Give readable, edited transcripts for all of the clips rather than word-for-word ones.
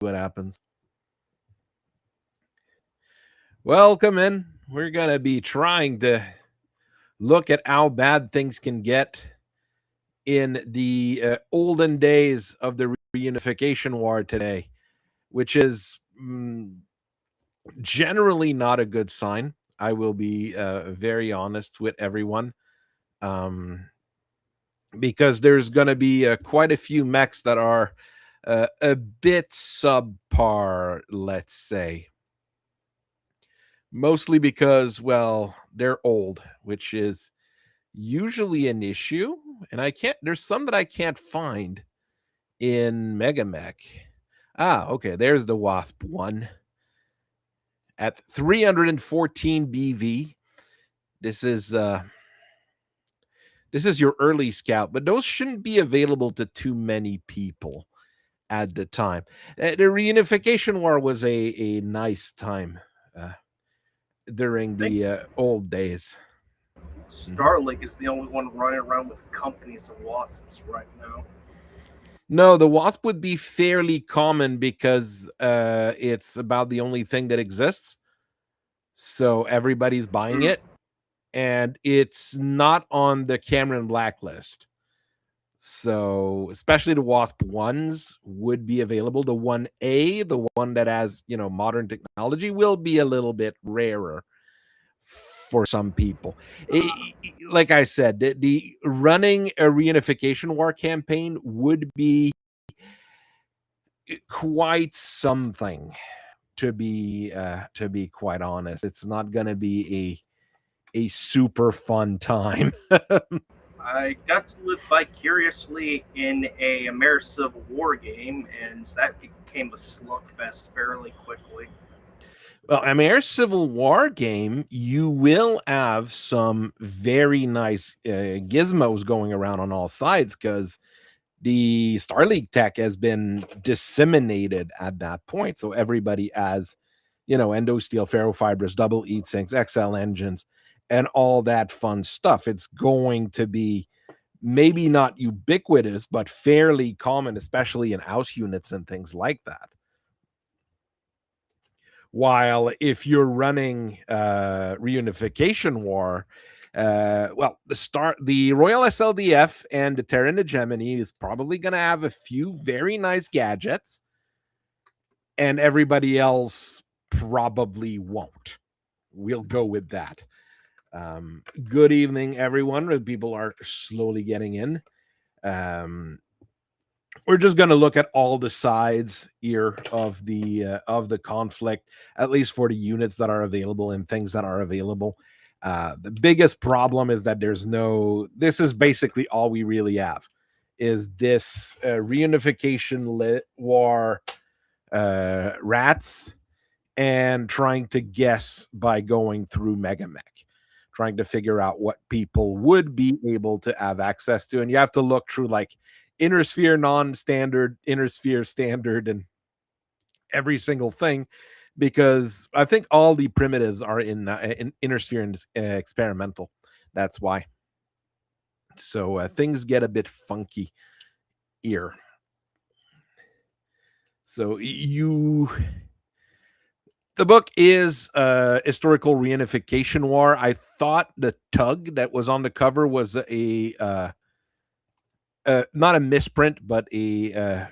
what happens. Welcome in. We're going to be trying to look at how bad things can get in the olden days of the reunification war today, which is generally not a good sign. I will be very honest with everyone, because there's going to be quite a few mechs that are a bit subpar, let's say. Mostly because, well, they're old, which is usually an issue. And there's some that I can't find in Mega Mech. Okay, there's the Wasp one at 314 BV. This is your early scout, but those shouldn't be available to too many people at the time. The Reunification War was a nice time during the old days. Starlink is the only one running around with companies of wasps right now. No, the Wasp would be fairly common because it's about the only thing that exists. So everybody's buying it. And it's not on the Cameron blacklist. So especially the Wasp ones would be available. The 1A, the one that has, modern technology, will be a little bit rarer for some people. Like I said, the running a Reunification War campaign would be quite something, to be quite honest. It's not going to be a super fun time. I got to live vicariously in a immersive war game, and that became a slugfest fairly quickly. Well, I mean, our Civil War game, you will have some very nice gizmos going around on all sides because the Starlink tech has been disseminated at that point. So everybody has, endosteel, ferrofibrous, double heat sinks, XL engines, and all that fun stuff. It's going to be maybe not ubiquitous, but fairly common, especially in house units and things like that. While if you're running Reunification War, the Royal SLDF and the Terran Hegemony is probably going to have a few very nice gadgets, and everybody else probably won't. We'll go with that. Good evening, everyone. People are slowly getting in. We're just going to look at all the sides here of the conflict, at least for the units that are available and things that are available. The biggest problem is that this is basically all we really have, is this Reunification war rats, and trying to guess by going through Megamech, trying to figure out what people would be able to have access to. And you have to look through like inner sphere non-standard, inner sphere standard, and every single thing, because I think all the primitives are in inner sphere and experimental. That's why. So things get a bit funky here. So the book is Historical Reunification War. I thought the tug that was on the cover was not a misprint, but an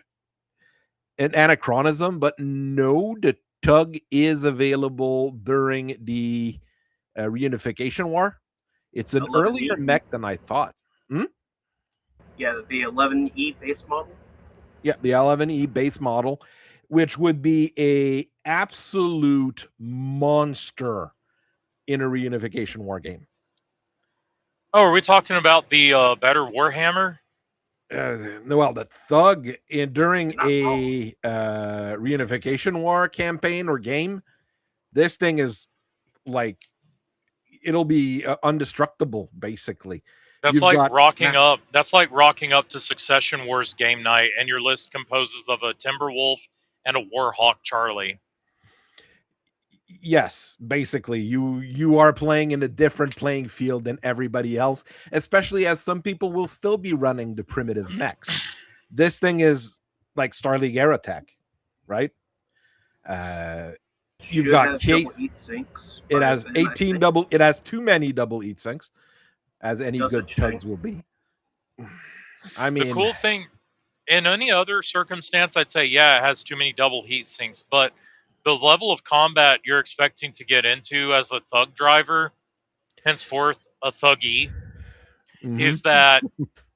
anachronism. But no, the tug is available during the Reunification War. It's an earlier mech than I thought. Yeah, the 11E base model. Yeah, the 11E base model, which would be a absolute monster in a Reunification War game. Oh, are we talking about the better Warhammer? Well, the thug during a Reunification War campaign or game, this thing is like, it'll be undestructible, basically. That's like rocking up. That's like rocking up to Succession Wars game night, and your list composes of a Timberwolf and a Warhawk Charlie. Yes, basically, you are playing in a different playing field than everybody else, especially as some people will still be running the primitive mechs. This thing is like Starleague Era tech, right? You've Should got have double case. heat sinks. It by has then, I 18 think. double. It has too many double heat sinks, as any Does good it, Shane? tugs will be. I The mean, cool thing, in any other circumstance, I'd say, yeah, it has too many double heat sinks, but the level of combat you're expecting to get into as a thug driver, henceforth a thuggy, is that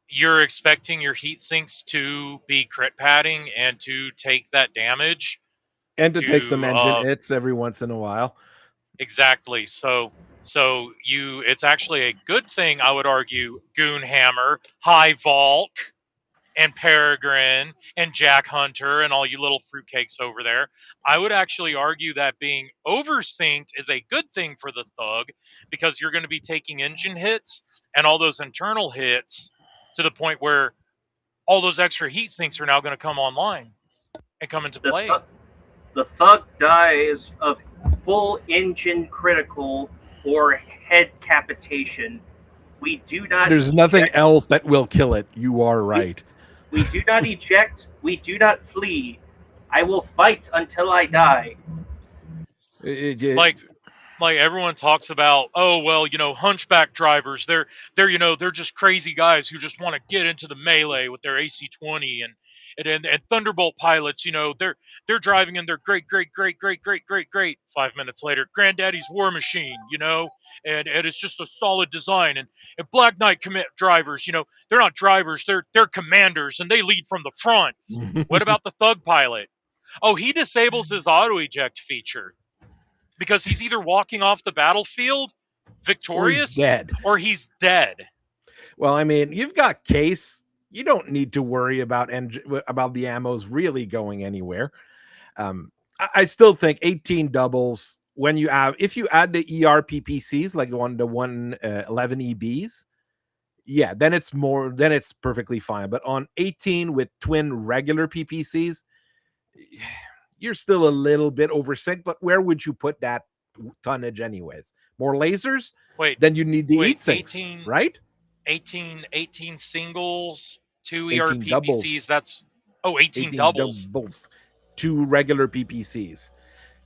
you're expecting your heat sinks to be crit padding and to take that damage and to take some to engine hits every once in a while. exactly. So it's actually a good thing, I would argue. Goonhammer, High Valk, and Peregrine and Jack Hunter and all you little fruitcakes over there. I would actually argue that being oversynced is a good thing for the thug because you're going to be taking engine hits and all those internal hits to the point where all those extra heat sinks are now going to come online and come into The play. the thug dies of full engine critical or head capitation. We do not. There's nothing else that will kill it. You are right. We do not eject. We do not flee. I will fight until I die. Like everyone talks about, oh well, hunchback drivers, they're just crazy guys who just want to get into the melee with their AC-20 and Thunderbolt pilots, they're driving in their great 5 minutes later granddaddy's war machine, and it's just a solid design. And Black Knight commit drivers, they're not drivers, they're commanders and they lead from the front. What about the thug pilot? Oh, he disables his auto eject feature because he's either walking off the battlefield victorious or he's dead. Well, I mean, you've got case. You don't need to worry about the ammos really going anywhere. I still think 18 doubles when you have, if you add the ERPPCs like 111 EBs, yeah, then it's perfectly fine. But on 18 with twin regular PPCs, you're still a little bit oversync, but where would you put that tonnage anyways? More lasers? Then you need the heat sinks, 18, right? 18 singles, 2 18 ERPPCs, doubles. that's 18 doubles. 2 regular PPCs.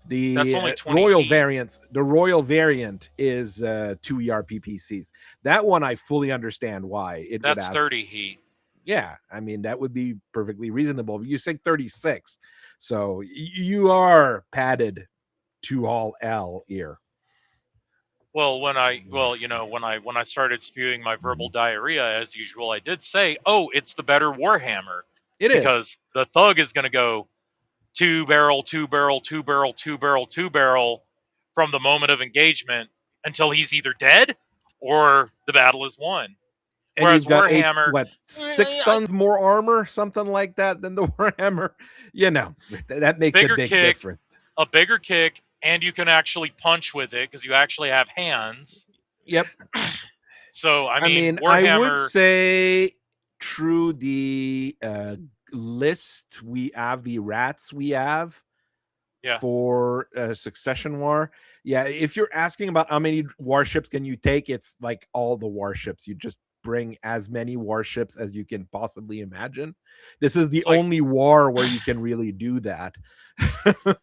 That's only 20 Royal heat. variants. The Royal variant is 2 ERPPCs. That one I fully understand why it that's would have 30 heat. Yeah, I mean that would be perfectly reasonable. You say 36, so you are padded to all L here. Well, when I started spewing my verbal diarrhea as usual, I did say, "Oh, it's the better Warhammer." It is because the thug is going to go 2-barrel, 2-barrel, 2-barrel, 2-barrel, 2-barrel from the moment of engagement until he's either dead or the battle is won. And whereas you've got Warhammer, 6 tons more armor, something like that, than the Warhammer. That makes a big difference. A bigger kick, and you can actually punch with it because you actually have hands. Yep. So I mean Warhammer, I would say through the list we have, the rats we have for Succession War. Yeah, if you're asking about how many warships can you take, it's like all the warships. You just bring as many warships as you can possibly imagine. This is the only war where you can really do that.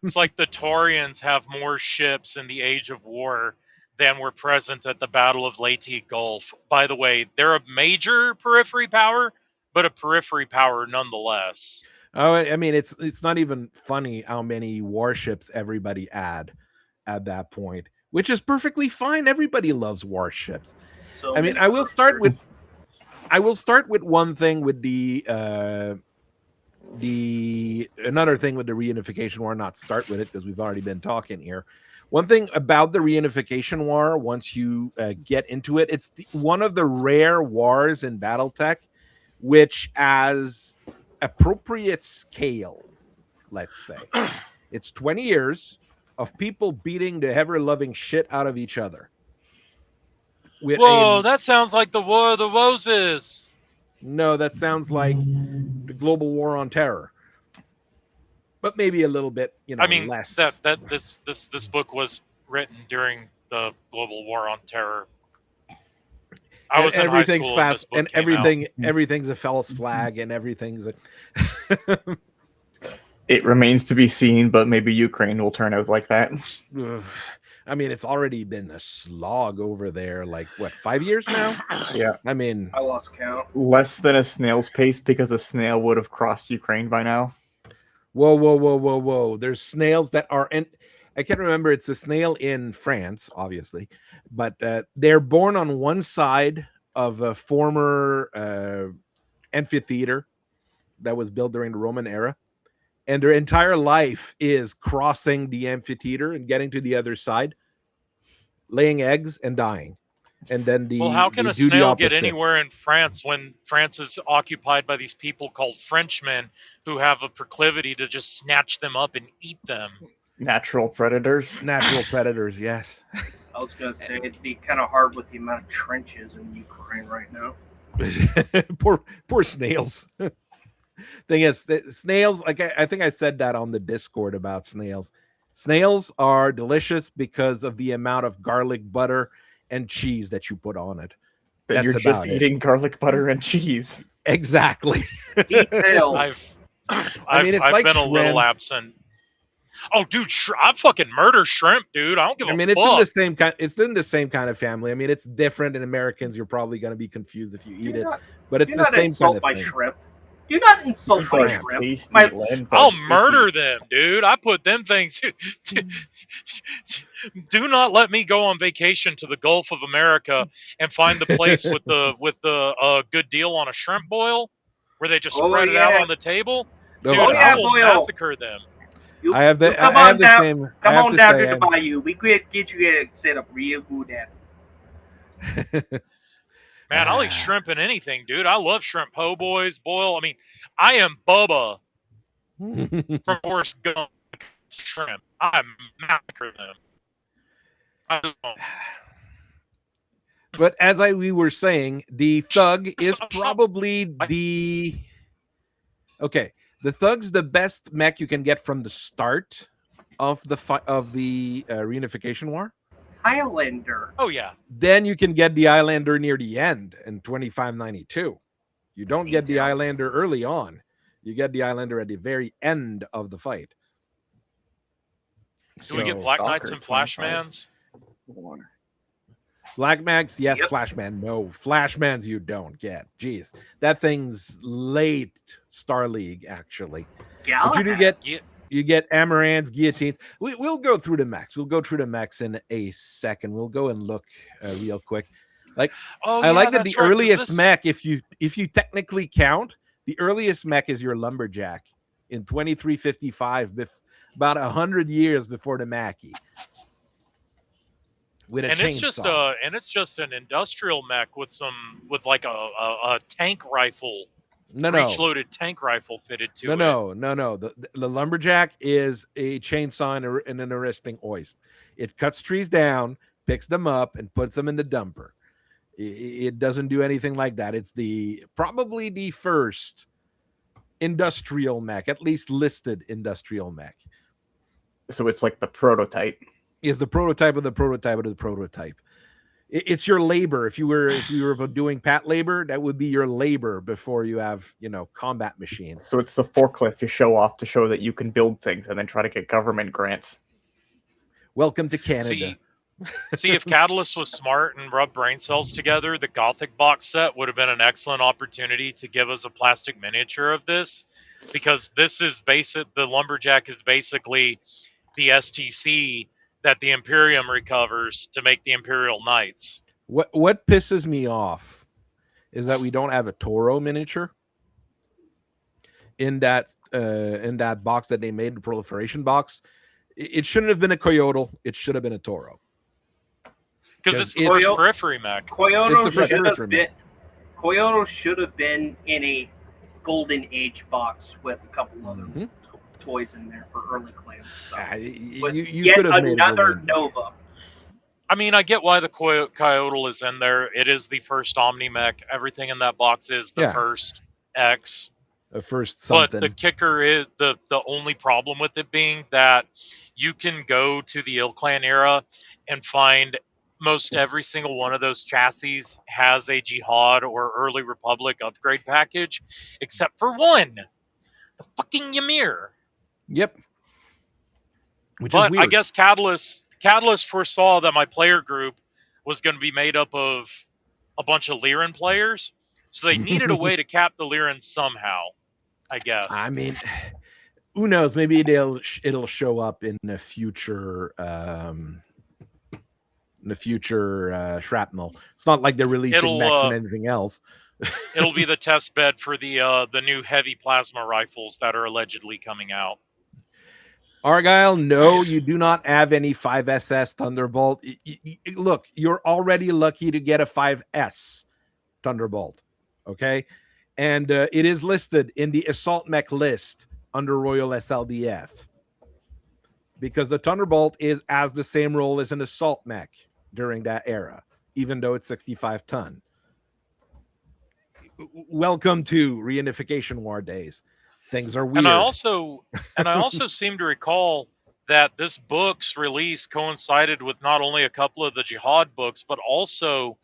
It's like the Taurians have more ships in the Age of War than were present at the Battle of Leyte Gulf. By the way, they're a major periphery power, but a periphery power nonetheless. Oh, I mean, it's not even funny how many warships everybody add at that point, which is perfectly fine. Everybody loves warships. So I mean, I will start with one thing with the another thing with the Reunification War. Not start with it because we've already been talking here. One thing about the Reunification War, once you get into it, it's one of the rare wars in Battletech which has appropriate scale. Let's say it's 20 years of people beating the ever-loving shit out of each other. Whoa, that sounds like the War of the Roses. No, that sounds like the Global War on Terror, but maybe a little bit, less. This book was written during the Global War on Terror. I was in high school fast, and everything's a false flag, and everything's a It remains to be seen, but maybe Ukraine will turn out like that. Ugh. I mean, it's already been a slog over there. Like what, 5 years now? Yeah. I mean, I lost count. Less than a snail's pace because a snail would have crossed Ukraine by now. whoa. There's snails that are in. I can't remember. It's a snail in France, obviously, but they're born on one side of a former amphitheater that was built during the Roman era, and their entire life is crossing the amphitheater and getting to the other side, laying eggs and dying. And then Well, how can they a do the snail get opposite. anywhere in France when France is occupied by these people called Frenchmen who have a proclivity to just snatch them up and eat them? Natural predators. Natural predators, yes. I was gonna say it'd be kind of hard with the amount of trenches in Ukraine right now. poor snails. Thing is, snails, like I think I said that on the Discord about snails. Snails are delicious because of the amount of garlic butter and cheese that you put on it. Then That's you're just about it. eating garlic butter and cheese. Exactly. Details. I've it's I've like been a little shrimps. absent. Oh, dude, I fucking murder shrimp, dude. I don't give a I mean, fuck. it's in the same kind. It's in the same kind of family. I mean, it's different in Americans. You're probably going to be confused if you eat it, but it's Do the not same insult kind my of thing. shrimp. Do not insult my Shrimp. shrimp. Tasty My- land I'll bug. murder them, dude. I put them things. Do not let me go on vacation to the Gulf of America and find the place with the good deal on a shrimp boil, where they just Oh, spread it out yeah. on the table. No, Dude, Oh, I yeah, will boil. massacre them. You, I have the. you come I on have the down. same. I Come have on to down say, to the bayou. We could get you set up real good at. Man, I'll eat shrimp in anything, dude. I love shrimp po' boys, boil. I mean, I am Bubba from Forrest Gump shrimp. I massacre them. I don't. But as we were saying, the thug is probably the okay. The thug's the best mech you can get from the start of the Reunification War. Highlander. Oh yeah. Then you can get the Islander near the end in 2592. You don't get the Details. Islander early on. You get the Islander at the very end of the fight. Do we get So- Black Knights and Stalker, Flashmans? Black Mags, yes. Yep. Flashman, no. Flashmans, you don't get. Jeez, that thing's late Star League, actually. But you do Galahad. get you get Amarants, guillotines. We'll go through the mechs. We'll go through the mechs in a second. We'll go and look real quick. Oh, I like that that's the right, 'cause earliest this- mech, if you technically count, the earliest mech is your lumberjack in 2355, about 100 years before the Mackie. With a And chainsaw. it's just an industrial mech with like a tank rifle, No. breech-loaded tank rifle fitted to it. No. The lumberjack is a chainsaw and an arresting hoist. It cuts trees down, picks them up, and puts them in the dumper. It doesn't do anything like that. It's probably the first industrial mech, at least listed industrial mech. So it's like the prototype. Is the prototype of the prototype of the prototype. It's your labor. If you were doing pat labor, that would be your labor before you have combat machines. So it's the forklift you show off to show that you can build things and then try to get government grants. Welcome to Canada. See, if Catalyst was smart and rubbed brain cells together, the Gothic box set would have been an excellent opportunity to give us a plastic miniature of this, because this is basic. The Lumberjack is basically the STC that the Imperium recovers to make the Imperial Knights. What pisses me off is that we don't have a Toro miniature in that box that they made, the proliferation box. It shouldn't have been a Coyote. It should have been a Toro. Because it's It's- first Coyote- periphery mech. Coyote It's the should have periphery been. Coyote should have been in a Golden Age box with a couple other Mhm. toys in there for early claim stuff. But You yet could have made another it. Nova. I mean, I get why the Coyote is in there. It is the first Omni mech. Everything in that box is the Yeah. first X. A first But something. the kicker is the only problem with it being that you can go to the Ill Clan era and find most every single one of those chassis has a Jihad or Early Republic upgrade package, except for one, the fucking Ymir. Yep. Which is But weird. I guess Catalyst foresaw that my player group was going to be made up of a bunch of Lyran players, so they needed a way to cap the Lyran somehow. I guess. I mean, who knows? Maybe it'll show up in a future shrapnel. It's not like they're releasing mechs and anything else. It'll be the test bed for the new heavy plasma rifles that are allegedly coming out. Argyle, no, you do not have any 5SS Thunderbolt. Look, you're already lucky to get a 5S Thunderbolt, okay? And it is listed in the Assault Mech list under Royal SLDF because the Thunderbolt has the same role as an Assault Mech during that era, even though it's 65 ton. Welcome to Reunification War days. Things are weird. And I also seem to recall that this book's release coincided with not only a couple of the Jihad books, but also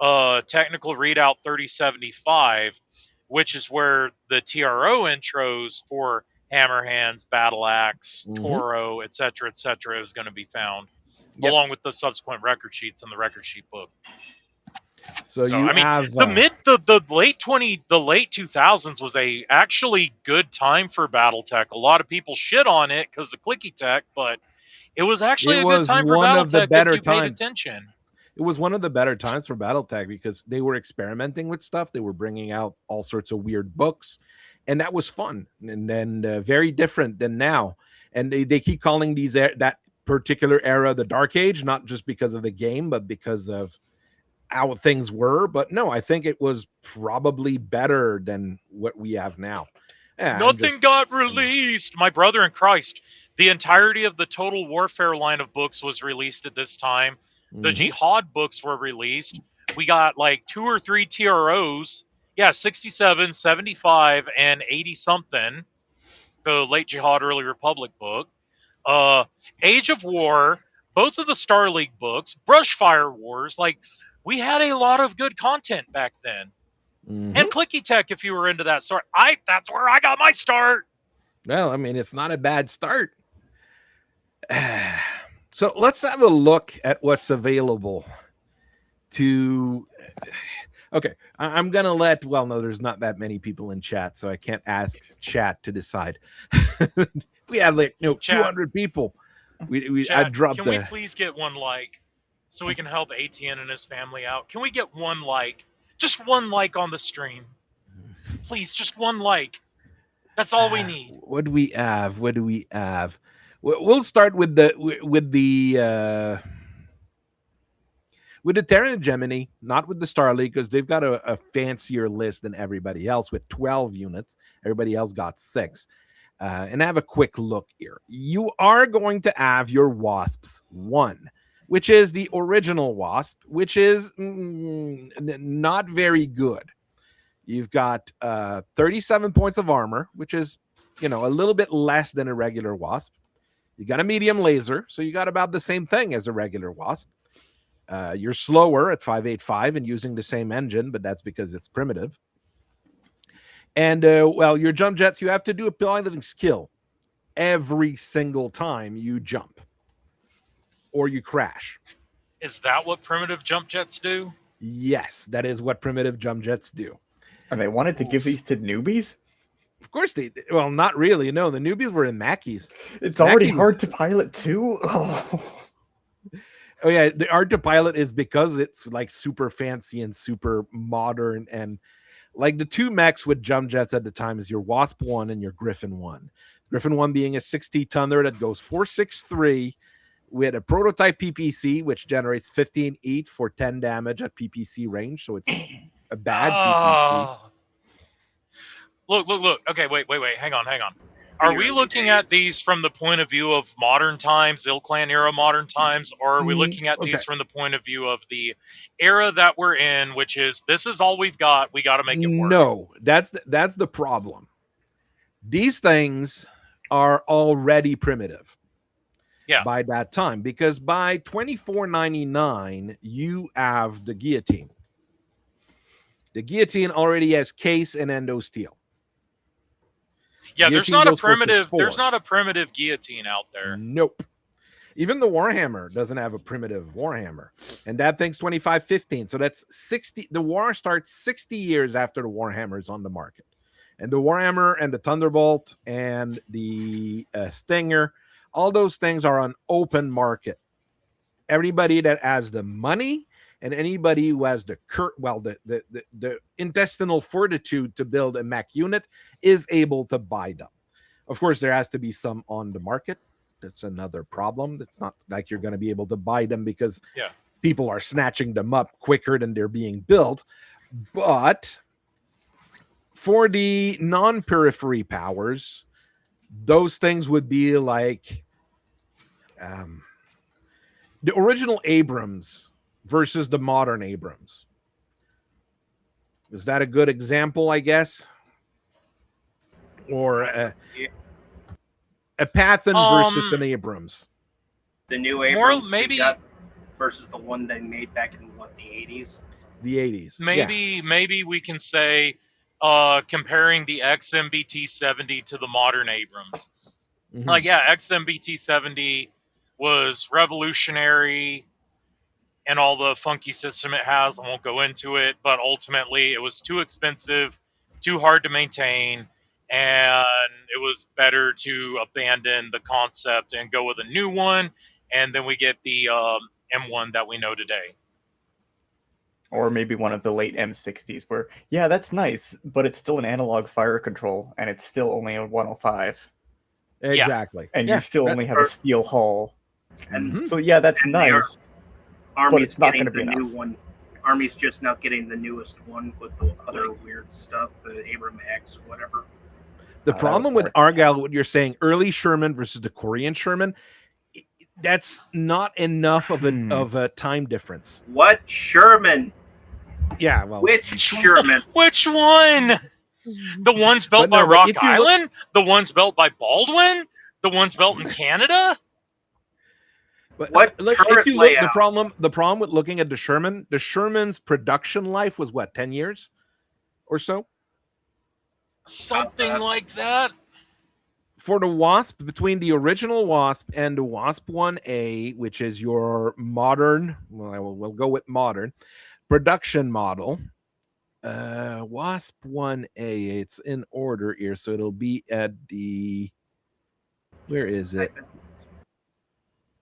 Technical Readout 3075, which is where the TRO intros for Hammerhands, Battle Axe, Toro, etc., is going to be found, along with the subsequent record sheets in the record sheet book. So you have the late 2000s was a actually good time for Battletech. A lot of people shit on it because of clicky tech, but it was actually a good time for Battletech if you paid attention. It was one of the better times for Battletech because they were experimenting with stuff. They were bringing out all sorts of weird books, and that was fun and then very different than now. And they keep calling that particular era the Dark Age, not just because of the game, but because of how things were. But no, I think it was probably better than what we have now. Yeah, Nothing got released. My brother in Christ, the entirety of the Total Warfare line of books was released at this time. The Jihad books were released. We got like 2 or 3 TROs. Yeah, 67, 75, and 80 something. The late Jihad, early Republic book. Age of War, both of the Star League books, Brushfire Wars. Like, we had a lot of good content back then. And clicky tech, if you were into that start. That's where I got my start. Well, I mean, it's not a bad start. So let's have a look at what's available to... Okay, I'm going to let... Well, no, there's not that many people in chat, so I can't ask chat to decide. If we had like 200 people, I'd drop Can we please get one like so we can help ATN and his family out? Can we get one like? Just one like on the stream. Please, just one like. That's all we need. What do we have? We'll start with the Terran Gemini, not with the Star League, because they've got a fancier list than everybody else with 12 units. Everybody else got 6. And have a quick look here. You are going to have your Wasps 1, which is the original Wasp, which is not very good. You've got 37 points of armor, which is, a little bit less than a regular Wasp. You got a medium laser, so you got about the same thing as a regular Wasp. You're slower at 585 and using the same engine, but that's because it's primitive. And, your jump jets, you have to do a piloting skill every single time you jump or you crash. Is that what primitive jump jets do? Yes, that is what primitive jump jets do. And they wanted to give these to newbies? Of course they did. Well, not really. No, the newbies were in Mackies. It's already hard to pilot too? Oh, yeah. The hard to pilot is because it's like super fancy and super modern. And like the 2 mechs with jump jets at the time is your Wasp 1 and your Griffin 1. Griffin 1 being a 60-tonner that goes 463 with a prototype PPC, which generates 15 EAT for 10 damage at PPC range. So it's a bad PPC. Look. Okay, wait. Hang on. Are we looking at these from the point of view of modern times, Ilclan era modern times, or are we looking at these from the point of view of the era that we're in, which is this is all we've got, we got to make it work? No, that's the problem. These things are already primitive. Yeah. By that time, because by 2499 you have the guillotine. The guillotine already has case and endo steel. Yeah, there's Guillotine not a goes for primitive. 6.4. There's not a primitive guillotine out there. Nope. Even the Warhammer doesn't have a primitive Warhammer, and that thing's 2515. So that's 60. The war starts 60 years after the Warhammer is on the market, and the Warhammer and the Thunderbolt and the Stinger, all those things are on open market. Everybody that has the money and anybody who has the intestinal fortitude to build a mech unit is able to buy them. Of course, there has to be some on the market. That's another problem. It's not like you're going to be able to buy them because people are snatching them up quicker than they're being built. But for the non-periphery powers, those things would be like the original Abrams versus the modern Abrams. Is that a good example, I guess? Or a Pathan versus an Abrams? The new Abrams maybe versus the one they made back in the 80s? The 80s. Maybe we can say comparing the XMBT-70 to the modern Abrams. Mm-hmm. Like, XMBT-70 was revolutionary and all the funky system it has. I won't go into it, but ultimately it was too expensive, too hard to maintain, and it was better to abandon the concept and go with a new one. And then we get the M1 that we know today. Or maybe one of the late M60s where, that's nice, but it's still an analog fire control, and it's still only a 105. Exactly. And you still only have a steel hull. And so, that's nice. But it's not going to be enough. New one. Army's just now getting the newest one with the other weird stuff, the Abram X, whatever. The problem with Argyle, what you're saying, early Sherman versus the Korean Sherman, that's not enough of a time difference. What Sherman? Yeah, well, which Sherman? Which one? The ones built by Rock Island? The ones built by Baldwin? The ones built in Canada? But if you look, the problem with looking at the Sherman's production life was what, 10 years or so? Something like that. For the Wasp, between the original Wasp and the Wasp 1A, which is your modern, we'll go with modern production model, Wasp 1A, it's in order here, so it'll be at the, where is it?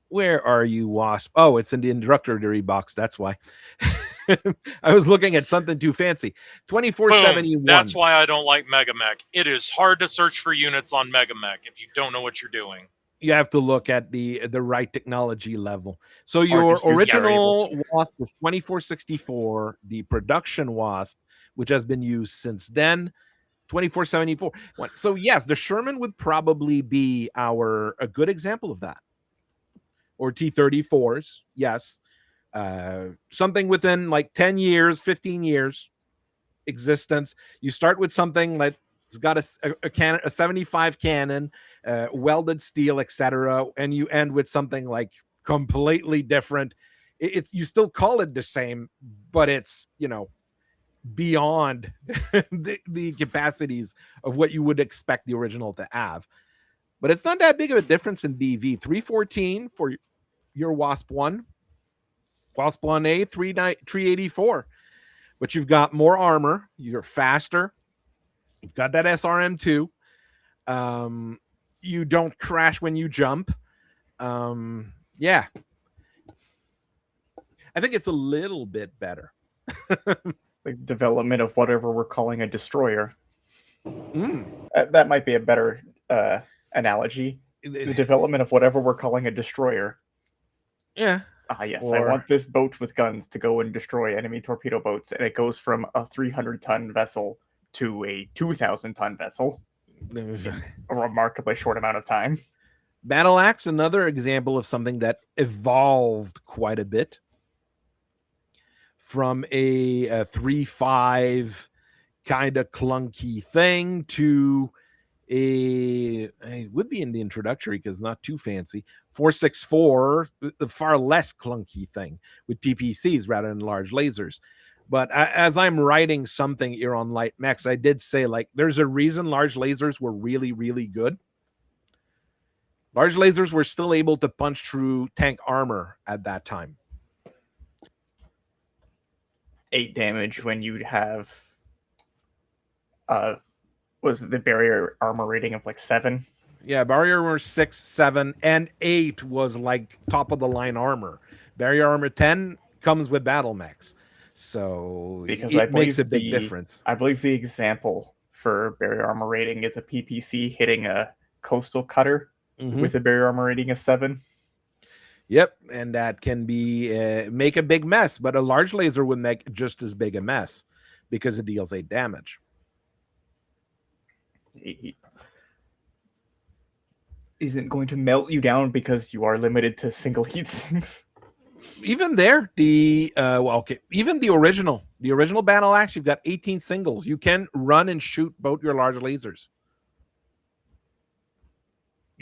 Where are you, Wasp? Oh, it's in the introductory box. That's why. I was looking at something too fancy. 2471. That's why I don't like Megamech. It is hard to search for units on Megamech if you don't know what you're doing. You have to look at the right technology level. So your original Wasp was 2464. The production Wasp, which has been used since then, 2474. So yes, the Sherman would probably be a good example of that. Or T-34s, yes. Something within like 10 years, 15 years existence. You start with something that's got a 75 cannon, welded steel, etc., and you end with something like completely different. You still call it the same, but it's beyond the capacities of what you would expect the original to have. But it's not that big of a difference in BV. 314 for your Wasp 1. Wasp 1A, 384. But you've got more armor. You're faster. You've got that SRM2. You don't crash when you jump. Yeah. I think it's a little bit better. The development of whatever we're calling a destroyer. That might be a better analogy. The development of whatever we're calling a destroyer. Yeah. Yes, I want this boat with guns to go and destroy enemy torpedo boats, and it goes from a 300-ton vessel to a 2,000-ton vessel in a remarkably short amount of time. Battle Axe, another example of something that evolved quite a bit from a 3.5 kind of clunky thing to it would be in the introductory because not too fancy 4.64, the far less clunky thing with PPCs rather than large lasers. But as I'm writing something here on light mechs, I did say, like, there's a reason large lasers were really, really good. Large lasers were still able to punch through tank armor at that time. 8 damage when you'd have was the barrier armor rating of like 7? Yeah, barrier armor 6, 7, and 8 was like top of the line armor. Barrier armor 10 comes with battle mechs. So Because it makes a big difference. I believe the example for barrier armor rating is a PPC hitting a coastal cutter with a barrier armor rating of 7. Yep, and that can be make a big mess, but a large laser would make just as big a mess because it deals 8 damage. It isn't going to melt you down because you are limited to single heat sinks. Even there, even the original battle axe, you've got 18 singles. You can run and shoot both your large lasers.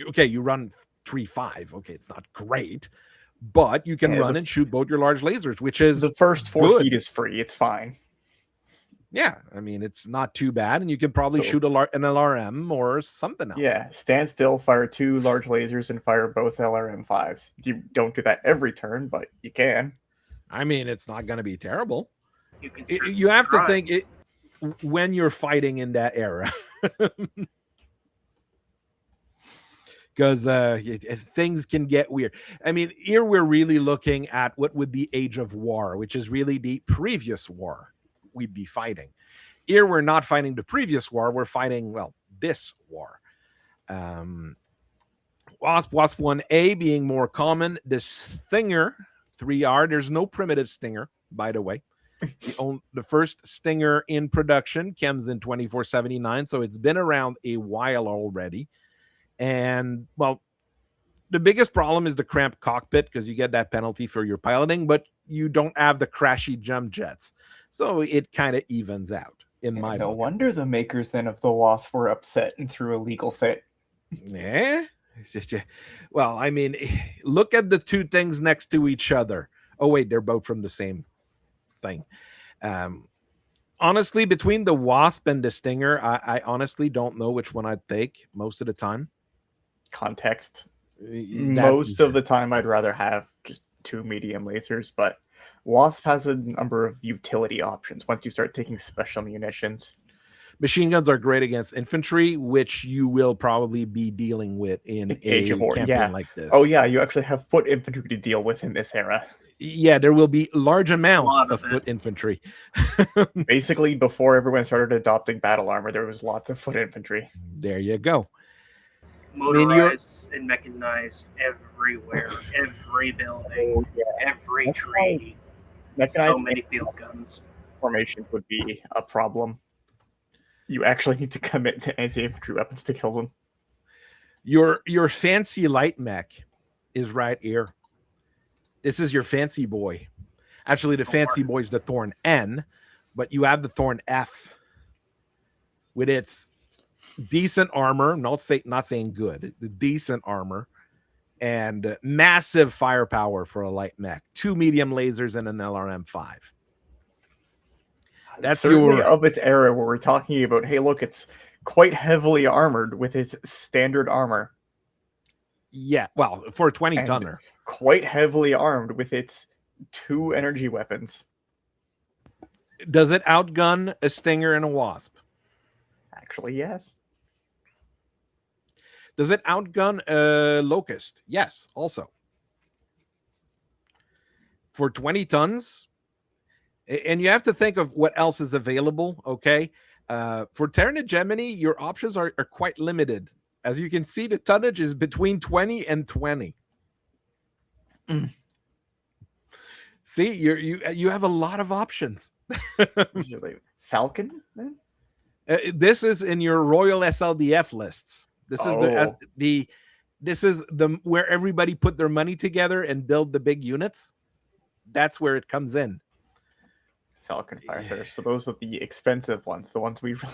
Okay, you run 3-5. Okay, it's not great, but you can run and shoot both your large lasers, which is the first 4 feet is free. It's fine. Yeah, I mean, it's not too bad, and you can probably shoot an LRM or something else. Yeah, stand still, fire 2 large lasers, and fire both LRM5s. You don't do that every turn, but you can. I mean, it's not going to be terrible. You have to think it when you're fighting in that era. Because things can get weird. I mean, here we're really looking at what would the Age of War, which is really the previous war we'd be fighting. Here we're not fighting the previous war. We're fighting, well, this war. Wasp 1A being more common. The Stinger 3R. There's no primitive Stinger, by the way. The first Stinger in production comes in 2479, so it's been around a while already. And, well, the biggest problem is the cramped cockpit because you get that penalty for your piloting, but you don't have the crashy jump jets. So it kind of evens out in my No book. wonder the makers then of the Wasp were upset and threw a legal fit. Yeah. Well, I mean, look at the two things next to each other. Oh, wait, they're both from the same thing. Honestly, between the Wasp and the Stinger, I honestly don't know which one I'd take most of the time. Context. Most of the time, I'd rather have just 2 medium lasers, but Wasp has a number of utility options once you start taking special munitions. Machine guns are great against infantry, which you will probably be dealing with in a campaign like this. Oh, yeah, you actually have foot infantry to deal with in this era. Yeah, there will be large amounts of foot infantry. Basically, before everyone started adopting battle armor, there was lots of foot infantry. There you go. Motorized and mechanized everywhere, every building, every tree. So many field guns. Formation would be a problem. You actually need to commit to anti-infantry weapons to kill them. Your fancy light mech is right here. This is your fancy boy. Actually, the fancy boy is the Thorn N, but you have the Thorn F with its decent armor. Not saying good. The decent armor and massive firepower for a light mech. 2 medium lasers and an LRM5. That's certainly of its era where we're talking about, hey, look, it's quite heavily armored with its standard armor. Yeah, well, for a 20-tonner. Quite heavily armed with its 2 energy weapons. Does it outgun a Stinger and a Wasp? Actually, yes. Does it outgun a Locust? Yes, also. For 20 tons, and you have to think of what else is available, okay? For Terran Hegemony, your options are quite limited. As you can see, the tonnage is between 20 and 20. See, you have a lot of options. Falcon, then? This is in your Royal SLDF lists. This is the where everybody put their money together and build the big units. That's where it comes in. Falcon fire service. So those are the expensive ones, the ones we really.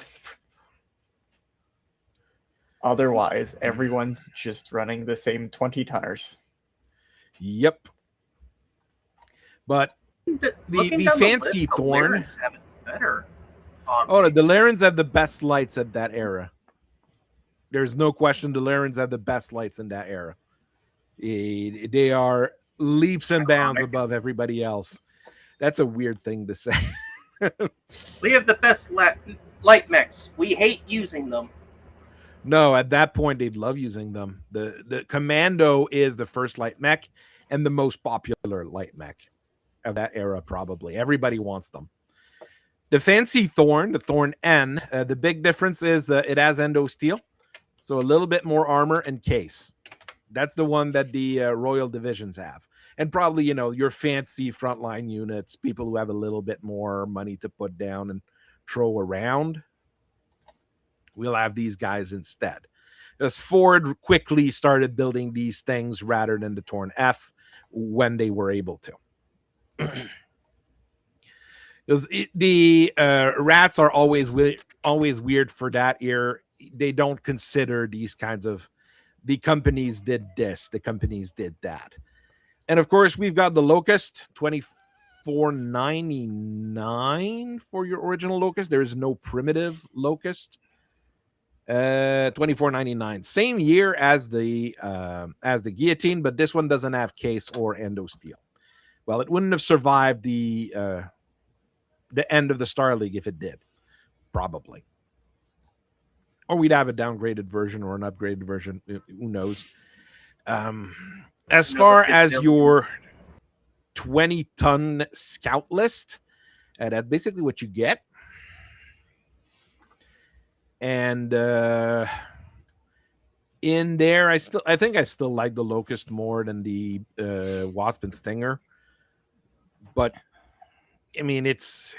Otherwise, everyone's just running the same 20-tonners. Yep. But The fancy Thorn. The Larens have it better. Oh, no, the Larens have the best lights at that era. There's no question the Larens have the best lights in that era. They are leaps and bounds above everybody else. That's a weird thing to say. We have the best light mechs. We hate using them. No, at that point, they'd love using them. The Commando is the first light mech and the most popular light mech of that era, probably. Everybody wants them. The fancy Thorn, the Thorn N, the big difference is it has endo steel, so a little bit more armor and case. That's the one that the Royal Divisions have. And probably, your fancy frontline units, people who have a little bit more money to put down and throw around, we'll have these guys instead. As Ford quickly started building these things rather than the Torn F when they were able to. The rats are always weird for that year. They don't consider these kinds of, the companies did this, the companies did that. And of course, we've got the Locust, $24.99 for your original Locust. There is no primitive Locust. $24.99. Same year as the Guillotine, but this one doesn't have case or endo steel. Well, it wouldn't have survived the end of the Star League if it did, probably. Or we'd have a downgraded version or an upgraded version. Who knows? As far as your 20-ton scout list, that's basically what you get. And in there, I think I still like the Locust more than the Wasp and Stinger. But I mean, it's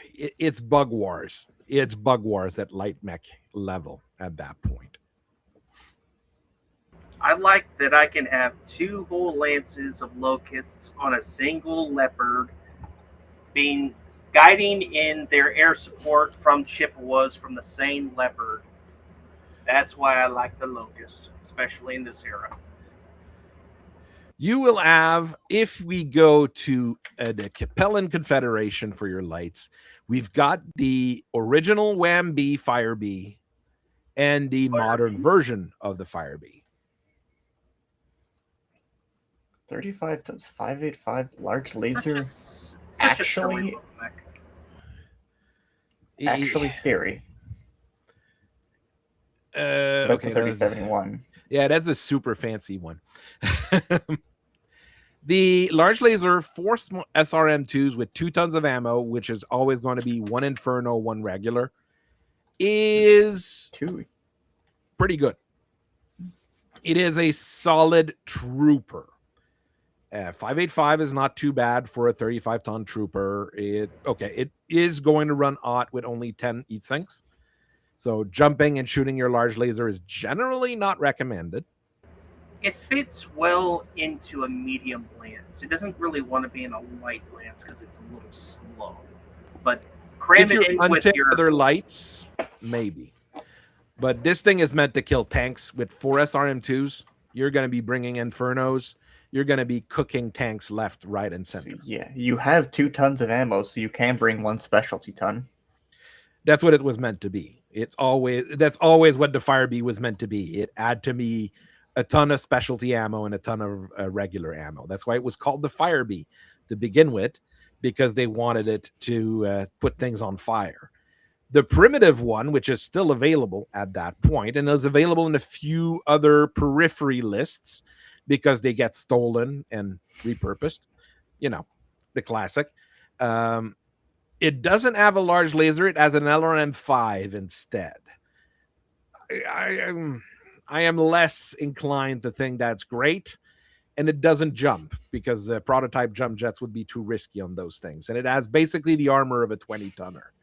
Bug Wars. It's Bug Wars at light mech level at that point. I like that I can have 2 whole lances of Locusts on a single Leopard, guiding in their air support from Chippewas from the same Leopard. That's why I like the Locust, especially in this era. You will have, if we go to the Capellan Confederation for your lights, we've got the original Wham B Fire B and the modern version of the Fire B. 35 tons, 585 large laser. Actually scary. That's okay, a 3071. Yeah, that's a super fancy one. The large laser 4 SRM2s with 2 tons of ammo, which is always going to be 1 Inferno, 1 regular, is pretty good. It is a solid trooper. 585 is not too bad for a 35-ton trooper. It is going to run OT with only 10 heat sinks. So jumping and shooting your large laser is generally not recommended. It fits well into a medium lance. It doesn't really want to be in a light lance because it's a little slow. But cram it in with your other lights, maybe. But this thing is meant to kill tanks with 4 SRM2s. You're going to be bringing Infernos. You're going to be cooking tanks left, right, and center. So, yeah, you have 2 tons of ammo, so you can bring 1 specialty ton. That's what it was meant to be. That's always what the Fire B was meant to be. It had to be a ton of specialty ammo and a ton of regular ammo. That's why it was called the Fire B to begin with, because they wanted it to put things on fire. The primitive one, which is still available at that point, and is available in a few other periphery lists because they get stolen and repurposed, the classic. It doesn't have a large laser. It has an LRM-5 instead. I am less inclined to think that's great. And it doesn't jump because prototype jump jets would be too risky on those things. And it has basically the armor of a 20-tonner.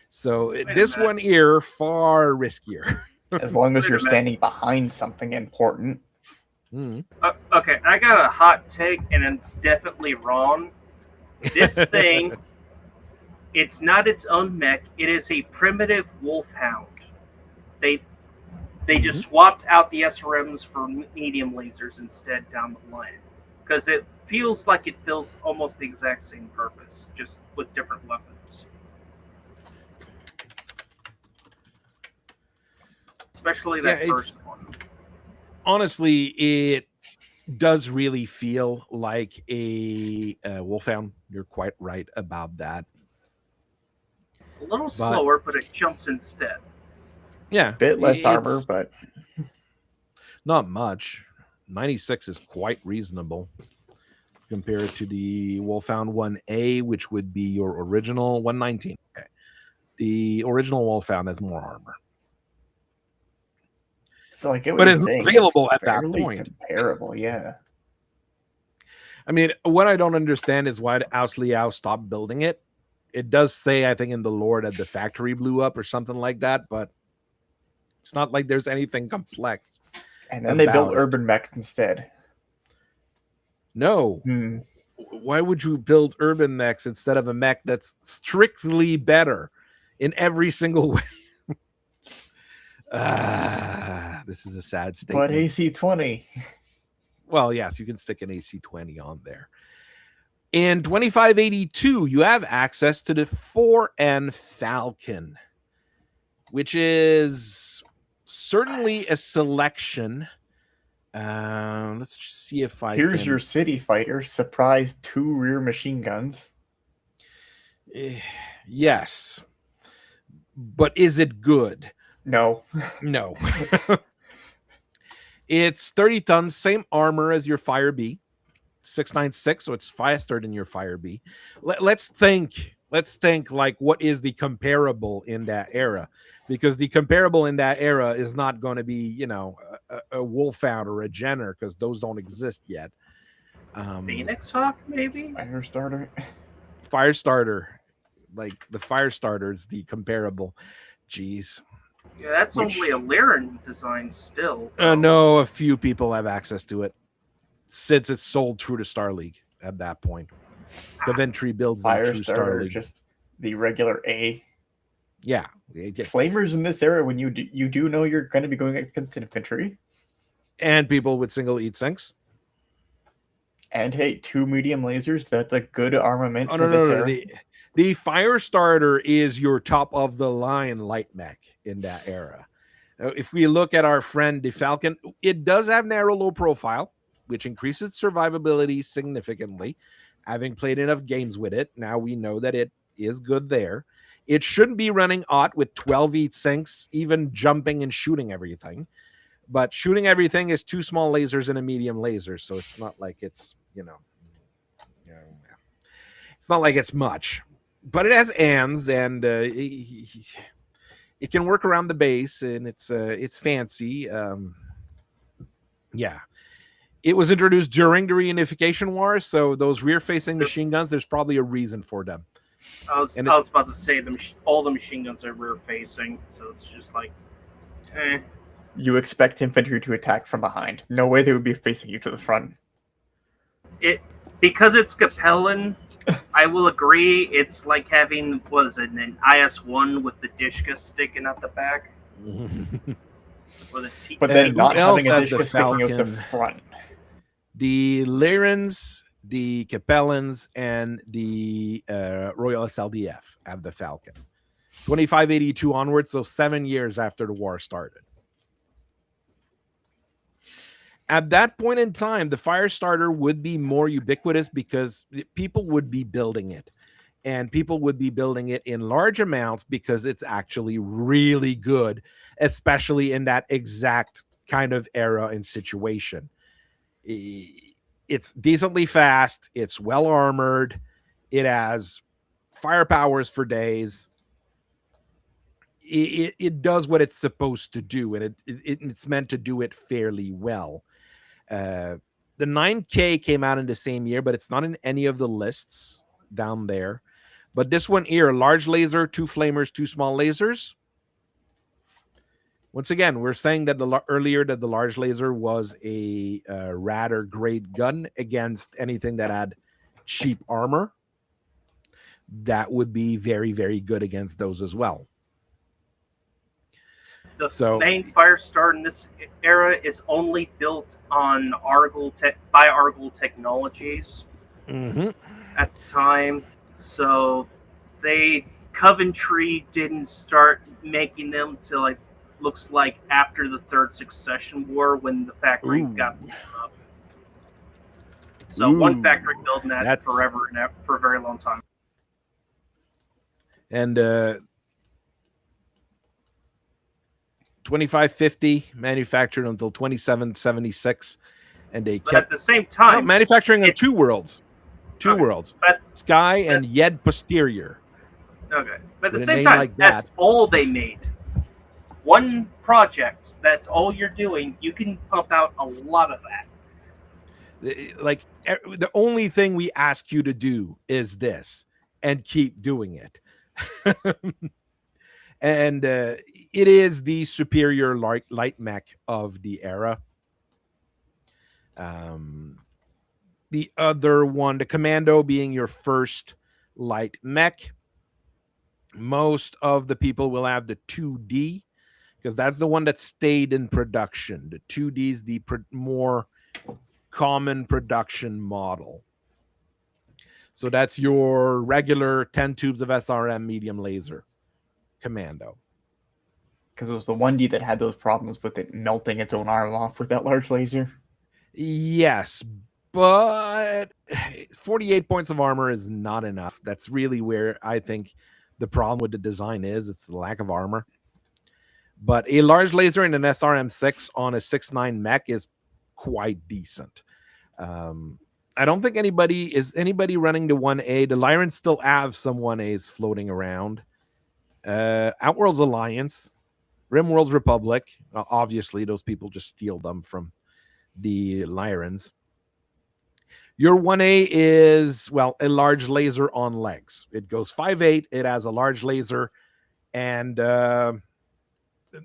So this one here, far riskier. As long as you're standing behind something important. Okay, I got a hot take, and it's definitely wrong. This thing, it's not its own mech. It is a primitive Wolfhound. They just swapped out the SRMs for medium lasers instead down the line. because it feels like it fills almost the exact same purpose, just with different weapons. Especially that first one. Honestly, it does really feel like a wolfhound. You're quite right about that. A little slower, but it jumps instead. Yeah. A bit less armor, but not much. 96 is quite reasonable compared to the Wolfhound 1A, which would be your original 119. Okay. The original Wolfhound has more armor. So I get what but you're it's saying. available It's at that point. Comparable, yeah. I mean, what I don't understand is why Aus Liao stopped building it. It does say, I think, in the lore that the factory blew up or something like that, but it's not like there's anything complex. And then they built urban mechs instead. No. Why would you build urban mechs instead of a mech that's strictly better in every single way? This is a sad statement. But AC-20. Well, yes, you can stick an AC-20 on there. In 2582, you have access to the 4N Falcon, which is certainly a selection. Let's just see if I Here's your city fighter. Surprise 2 rear machine guns. Yes. But is it good? No. No. It's 30 tons, same armor as your Fire B. 696, so it's faster than your Fire B. Let's think like what is the comparable in that era, because the comparable in that era is not going to be a Wolfhound or a Jenner, because those don't exist yet. Phoenix Hawk, maybe Firestarter, like the Firestarter is the comparable. Jeez. Yeah, that's only a Lyran design still. No, a few people have access to it since it's sold through the Star League at that point. Coventry builds the true Star League. Just the regular A. Yeah. Flamers in this era, when you do know you're going to be going against infantry. And people with single heat sinks. And hey, 2 medium lasers, that's a good armament for this era. The Firestarter is your top of the line light mech in that era. If we look at our friend the Falcon, it does have narrow low profile, which increases survivability significantly. Having played enough games with it, now we know that it is good there. It shouldn't be running OT with 12 heat sinks, even jumping and shooting everything. But shooting everything is 2 small lasers and a medium laser, so it's not like it's, it's not like it's much. But it has ANS, and it can work around the base, and it's fancy. Yeah. It was introduced during the Reunification War, so those rear-facing machine guns, there's probably a reason for them. I was about to say all the machine guns are rear-facing, so it's just like, You expect infantry to attack from behind. No way they would be facing you to the front. Because it's Capellan, I will agree. It's like having an IS-1 with the Dishka sticking out the back. But then not having a Dishka sticking out the front. The Lyrans, the Capellans, and the Royal SLDF have the Falcon. 2582 onwards, so 7 years after the war started. At that point in time, the Firestarter would be more ubiquitous because people would be building it. And people would be building it in large amounts because it's actually really good, especially in that exact kind of era and situation. It's decently fast. It's well armored. It has firepowers for days. It does what it's supposed to do, and it's meant to do it fairly well. The 9K came out in the same year, but it's not in any of the lists down there. But this one here, large laser, 2 flamers, 2 small lasers. Once again, we're saying that earlier that the large laser was a rather great gun against anything that had cheap armor. That would be very, very good against those as well. The main Firestar in this era is only built on by Argyle Technologies at the time. So Coventry didn't start making them till looks like after the Third Succession War when the factory got blown up. So one factory building that forever and for a very long time. And 2550 manufactured until 2776, and they kept at the same time manufacturing on two worlds, Sky and Yed Posterior. Okay, but at the same time, that's all they made. One project, that's all you're doing. You can pump out a lot of that. Like the only thing we ask you to do is this, and keep doing it. And it is the superior light mech of the era. The other one, the Commando, being your first light mech. Most of the people will have the 2D because that's the one that stayed in production. The 2D is the more common production model. So that's your regular 10 tubes of SRM medium laser Commando. Because it was the 1D that had those problems with it melting its own arm off with that large laser. Yes, but 48 points of armor is not enough. That's really where I think the problem with the design is. It's the lack of armor. But a large laser in an SRM6 on a 6.9 mech is quite decent. I don't think anybody running the 1A. The Lyrans still have some 1As floating around. Outworld's Alliance, Rimworld's Republic. Obviously, those people just steal them from the Lyrans. Your 1A is, well, a large laser on legs. It goes 5'8". It has a large laser and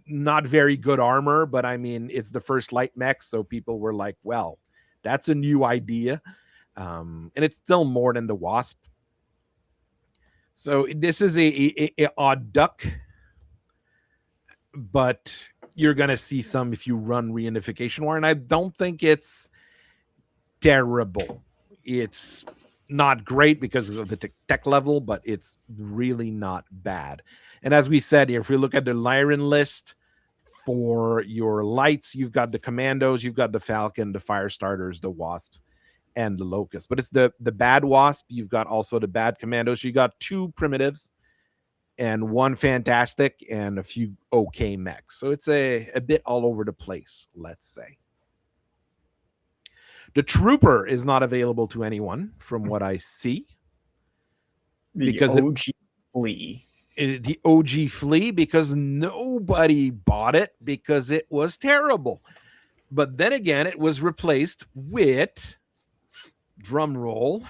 not very good armor, but I mean, it's the first light mech, so people were like, well, that's a new idea. And it's still more than the Wasp. So this is a odd duck, but you're going to see some if you run Reunification War, and I don't think it's terrible. It's not great because of the tech level, but it's really not bad. And as we said here, if we look at the Lyran list for your lights, you've got the Commandos, you've got the Falcon, the Firestarters, the Wasps, and the Locust. But it's the bad Wasp. You've got also the bad Commandos. You got 2 primitives and 1 fantastic and a few okay mechs. So it's a bit all over the place, let's say. The Trooper is not available to anyone from what I see. Because OG Flea. The OG Flea, because nobody bought it because it was terrible. But then again, it was replaced with, drum roll,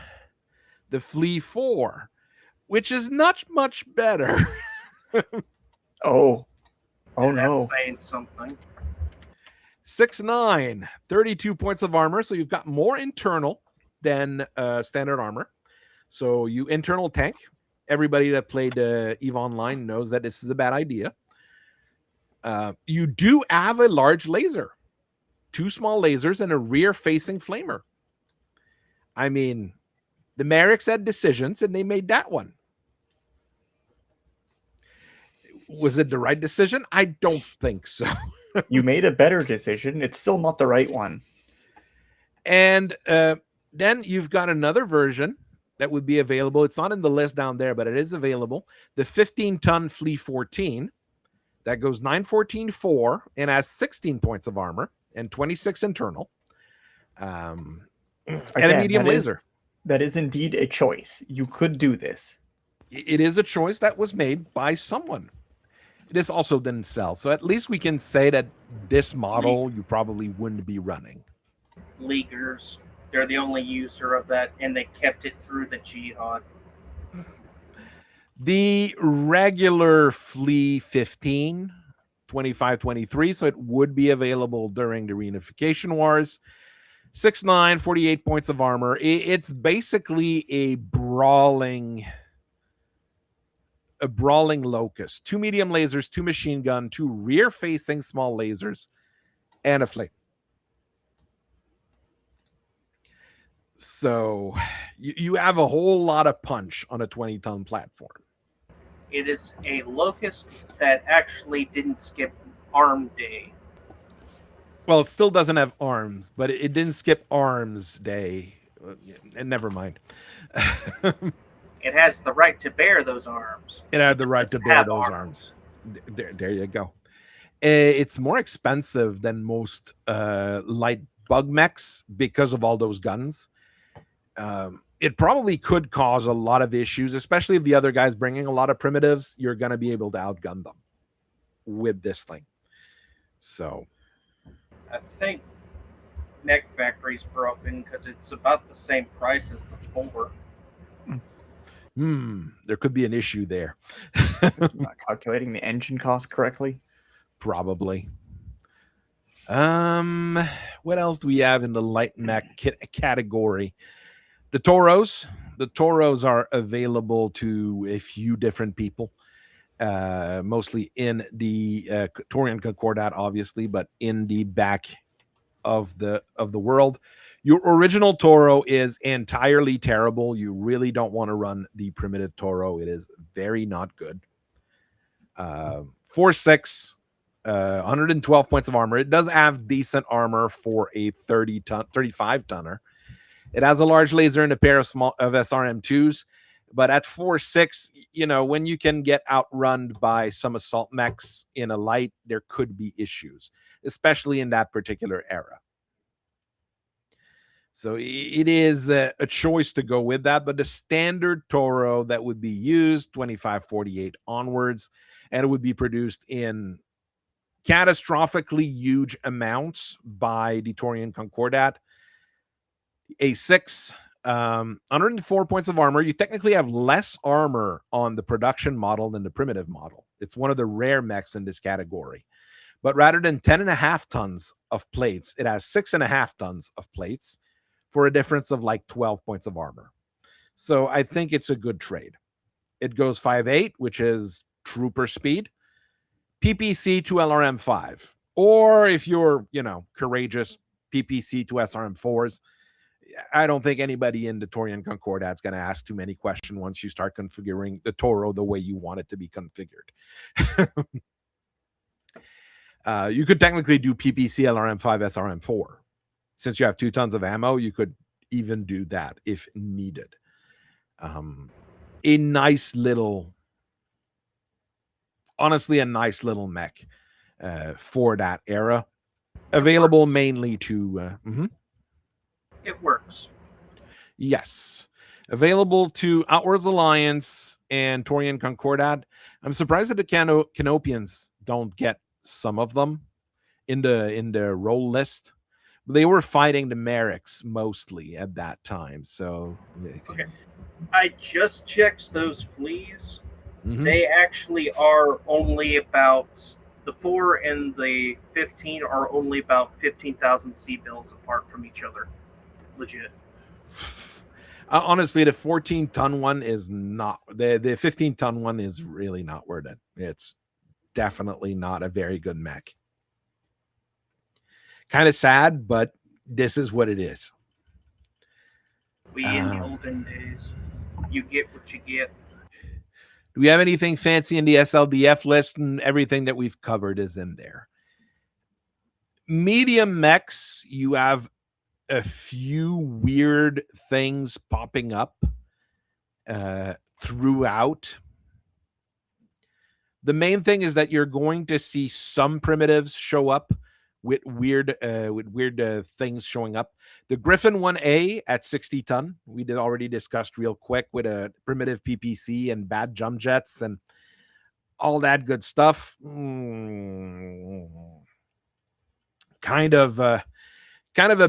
the Flea 4, which is not much better. Oh no. Saying something. 6'9", 32 points of armor. So you've got more internal than standard armor. So you internal tank. Everybody that played EVE Online knows that this is a bad idea. You do have a large laser. 2 small lasers and a rear-facing flamer. I mean, the Merricks had decisions, and they made that one. Was it the right decision? I don't think so. You made a better decision. It's still not the right one. And then you've got another version that would be available. It's not in the list down there, but it is available. The 15-ton Flea 14 that goes 914-4 and has 16 points of armor and 26 internal. And a medium laser. That is indeed a choice. You could do this. It is a choice that was made by someone. This also didn't sell. So at least we can say that this model you probably wouldn't be running. Leaguers. They're the only user of that, and they kept it through the Jihad. The regular Flea 15, 25-23, so it would be available during the Reunification Wars. 6'9", 48 points of armor. It's basically a brawling a brawling locust, 2 medium lasers, 2 machine gun, 2 rear-facing small lasers, and a flame. So you have a whole lot of punch on a 20-ton platform. It is a locust that actually didn't skip arm day. Well, it still doesn't have arms, but it didn't skip arms day. And never mind. It has the right to bear those arms. It had the right to bear those arms. There you go. It's more expensive than most light bug mechs because of all those guns. It probably could cause a lot of issues, especially if the other guy's bringing a lot of primitives. You're going to be able to outgun them with this thing. So I think Mech Factory's broken because it's about the same price as the 4. There could be an issue there. Not calculating the engine cost correctly. Probably. What else do we have in the light mech category? The Toros. The Toros are available to a few different people, mostly in the Torian Concordat, obviously, but in the back of the world. Your original Toro is entirely terrible. You really don't want to run the primitive Toro. It is very not good. 4.6, 112 points of armor. It does have decent armor for a 35 tonner. It has a large laser and a pair of SRM2s, but at 4.6, when you can get outrun by some assault mechs in a light, there could be issues, especially in that particular era. So it is a choice to go with that, but the standard Toro that would be used 2548 onwards, and it would be produced in catastrophically huge amounts by the Torian Concordat. A6, 104 points of armor. You technically have less armor on the production model than the primitive model. It's one of the rare mechs in this category. But rather than 10.5 tons of plates, it has 6.5 tons of plates for a difference of like 12 points of armor. So I think it's a good trade. It goes 5.8, which is trooper speed, PPC to LRM5. Or if you're, courageous, PPC to SRM4s. I don't think anybody in the Torian Concordat's going to ask too many questions once you start configuring the Toro the way you want it to be configured. You could technically do PPC, LRM5, SRM4. Since you have 2 tons of ammo, you could even do that if needed. A nice little mech for that era. Available mainly to... It works. Yes. Available to Outwards Alliance and Torian Concordat. I'm surprised that the Canopians don't get some of them in the roll list. They were fighting the Merrics mostly at that time. So okay. I just checked those fleas. They actually are only about... The 4 and the 15 are only about 15,000 C-bills apart from each other. Legit. Honestly, the 14-ton one is not... The 15-ton one is really not worth it. It's definitely not a very good mech. Kind of sad, but this is what it is. We in the olden days, you get what you get. Do we have anything fancy in the SLDF list? And everything that we've covered is in there. Medium mechs, you have a few weird things popping up throughout. The main thing is that you're going to see some primitives show up with weird things showing up. The Griffin 1A at 60 ton, we did already discussed real quick with a primitive PPC and bad jump jets and all that good stuff. Kind of a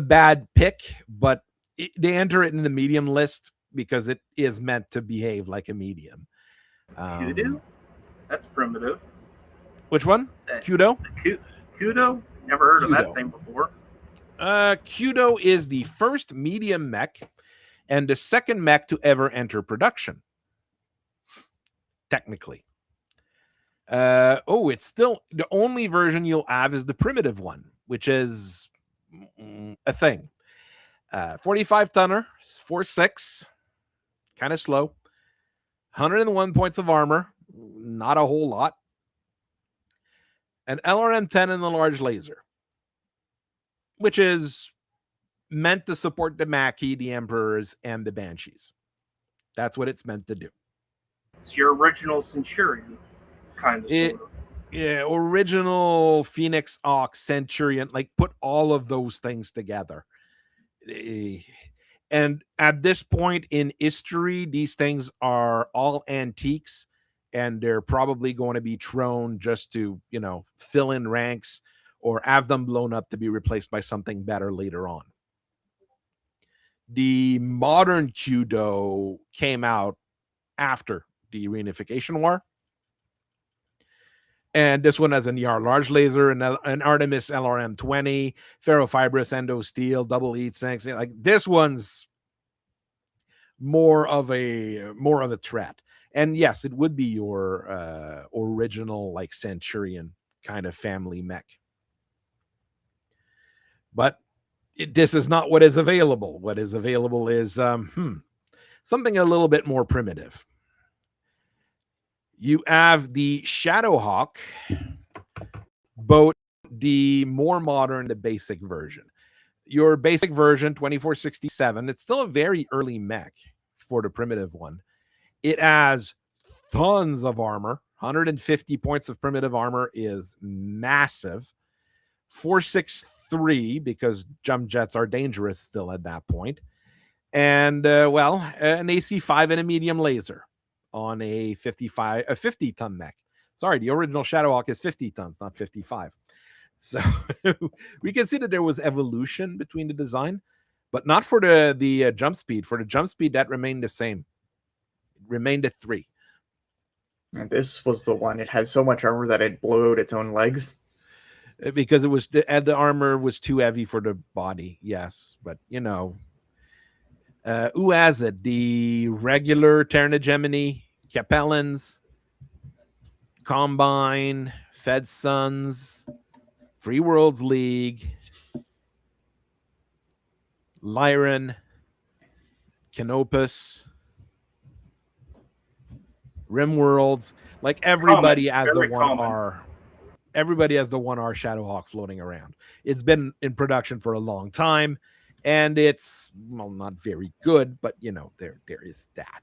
bad pick, but they enter it in the medium list because it is meant to behave like a medium. Kudo? That's primitive. Which one? Kudo? Kudo? Never heard of that thing before. Kudo is the first medium mech and the second mech to ever enter production. technically. It's still the only version you'll have is the primitive one, which is a thing. 45 tonner, 4.6, kind of slow. 101 points of armor, not a whole lot. An LRM-10 and a large laser, which is meant to support the Maquis, the Emperors, and the Banshees. That's what it's meant to do. It's your original Centurion, kind of, sort of. Yeah, original Phoenix Ox Centurion, like put all of those things together. And at this point in history, these things are all antiques, and they're probably going to be thrown just to, fill in ranks or have them blown up to be replaced by something better later on. The modern Kudo came out after the Reunification War. And this one has an ER large laser, an Artemis LRM-20, ferrofibrous endo steel, double heat sinks. Like this one's more of a threat. And yes, it would be your original like Centurion kind of family mech. But this is not what is available. What is available is something a little bit more primitive. You have the Shadowhawk, both the more modern, the basic version. Your basic version, 2467, it's still a very early mech for the primitive one. It has tons of armor. 150 points of primitive armor is massive. 463, because jump jets are dangerous still at that point. And, an AC5 and a medium laser on a 50-ton mech. Sorry, the original Shadowhawk is 50 tons, not 55. So we can see that there was evolution between the design, but not for the jump speed. For the jump speed, that remained the same. It remained at 3. And this was the one. It had so much armor that it blew out its own legs. Because it was the armor was too heavy for the body. Yes, but who has it? The regular Terna Gemini, Capellans, Combine, Fed Sons, Free Worlds League, Lyran, Canopus, Rim Worlds. Like everybody has the 1R. Everybody has the 1R Shadowhawk floating around. It's been in production for a long time, and it's not very good, but there is that.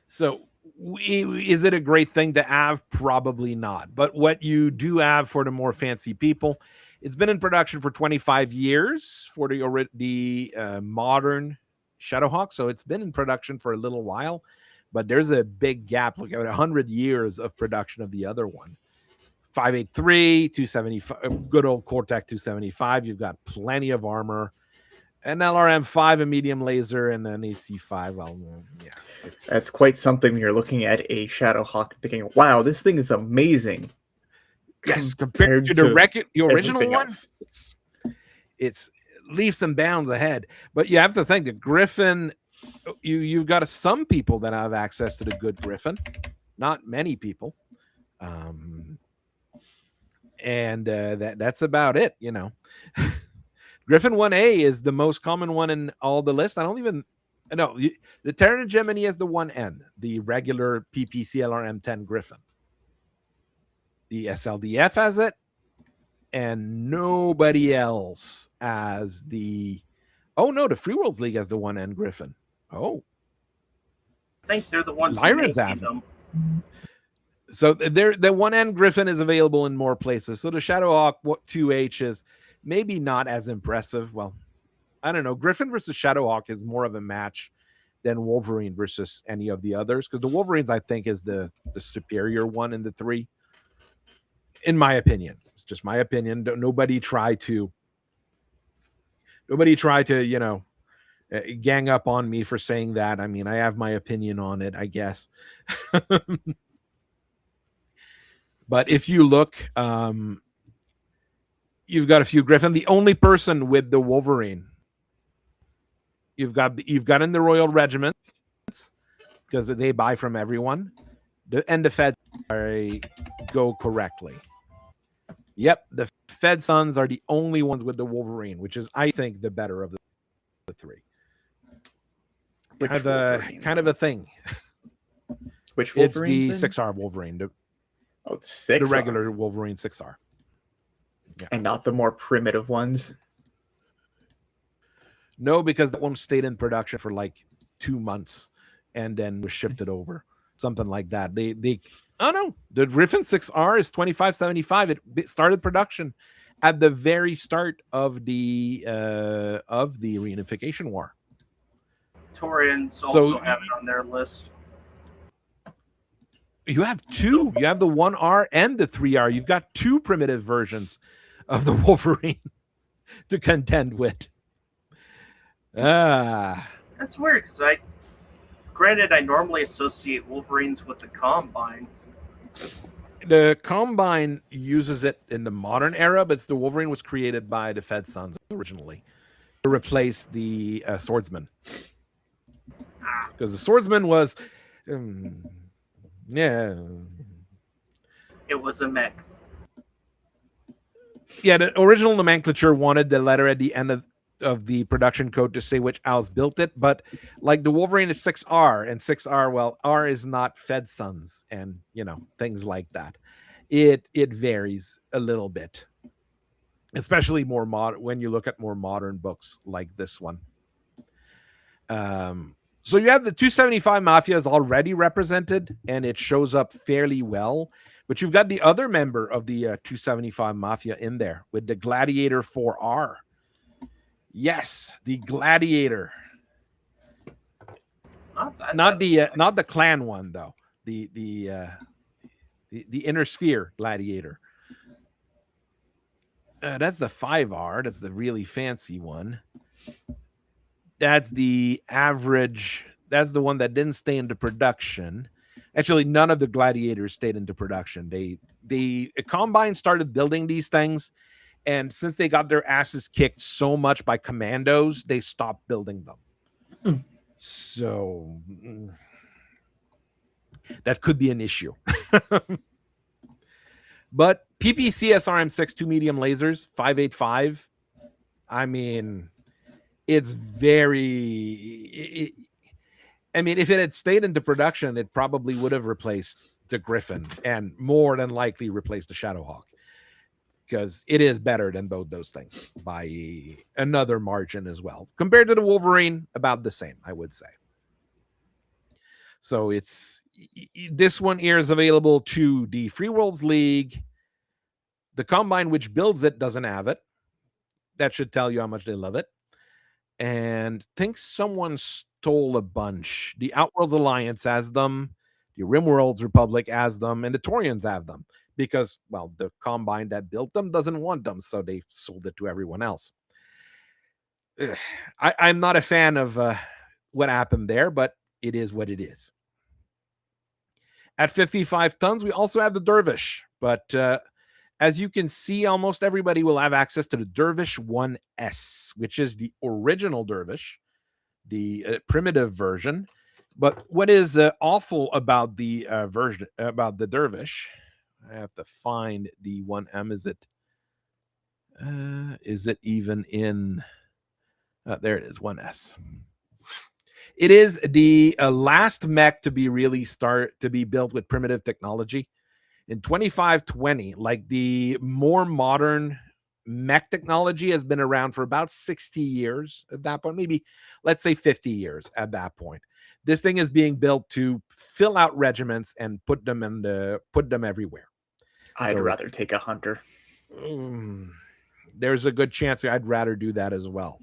So is it a great thing to have? Probably not. But what you do have for the more fancy people, it's been in production for 25 years for the modern Shadowhawk. So it's been in production for a little while, but there's a big gap. Look at 100 years of production of the other one. 583, 275, good old Cortec 275. You've got plenty of armor. An LRM-5, a medium laser, and an AC-5. Well, yeah. That's quite something when you're looking at a Shadowhawk thinking, wow, this thing is amazing. Yes, compared to the original one, it's leaps and bounds ahead. But you have to think the Griffin, you've got some people that have access to the good Griffin. Not many people. And that's about it, Griffin 1A is the most common one in all the lists. I don't even know. The Terran Gemini has the 1N, the regular PPC LRM-10 Griffin. The SLDF has it, and nobody else has the... Oh, no, the Free Worlds League has the 1N Griffin. Oh. I think they're the ones Lyran's have them. So the 1N Griffin is available in more places. So the Shadowhawk 2H is maybe not as impressive. Well, I don't know. Griffin versus Shadowhawk is more of a match than Wolverine versus any of the others, because the Wolverines, I think, is the superior one in the 3. In my opinion. It's just my opinion. Nobody try to gang up on me for saying that. I mean, I have my opinion on it, I guess. But if you look, you've got a few Griffin. The only person with the Wolverine, you've got in the Royal Regiments because they buy from everyone, and the Feds go correctly. Yep, the Fed Sons are the only ones with the Wolverine, which is, I think, the better of the three. Kind of a thing. Which Wolverine? It's the 6R Wolverine. It's 6R. The regular Wolverine 6R. Yeah. And not the more primitive ones? No, because that one stayed in production for like 2 months and then was shifted over. Something like that. They oh no, the Griffin 6R is 2575. It started production at the very start of the Reunification War. Torians also have it on their list. You have two. You have the 1R and the 3R. You've got two primitive versions of the Wolverine to contend with. That's weird because I normally associate Wolverines with the Combine. The Combine uses it in the modern era, but the Wolverine was created by the Fed Sons originally to replace the Swordsman. Because the Swordsman was, yeah, it was a mech. Yeah, the original nomenclature wanted the letter at the end of the production code to say which Owls built it, but like the Wolverine is 6R, and 6R, well, R is not Fed Sons, and things like that. It varies a little bit, especially more modern when you look at more modern books like this one. So you have the 275 Mafia is already represented, and it shows up fairly well. But you've got the other member of the 275 Mafia in there with the Gladiator 4R. Yes, the Gladiator. Not the clan one though. The Inner Sphere Gladiator. That's the 5R. That's the really fancy one. That's the average. That's the one that didn't stay into production. Actually, none of the Gladiators stayed into production. The Combine started building these things, and since they got their asses kicked so much by commandos, they stopped building them. So that could be an issue. But PPC SRM6 2 medium lasers, 585. I mean, it's very... if it had stayed into production, it probably would have replaced the Griffin and more than likely replaced the Shadowhawk, because it is better than both those things by another margin as well. Compared to the Wolverine, about the same, I would say. So this one here is available to the Free Worlds League. The Combine, which builds it, doesn't have it. That should tell you how much they love it. And I think someone stole a bunch. The Outworlds Alliance has them, the Rimworlds Republic has them, and the Torians have them because, well, the Combine that built them doesn't want them, so they sold it to everyone else. I'm not a fan of what happened there, but it is what it is. At 55 tons, we also have the Dervish, but as you can see, almost everybody will have access to the Dervish 1S, which is the original Dervish, the primitive version. But what is awful about the version about the Dervish? I have to find the 1M. Is it even in? There it is, 1S. It is the last mech to be built with primitive technology. In 2520, like the more modern mech technology has been around for about 60 years at that point, maybe let's say 50 years at that point. This thing is being built to fill out regiments and put them everywhere. I'd rather take a hunter. There's a good chance I'd rather do that as well.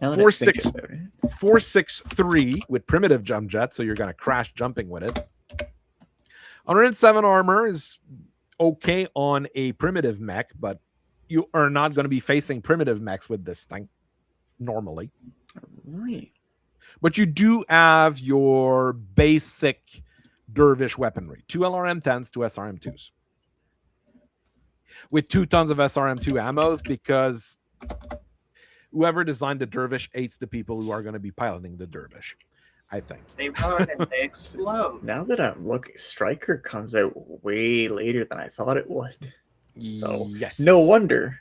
463 with primitive jump jet, so you're going to crash jumping with it. 107 armor is okay on a primitive mech, but you are not going to be facing primitive mechs with this thing normally. Right. But you do have your basic dervish weaponry. 2 LRM-10s, 2 SRM-2s. With 2 tons of SRM-2 ammos, because whoever designed the dervish hates the people who are going to be piloting the dervish, I think. They run and they explode. Now that I'm looking, Striker comes out way later than I thought it would. So yes. no wonder.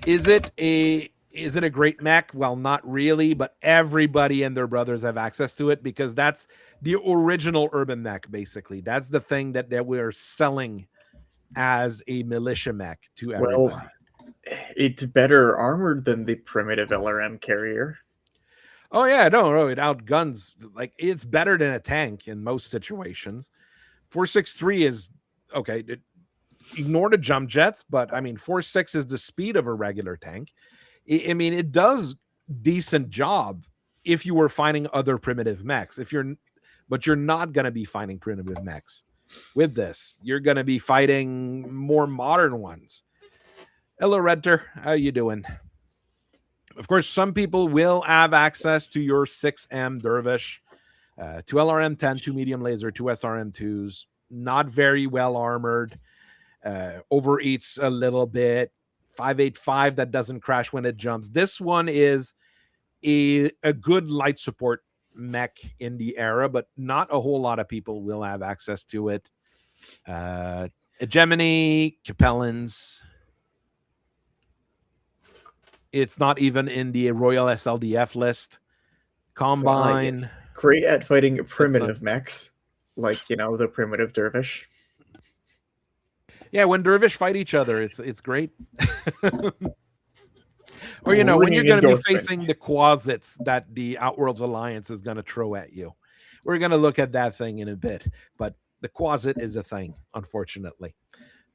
Is it a great mech? Well, not really, but everybody and their brothers have access to it because that's the original urban mech, basically. That's the thing that we're selling as a militia mech to everybody. Well, it's better armored than the primitive LRM carrier. Oh yeah, no, it outguns. Like, it's better than a tank in most situations. 463 is okay. Ignore the jump jets, but I mean, 4.6 is the speed of a regular tank. I mean, it does decent job if you were finding other primitive mechs. But you're not going to be finding primitive mechs with this. You're going to be fighting more modern ones. Hello, Redter. How you doing? Of course, some people will have access to your 6M Dervish, 2 LRM-10, 2 medium laser, 2 SRM-2s, not very well armored. Overeats a little bit. 585 that doesn't crash when it jumps. This one is a good light support mech in the era, but not a whole lot of people will have access to it. Hegemony, Capellans. It's not even in the Royal SLDF list. Combine. So, great at fighting primitive mechs, like, the primitive dervish. Yeah, when dervish fight each other, it's great. Or, when you're going to be facing the quasits that the Outworlds Alliance is going to throw at you. We're going to look at that thing in a bit, but the quasit is a thing, unfortunately.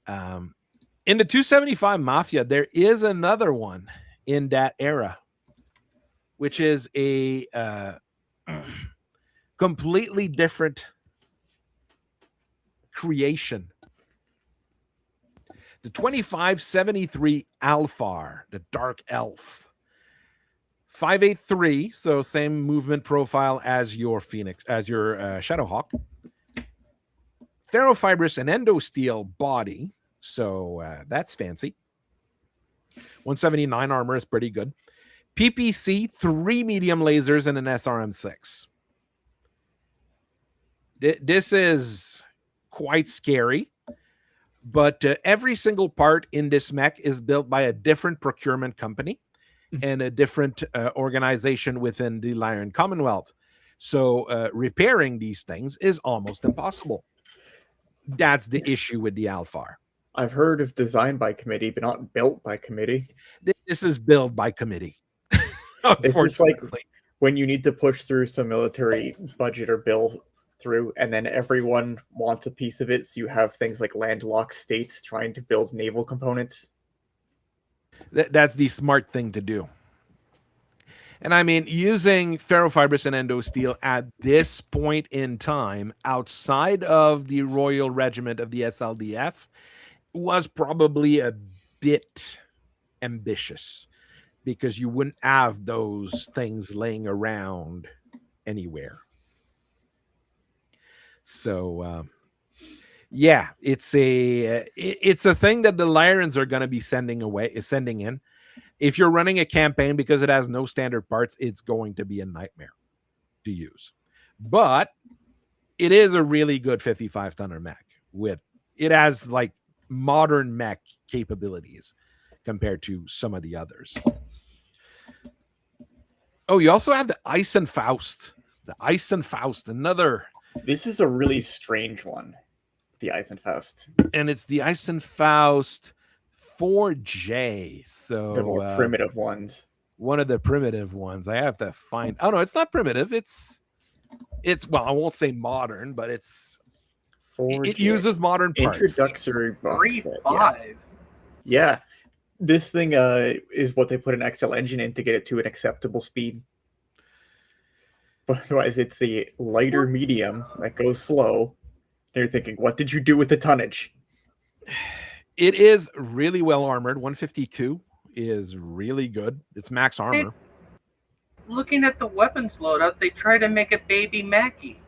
In the 275 Mafia, there is another one in that era, which is a completely different creation. The 2573 Alfar, the Dark Elf. 583, so same movement profile as your Phoenix, as your Shadowhawk. Ferrofibrous and endosteel body, so that's fancy. 179 armor is pretty good. PPC, 3 medium lasers and an SRM-6. This is quite scary. But every single part in this mech is built by a different procurement company and a different organization within the Lyran Commonwealth. So repairing these things is almost impossible. That's the issue with the Alfar. I've heard of design by committee, but not built by committee. This is built by committee. This is like when you need to push through some military budget or bill through, and then everyone wants a piece of it, so you have things like landlocked states trying to build naval components. That's the smart thing to do. And I mean, using ferrofibrous and endosteel at this point in time, outside of the Royal Regiment of the SLDF, was probably a bit ambitious, because you wouldn't have those things laying around anywhere. So, yeah, it's a thing that the Lyrans are going to be sending in. If you're running a campaign, because it has no standard parts, it's going to be a nightmare to use. But it is a really good 55-tonner mech. It has like modern mech capabilities compared to some of the others. Oh, you also have the Eisenfaust. The Eisenfaust, another. This is a really strange one, the Eisenfaust. And it's the Eisenfaust 4J. So the more primitive ones. One of the primitive ones. I have to find. Oh no, it's not primitive. It's well, I won't say modern, but it uses modern parts. Introductory box set. Yeah. This thing is what they put an XL engine in to get it to an acceptable speed. But otherwise, it's a lighter medium that goes slow. And you're thinking, what did you do with the tonnage? It is really well armored. 152 is really good. It's max armor. Looking at the weapons loadout, they try to make a baby Mackie.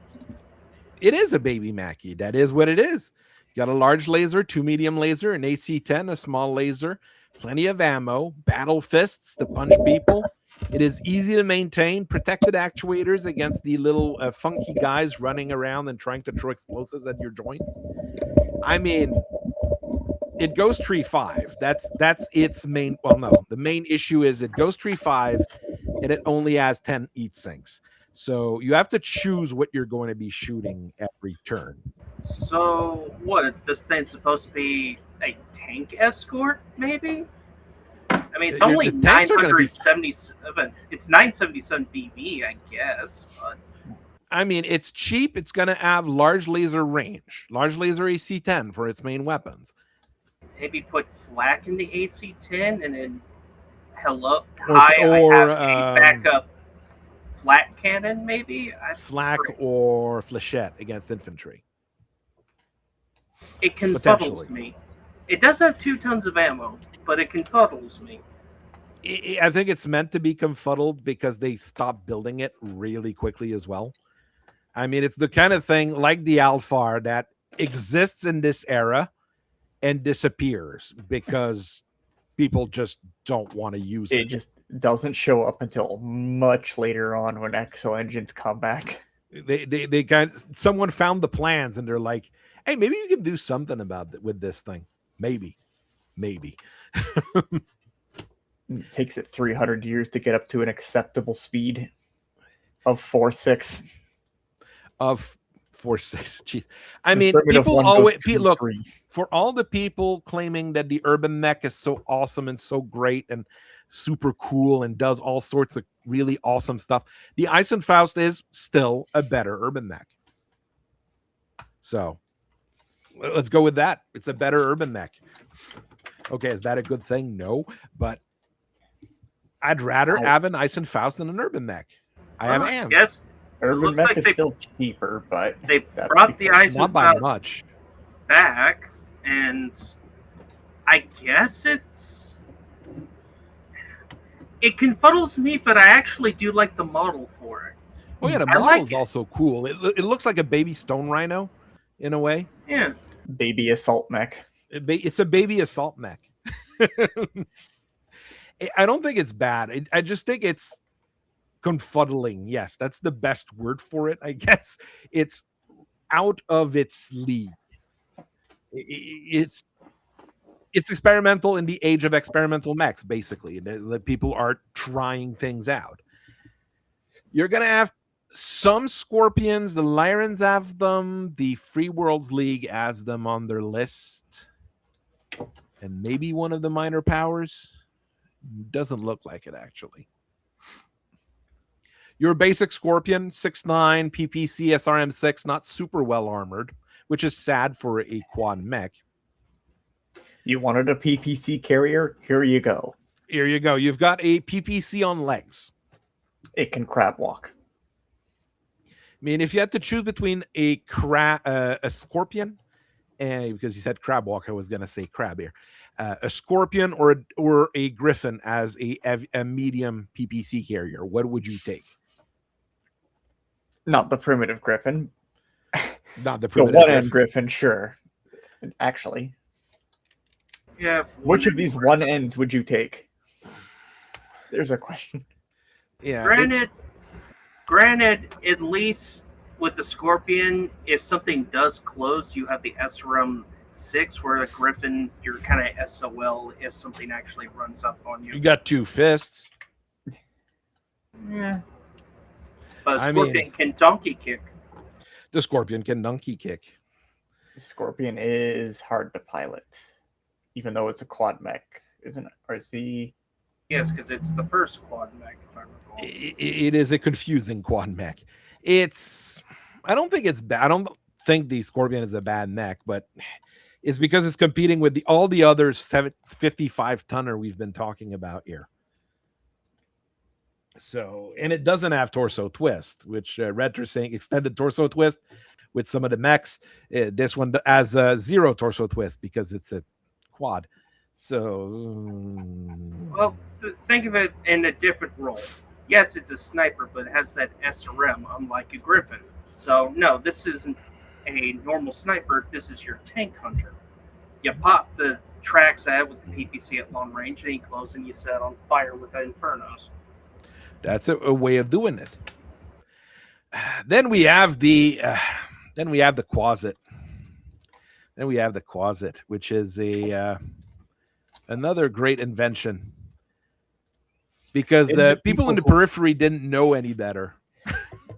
It is a baby Mackie. That is what it is. You got a large laser, 2 medium laser, an AC-10, a small laser, plenty of ammo, battle fists to punch people. It is easy to maintain, protected actuators against the little funky guys running around and trying to throw explosives at your joints. I mean, it goes tree 5. That's its main. Well, no, the main issue is it goes tree 5, and it only has 10 heat sinks. So you have to choose what you're going to be shooting every turn. So what? This thing's supposed to be a tank escort, maybe? I mean, it's only The tanks are gonna be- 977. It's 977 BB, I guess. But I mean, it's cheap. It's going to have large laser range, large laser AC-10 for its main weapons. maybe put flak in the AC-10 and then hello, Or- hi, or, I have a backup flat cannon, maybe? Flak or flechette against infantry. It potentially. confuddles me. It does have 2 tons of ammo, but it confuddles me. I think it's meant to be confuddled because they stopped building it really quickly as well. I mean, it's the kind of thing like the Alphar that exists in this era and disappears because people just don't want to use It it. just doesn't show up until much later on when Exo engines come back. They someone found the plans and they're like, hey, maybe you can do something about it with this thing. Maybe. It takes it 300 years to get up to an acceptable speed of 4.6. Of 4.6. Jeez. I The mean, primitive people one goes always 2, look 3. for all the people claiming that the urban mech is so awesome and so great and super cool and does all sorts of really awesome stuff. The Eisenfaust is still a better urban mech. So let's go with that. It's a better urban mech. Okay, is that a good thing? No, but I'd rather have an Eisenfaust than an urban mech. I have ants. Yes, Urban looks mech like is they- still cheaper, but they that's brought the because- Not by Eisenfaust much. back, and I guess it confuddles me, but I actually do like the model for it. Oh yeah, the I model like is it. also cool. It looks like a baby stone rhino in a way. Yeah, baby assault mech. It's a baby assault mech. I don't think it's bad. I just think it's confuddling. Yes, that's the best word for it, I guess. It's out of its league. It's experimental in the age of experimental mechs, basically. The people are trying things out. You're gonna have some Scorpions. The Lyrans have them. The Free Worlds League has them on their list, and maybe one of the minor powers. Doesn't look like it, actually. Your basic Scorpion, 6'9", PPC, SRM6, not super well armored, which is sad for a quad mech. You wanted a PPC carrier? Here you go. Here you go. You've got a PPC on legs. It can crab walk. I mean, if you had to choose between a Scorpion, and because you said crab walk, I was going to say crab here. A Scorpion or a Griffin as a medium PPC carrier, what would you take? Not the primitive Griffin. Not the The primitive one-end Griffin, sure. Actually, yeah. which of these one ends would you take? There's a question. Yeah. Granted, at least with the Scorpion, if something does close, you have the SRM6, where the Griffin, you're kind of SOL if something actually runs up on you. You got 2 fists. Yeah. But I Scorpion mean- can donkey kick. The Scorpion can donkey kick. Scorpion is hard to pilot, even though it's a quad mech, isn't it? Or is the Yes, because it's the first quad mech, if I recall. It is a confusing quad mech. I don't think it's bad. I don't think the Scorpion is a bad mech, but it's because it's competing with all the other 55 tonner we've been talking about here. So, and it doesn't have torso twist, which Red's saying extended torso twist with some of the mechs. This one has a 0 torso twist because it's a quad. So, Well, think of it in a different role. Yes, it's a sniper, but it has that SRM, unlike a Griffin. So no, this isn't a normal sniper. This is your tank hunter. You pop the tracks out with the PPC at long range, and you close and you set on fire with the infernos. That's a way of doing it. Then we have the Quasit. Then we have the Quasit, which is another great invention because people in the periphery didn't know any better.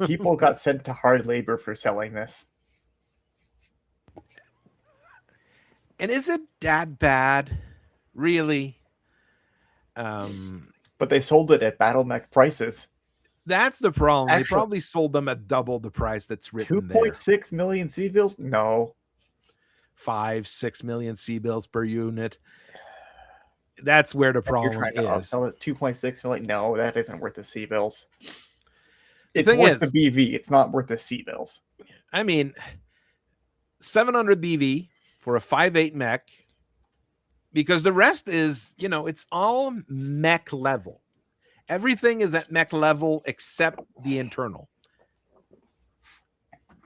People got sent to hard labor for selling this. And is it that bad? Really? But they sold it at Battletech prices. That's the problem. Actually, they probably sold them at double the price that's written there. 2.6 million C-bills? No. 5-6 million C-bills per unit. That's where the problem is. Upsell it 2.6 million. No, that isn't worth the C-bills. It's worth the BV. It's not worth the C-bills. I mean, 700 BV for a 5.8 mech, because the rest is, it's all mech level. Everything is at mech level except the internal.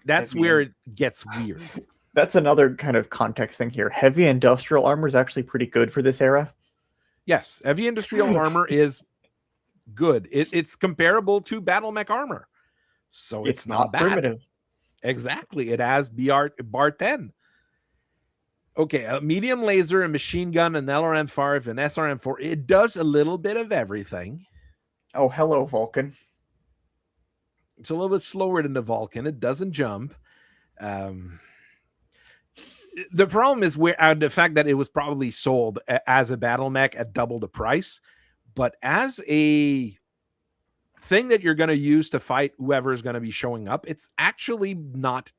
That's where it gets weird. That's another kind of context thing here. Heavy industrial armor is actually pretty good for this era. Yes, heavy industrial armor is good. It's comparable to battle mech armor. So it's not bad. Primitive. Exactly. It has bar 10. Okay, a medium laser, a machine gun, an LRM-5, an SRM-4. It does a little bit of everything. Oh, hello, Vulcan. It's a little bit slower than the Vulcan. It doesn't jump. The problem is the fact that it was probably sold as a battle mech at double the price, but as a thing that you're going to use to fight whoever is going to be showing up, it's actually not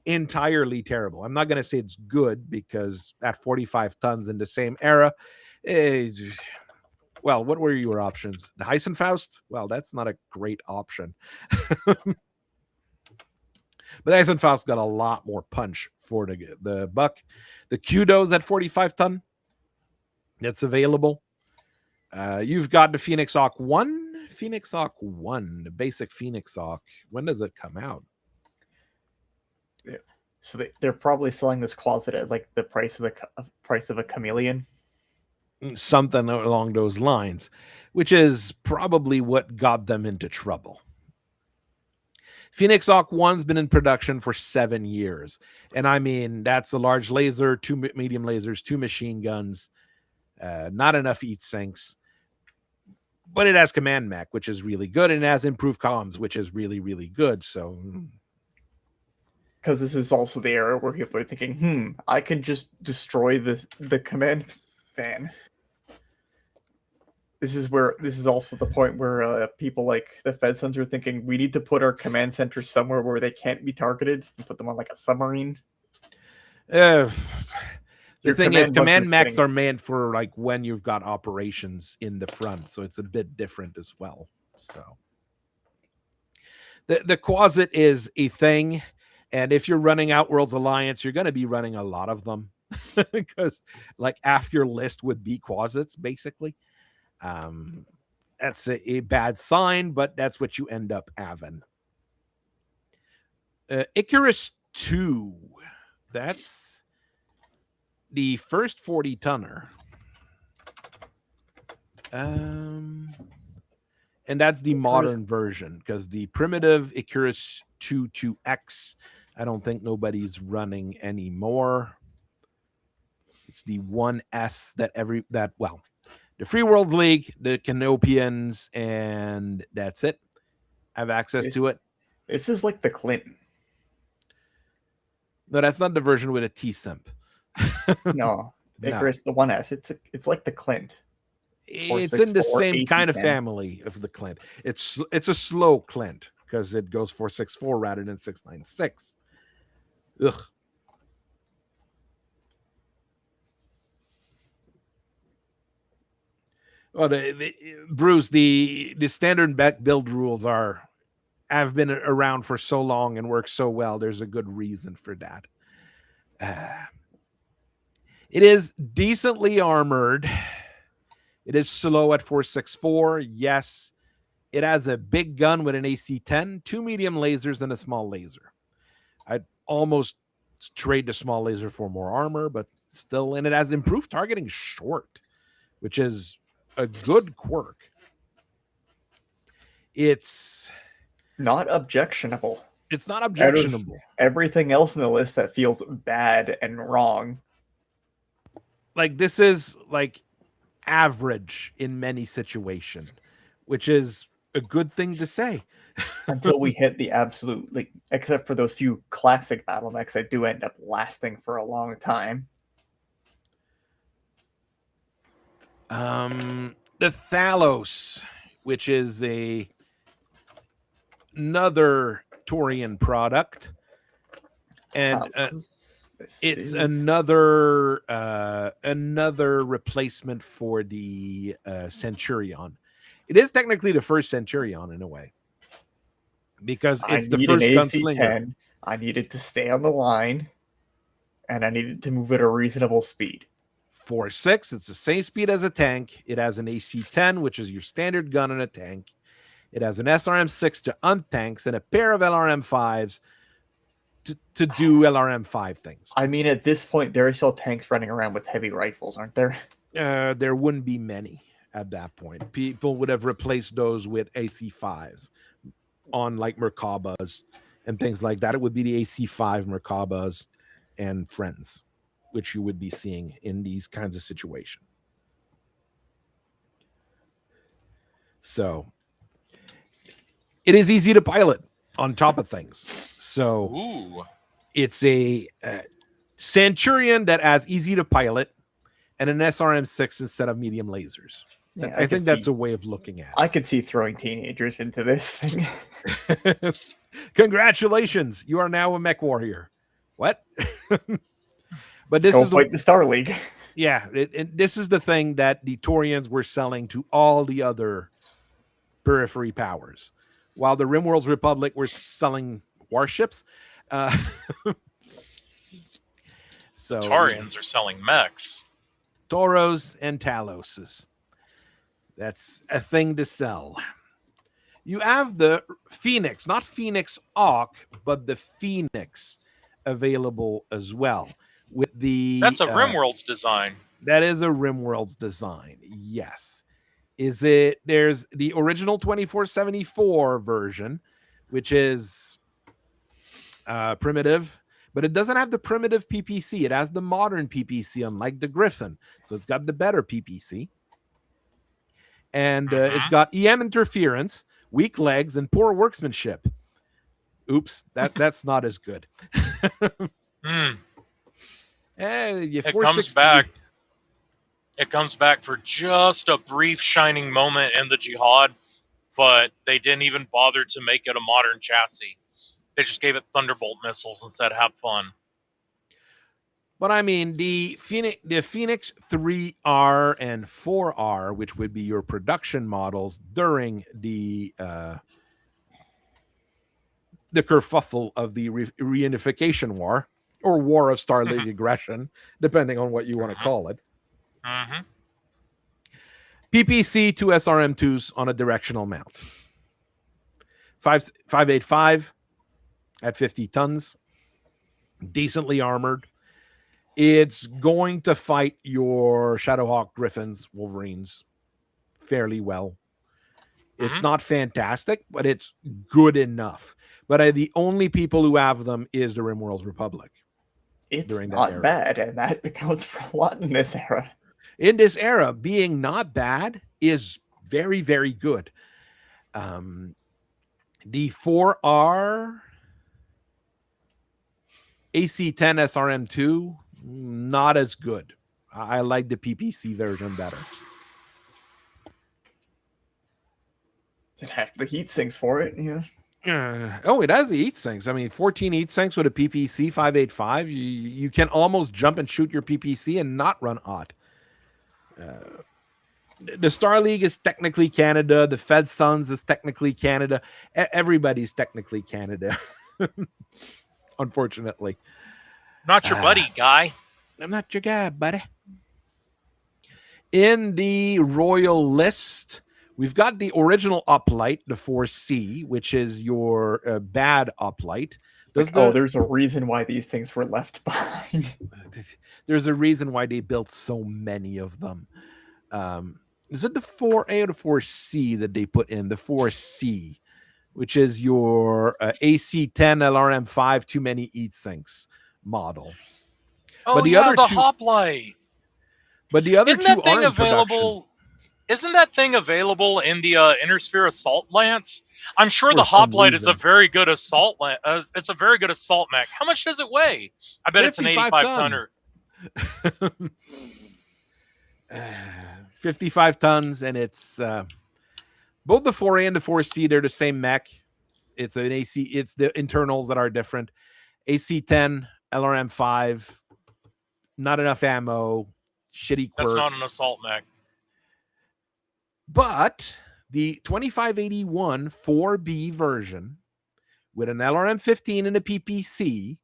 entirely terrible. I'm not going to say it's good, because at 45 tons in the same era, well, what were your options? The Heisenfaust? Well, that's not a great option. But Heisenfaust got a lot more punch for the buck. The Kudo's at 45 ton. That's available. You've got the Phoenix Hawk 1. Phoenix Hawk 1, the basic Phoenix Hawk. When does it come out? Yeah. So they're probably selling this Quasit at like the price of a chameleon. Something along those lines, which is probably what got them into trouble. Phoenix Hawk 1's been in production for 7 years. And I mean, that's a large laser, 2 medium lasers, 2 machine guns, not enough heat sinks. But it has command mech, which is really good, and it has improved comms, which is really, really good. So, because this is also the era where people are thinking, I can just destroy the command van. This is also the point where people like the Fed Sons are thinking we need to put our command centers somewhere where they can't be targeted and put them on like a submarine. The thing is, command mechs are meant for like when you've got operations in the front, so it's a bit different as well. So the Quasit is a thing, and if you're running Outworlds Alliance, you're going to be running a lot of them because like half your list would be Quasits basically. That's a bad sign, but that's what you end up having. Icarus 2, that's the first 40 tonner. And that's the modern version, because the primitive Icarus 2-2X, I don't think nobody's running anymore. It's the 1S the Free World League, the Canopians, and that's it. I have access to it. This is like the Clint. No, that's not the version with a T-Simp. No, Icarus, the 1S. It's like the Clint. It's in the same kind of family of the Clint. It's a slow Clint because it goes 4.64 rather than 6.96. Ugh. Well, Bruce, the standard build rules have been around for so long and work so well. There's a good reason for that. It is decently armored. It is slow at 4.64. Yes, It has a big gun with an AC-10, 2 medium lasers, and a small laser. I'd almost trade the small laser for more armor, but still, and it has improved targeting short, which is a good quirk. It's not objectionable. It's not objectionable. Everything else in the list that feels bad and wrong. Like, this is like average in many situations, which is a good thing to say. Until we hit the absolute, like, except for those few classic battle mechs that do end up lasting for a long time. The Thalos, which is another Torian product, and it's another replacement for the Centurion. It is technically the first Centurion in a way, because it's the first gunslinger. I needed to stay on the line, and I needed to move at a reasonable speed. 4.6, it's the same speed as a tank. It has an AC-10, which is your standard gun in a tank. It has an SRM-6 to untanks and a pair of LRM-5s to do LRM-5 things. I mean, at this point, there are still tanks running around with heavy rifles, aren't there? There wouldn't be many at that point. People would have replaced those with AC-5s on like Merkabas and things like that. It would be the AC-5 Merkabas and friends, which you would be seeing in these kinds of situations. So it is easy to pilot on top of things. So it's a Centurion that has easy to pilot and an SRM-6 instead of medium lasers. Yeah, I think that's a way of looking at it. I could see throwing teenagers into this thing. Congratulations. You are now a mech warrior. What? But this is the Star League. Yeah, this is the thing that the Torians were selling to all the other periphery powers, while the Rimworld's Republic were selling warships. So Torians are selling mechs. Toros and Taloses. That's a thing to sell. You have the Phoenix, not Phoenix Hawk, but the Phoenix available as well. With the That's a Rimworld's design. That is a Rimworld's design. Yes. There's the original 2474 version, which is primitive, but it doesn't have the primitive PPC. It has the modern PPC, unlike the Griffin. So it's got the better PPC. And it's got EM interference, weak legs, and poor workmanship. Oops, that's not as good. It comes back. It comes back for just a brief shining moment in the Jihad, but they didn't even bother to make it a modern chassis. They just gave it Thunderbolt missiles and said, "Have fun." But I mean, the Phoenix 3R and 4R, which would be your production models during the kerfuffle of the Reunification War, or War of Star League Aggression, depending on what you want to call it. PPC 2 SRM2s on a directional mount. 585 at 50 tons. Decently armored. It's going to fight your Shadowhawk Griffins, Wolverines fairly well. It's not fantastic, but it's good enough. But the only people who have them is the Rimworld's Republic. It's not bad, and that accounts for a lot in this era. In this era, being not bad is very, very good. The 4R AC-10 SRM2, not as good. I like the PPC version better. It has the heat sinks for it, yeah. It has the heat sinks. I mean, 14 heat sinks with a PPC 585. You can almost jump and shoot your PPC and not run hot. The Star League is technically Canada. The Fed Suns is technically Canada. Everybody's technically Canada. Unfortunately. Not your buddy, guy. I'm not your guy, buddy. In the Royal list, We've got the original uplight, the 4C, which is your bad uplight. There's a reason why these things were left behind. There's a reason why they built so many of them. Is it the 4A or the 4C that they put in? The 4C, which is your AC10 LRM5 too many heat sinks model. Oh, but the yeah, other the two, hoplite. But the other Isn't two that thing are in available? Isn't that thing available in the Intersphere Assault Lance? I'm sure the For some hoplite is a reason. very good assault. It's a very good assault mech. How much does it weigh? I bet it's an 85 tonner. 55 tons, and it's both the 4A and the 4C. They're the same mech. It's an AC. It's the internals that are different. AC10, LRM5. Not enough ammo. Shitty quirks. That's not an assault mech. But the 2581 4B version with an LRM15 and a PPC,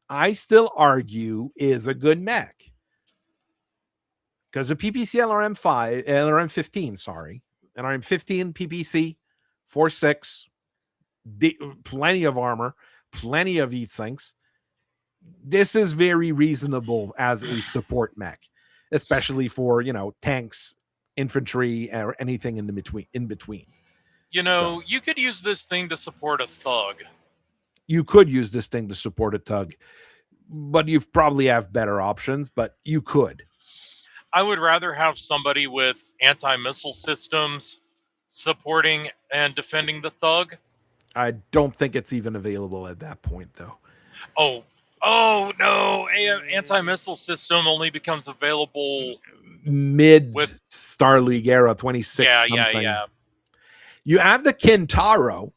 I still argue is a good mech. Because the PPC LRM15, LRM15 PPC, 4.6, plenty of armor, plenty of heat sinks. This is very reasonable as a support mech, especially for, tanks, infantry, or anything in between. You could use this thing to support a thug. You could use this thing to support a tug, but you probably have better options, but you could. I would rather have somebody with anti-missile systems supporting and defending the thug. I don't think it's even available at that point, though. Oh no! Anti-missile system only becomes available mid Star League era, 26 something. Yeah. You have the Kintaro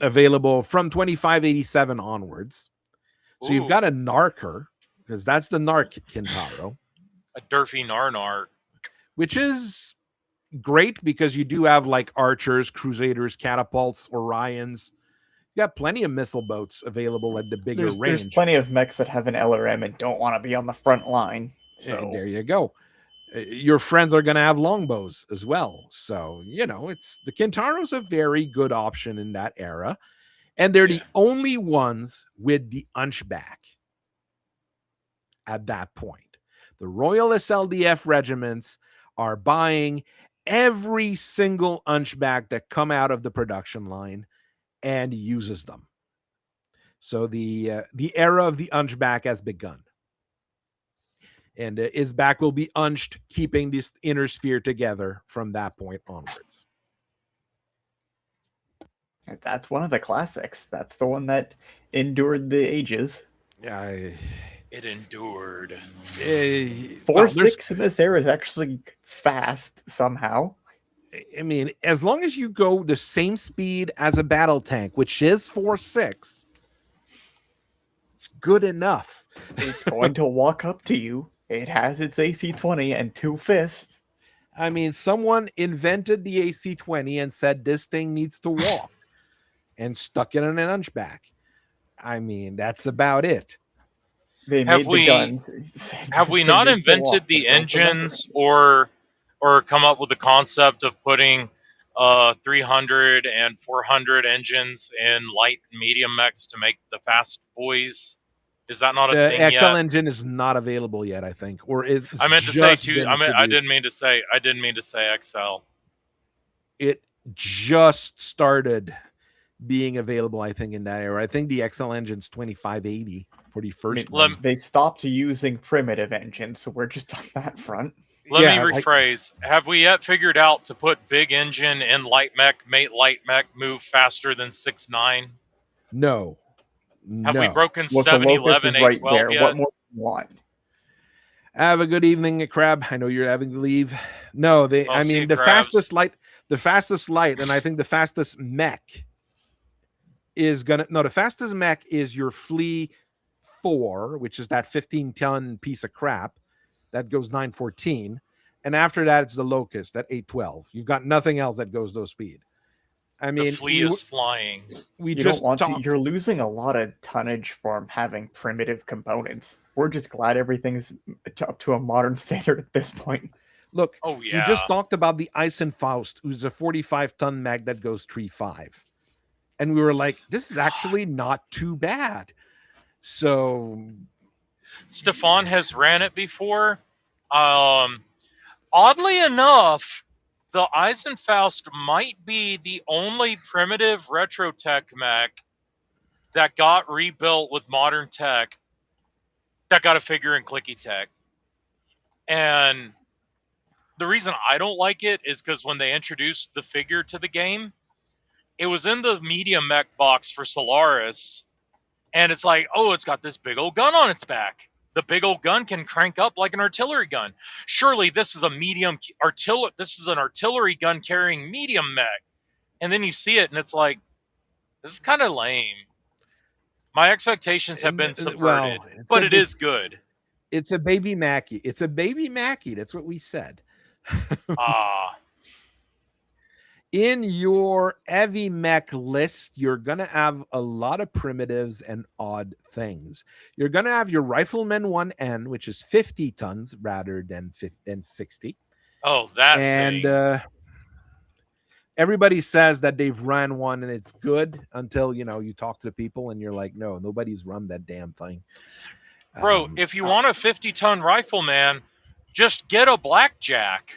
available from 2587 onwards. So you've got a Narker, because that's the Narc Kintaro. A Durfy Narnar. Which is great because you do have like archers, crusaders, catapults, Orions. You got plenty of missile boats available at the bigger range. There's plenty of mechs that have an LRM and don't want to be on the front line. So and there you go. Your friends are going to have longbows as well. So, it's the Kintaro's a very good option in that era. And they're the only ones with the Hunchback at that point. The Royalist LDF regiments are buying every single Hunchback that come out of the production line and uses them. So the era of the Hunchback has begun. And his back will be unched, keeping this inner sphere together from that point onwards. That's one of the classics. That's the one that endured the ages. It endured. 4.6 in this era is actually fast somehow. I mean, as long as you go the same speed as a battle tank, which is 4.6, it's good enough. It's going to walk up to you. It has its AC-20 and 2 fists. I mean, someone invented the AC-20 and said this thing needs to walk and stuck it in an Hunchback. I mean, that's about it. They made the guns. Have we not invented the engines or come up with the concept of putting 300 and 400 engines in light and medium mechs to make the fast boys? Is that not a thing yet? The XL engine is not available yet, I think. Or I meant to say too. I didn't mean to say XL. It just started being available, I think, in that era. I think the XL engine's 2580 for the first one. They stopped using primitive engines, so we're just on that front. Let me rephrase. Have we yet figured out to put big engine in light mech, make light mech move faster than 6.9? No. Have we broken 7-11, 812 yet? What more do you want? Have a good evening, Crab. I know you're having to leave. No, the fastest light, and I think the fastest mech the fastest mech is your Flea 4, which is that 15-ton piece of crap that goes 914. And after that, it's the Locust at 812. You've got nothing else that goes those speed. I mean, the Flea is flying. You're losing a lot of tonnage from having primitive components. We're just glad everything's up to a modern standard at this point. Look, Oh we yeah. just talked about the Eisenfaust, who's a 45-ton mag that goes 3.5. And we were like, this is actually not too bad. So Stefan has ran it before. Oddly enough, the Eisenfaust might be the only primitive retrotech mech that got rebuilt with modern tech that got a figure in clicky tech. And the reason I don't like it is because when they introduced the figure to the game, it was in the medium mech box for Solaris, and it's like, oh, it's got this big old gun on its back. The big old gun can crank up like an artillery gun. Surely this is a medium artillery. This is an artillery gun carrying medium mech. And then you see it, and it's like, this is kind of lame. My expectations have been subverted, but it is good. It's a baby Mackie. It's a baby Mackie. That's what we said. In your heavy mech list, you're going to have a lot of primitives and odd things. You're going to have your Rifleman 1N, which is 50 tons rather than 60. Oh, that and, thing. Everybody says that they've run one and it's good until, you talk to the people and you're like, no, nobody's run that damn thing. Bro, if you want a 50-ton Rifleman, just get a Blackjack.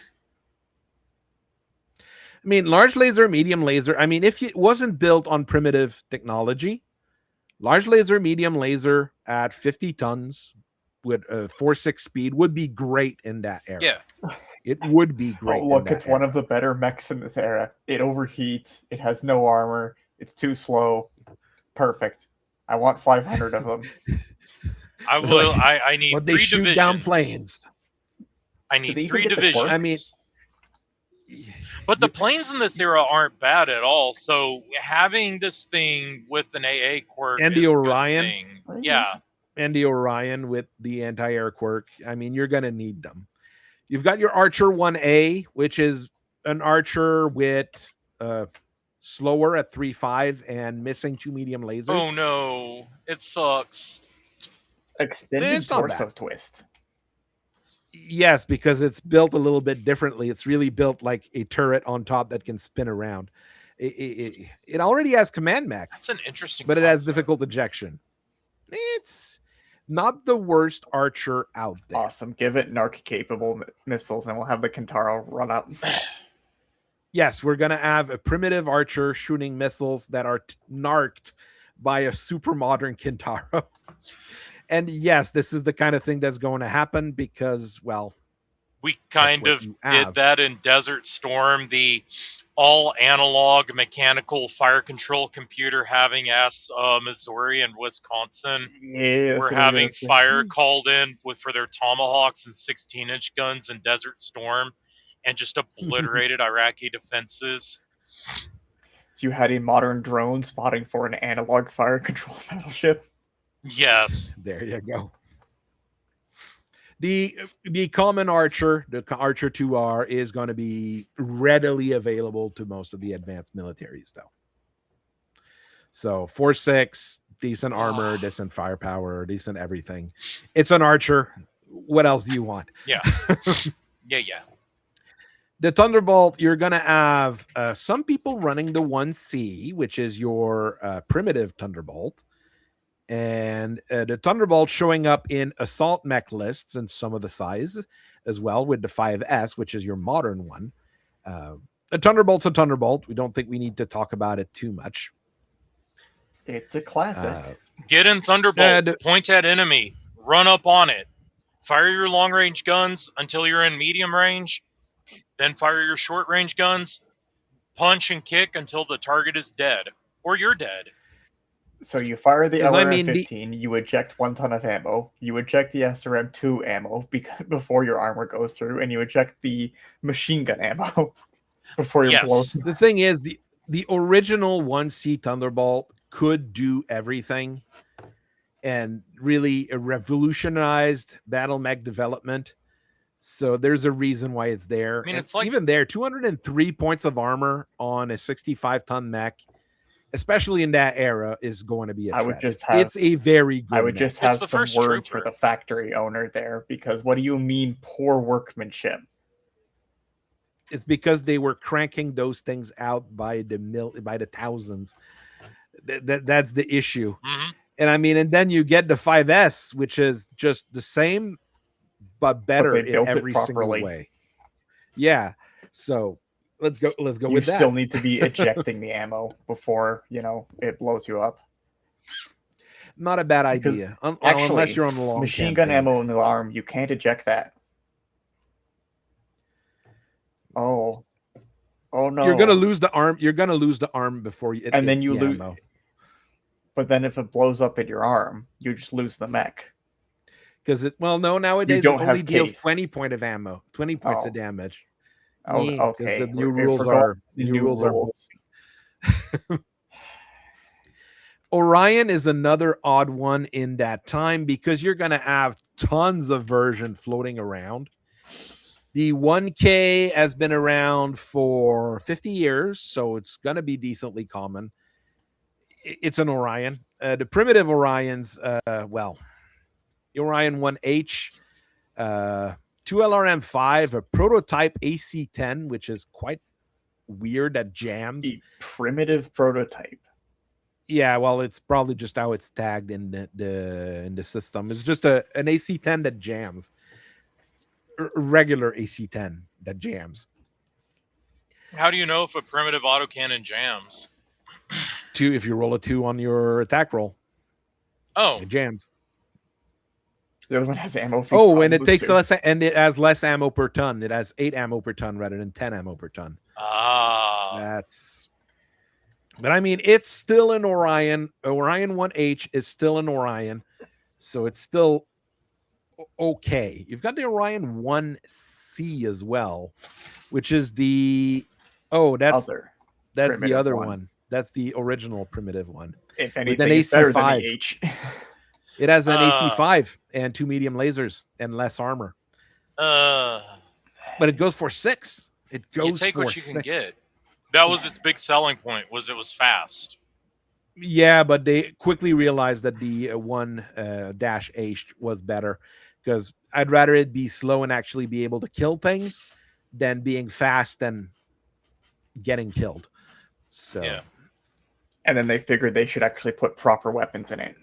I mean, large laser, medium laser. I mean, if it wasn't built on primitive technology, large laser, medium laser at 50 tons with a 4.6 speed would be great in that era. Yeah. It would be great. Oh, look, it's one of the better mechs in this era. It overheats. It has no armor. It's too slow. Perfect. I want 500 of them. I will. I need but 3 they shoot divisions. Down planes. I need 3 divisions. I mean, but the planes in this era aren't bad at all. So having this thing with an AA quirk and the is Orion, a good thing. Yeah, and the Orion with the anti-air quirk. I mean, you're gonna need them. You've got your Archer 1A, which is an Archer with slower at 3.5 and missing 2 medium lasers. Oh no, it sucks. Extended torso twist. Yes, because it's built a little bit differently. It's really built like a turret on top that can spin around. It already has command mech. That's an interesting but concept. It has difficult ejection. It's not the worst Archer out there. Awesome. Give it narc-capable missiles, and we'll have the Kintaro run up. Yes, we're going to have a primitive Archer shooting missiles that are narked by a super modern Kintaro. And yes, this is the kind of thing that's going to happen because, well, we kind of did that in Desert Storm, the all analog mechanical fire control computer having Missouri and Wisconsin. Yeah, we're having fire called in for their Tomahawks and 16-inch guns in Desert Storm and just obliterated Iraqi defenses. So you had a modern drone spotting for an analog fire control battleship? Yes. There you go. The common Archer, the Archer 2R, is going to be readily available to most of the advanced militaries, though. So 4.6, decent armor, decent firepower, decent everything. It's an Archer. What else do you want? Yeah. Yeah. The Thunderbolt, you're going to have some people running the 1C, which is your primitive Thunderbolt. And the Thunderbolt showing up in assault mech lists and some of the size as well with the 5S, which is your modern one. A Thunderbolt's a Thunderbolt. We don't think we need to talk about it too much. It's a classic. Get in Thunderbolt, point at enemy, run up on it, fire your long-range guns until you're in medium range, then fire your short-range guns, punch and kick until the target is dead, or you're dead. So you fire the LRM-15, you eject 1 ton of ammo, you eject the SRM-2 ammo before your armor goes through, and you eject the machine gun ammo before you blow through. The thing is, the original 1C Thunderbolt could do everything and really revolutionized battle mech development. So there's a reason why it's there. I mean, it's like even there, 203 points of armor on a 65-ton mech, especially in that era, is going to be a trend. It's a very good I would mech. just have some words for the factory owner there, because what do you mean poor workmanship? It's because they were cranking those things out by the thousands. That's the issue. Mhm. And I mean, and then you get the 5S, which is just the same but better they in built it every single properly. way. Yeah. So let's go You with that. still need to be ejecting the ammo before, it blows you up. Not a bad Because idea. Actually, unless you're on a long machine gun campaign. ammo in the arm, you can't eject that. Oh no! You're gonna lose the arm. You're gonna lose the arm before it and hits then you the lose. ammo. But then if it blows up in your arm, you just lose the mech. Because nowadays don't it only have deals case. 20 point of ammo, 20 points of Oh. damage. Oh, Yeah, because okay. the new If rules we're going are to new rules. Orion is another odd one in that time because you're gonna have tons of version floating around. The 1K has been around for 50 years, so it's gonna be decently common. It's an Orion. The primitive Orions, the Orion 1H, 2LRM5, a prototype AC10, which is quite weird that jams. A primitive prototype. Yeah, well, it's probably just how it's tagged in the system. It's just an AC10 that jams. Regular AC10 that jams. How do you know if a primitive autocannon jams? If you roll a 2 on your attack roll. Oh, It jams. The other one has ammo. And it takes less, and it has less ammo per ton. It has 8 ammo per ton rather than 10 ammo per ton. But I mean, it's still an Orion. Orion 1H is still an Orion, so it's still okay. You've got the Orion 1C as well, which is the that's the other one. That's the original primitive one. If anything, it's better than the H. It has an AC5 and 2 medium lasers and less armor. But it goes for 6. It goes you take for what you 6. can get. That was its big selling point. Was it was fast. Yeah, but they quickly realized that the 1-H was better because I'd rather it be slow and actually be able to kill things than being fast and getting killed. So yeah. And then they figured they should actually put proper weapons in it.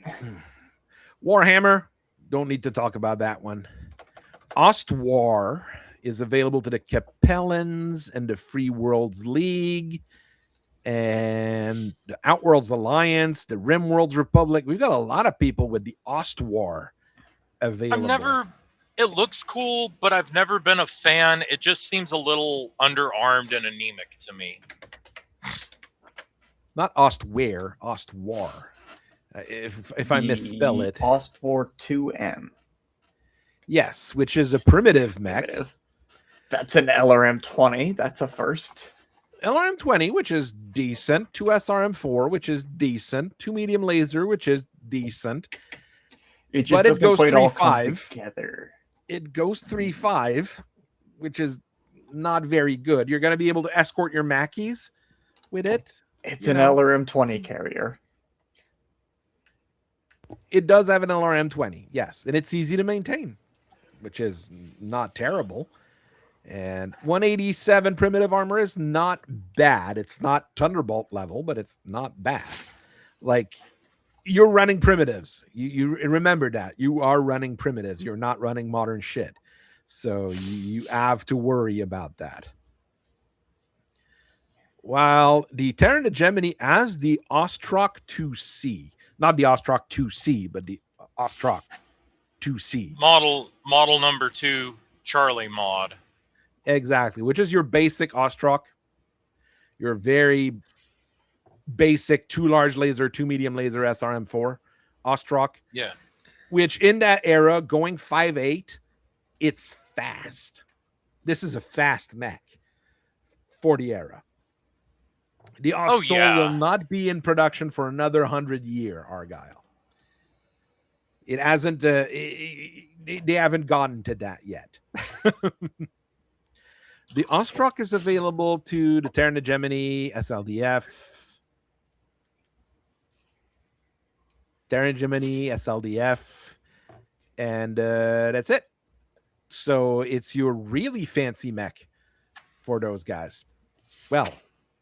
Warhammer, don't need to talk about that one. Ostwar is available to the Capellans and the Free Worlds League and the Outworlds Alliance, the Rimworlds Republic. We've got a lot of people with the Ostwar available. It looks cool, but I've never been a fan. It just seems a little underarmed and anemic to me. Not Ostwar, Ostwar. If I misspell it. Ostwar 2M. Yes, which is a primitive mech. That's an LRM-20. That's a first. LRM-20, which is decent. 2 SRM-4, which is decent. 2 medium laser, which is decent. It goes 3.5 together. It goes 3.5, which is not very good. You're going to be able to escort your Mackies with it. It's an LRM-20 carrier. It does have an LRM-20, yes, and it's easy to maintain, which is not terrible. And 187 primitive armor is not bad. It's not Thunderbolt level, but it's not bad. Like, you're running primitives. You remember that. You are running primitives. You're not running modern shit. So you have to worry about that. While the Terran Hegemony has the Ostrock 2C. Not the Ostrock 2C, but the Ostrock 2C. Model number 2 Charlie mod. Exactly, which is your basic Ostrock. Your very basic 2 large laser, 2 medium laser SRM-4 Ostrock. Yeah. Which in that era, going 5.8, it's fast. This is a fast mech for the era. The Ostsol will not be in production for another 100 years, Argyle. It hasn't. They haven't gotten to that yet. The Ostrock is available to the Terran Hegemony, SLDF, Terran Hegemony, SLDF, and that's it. So it's your really fancy mech for those guys. Well,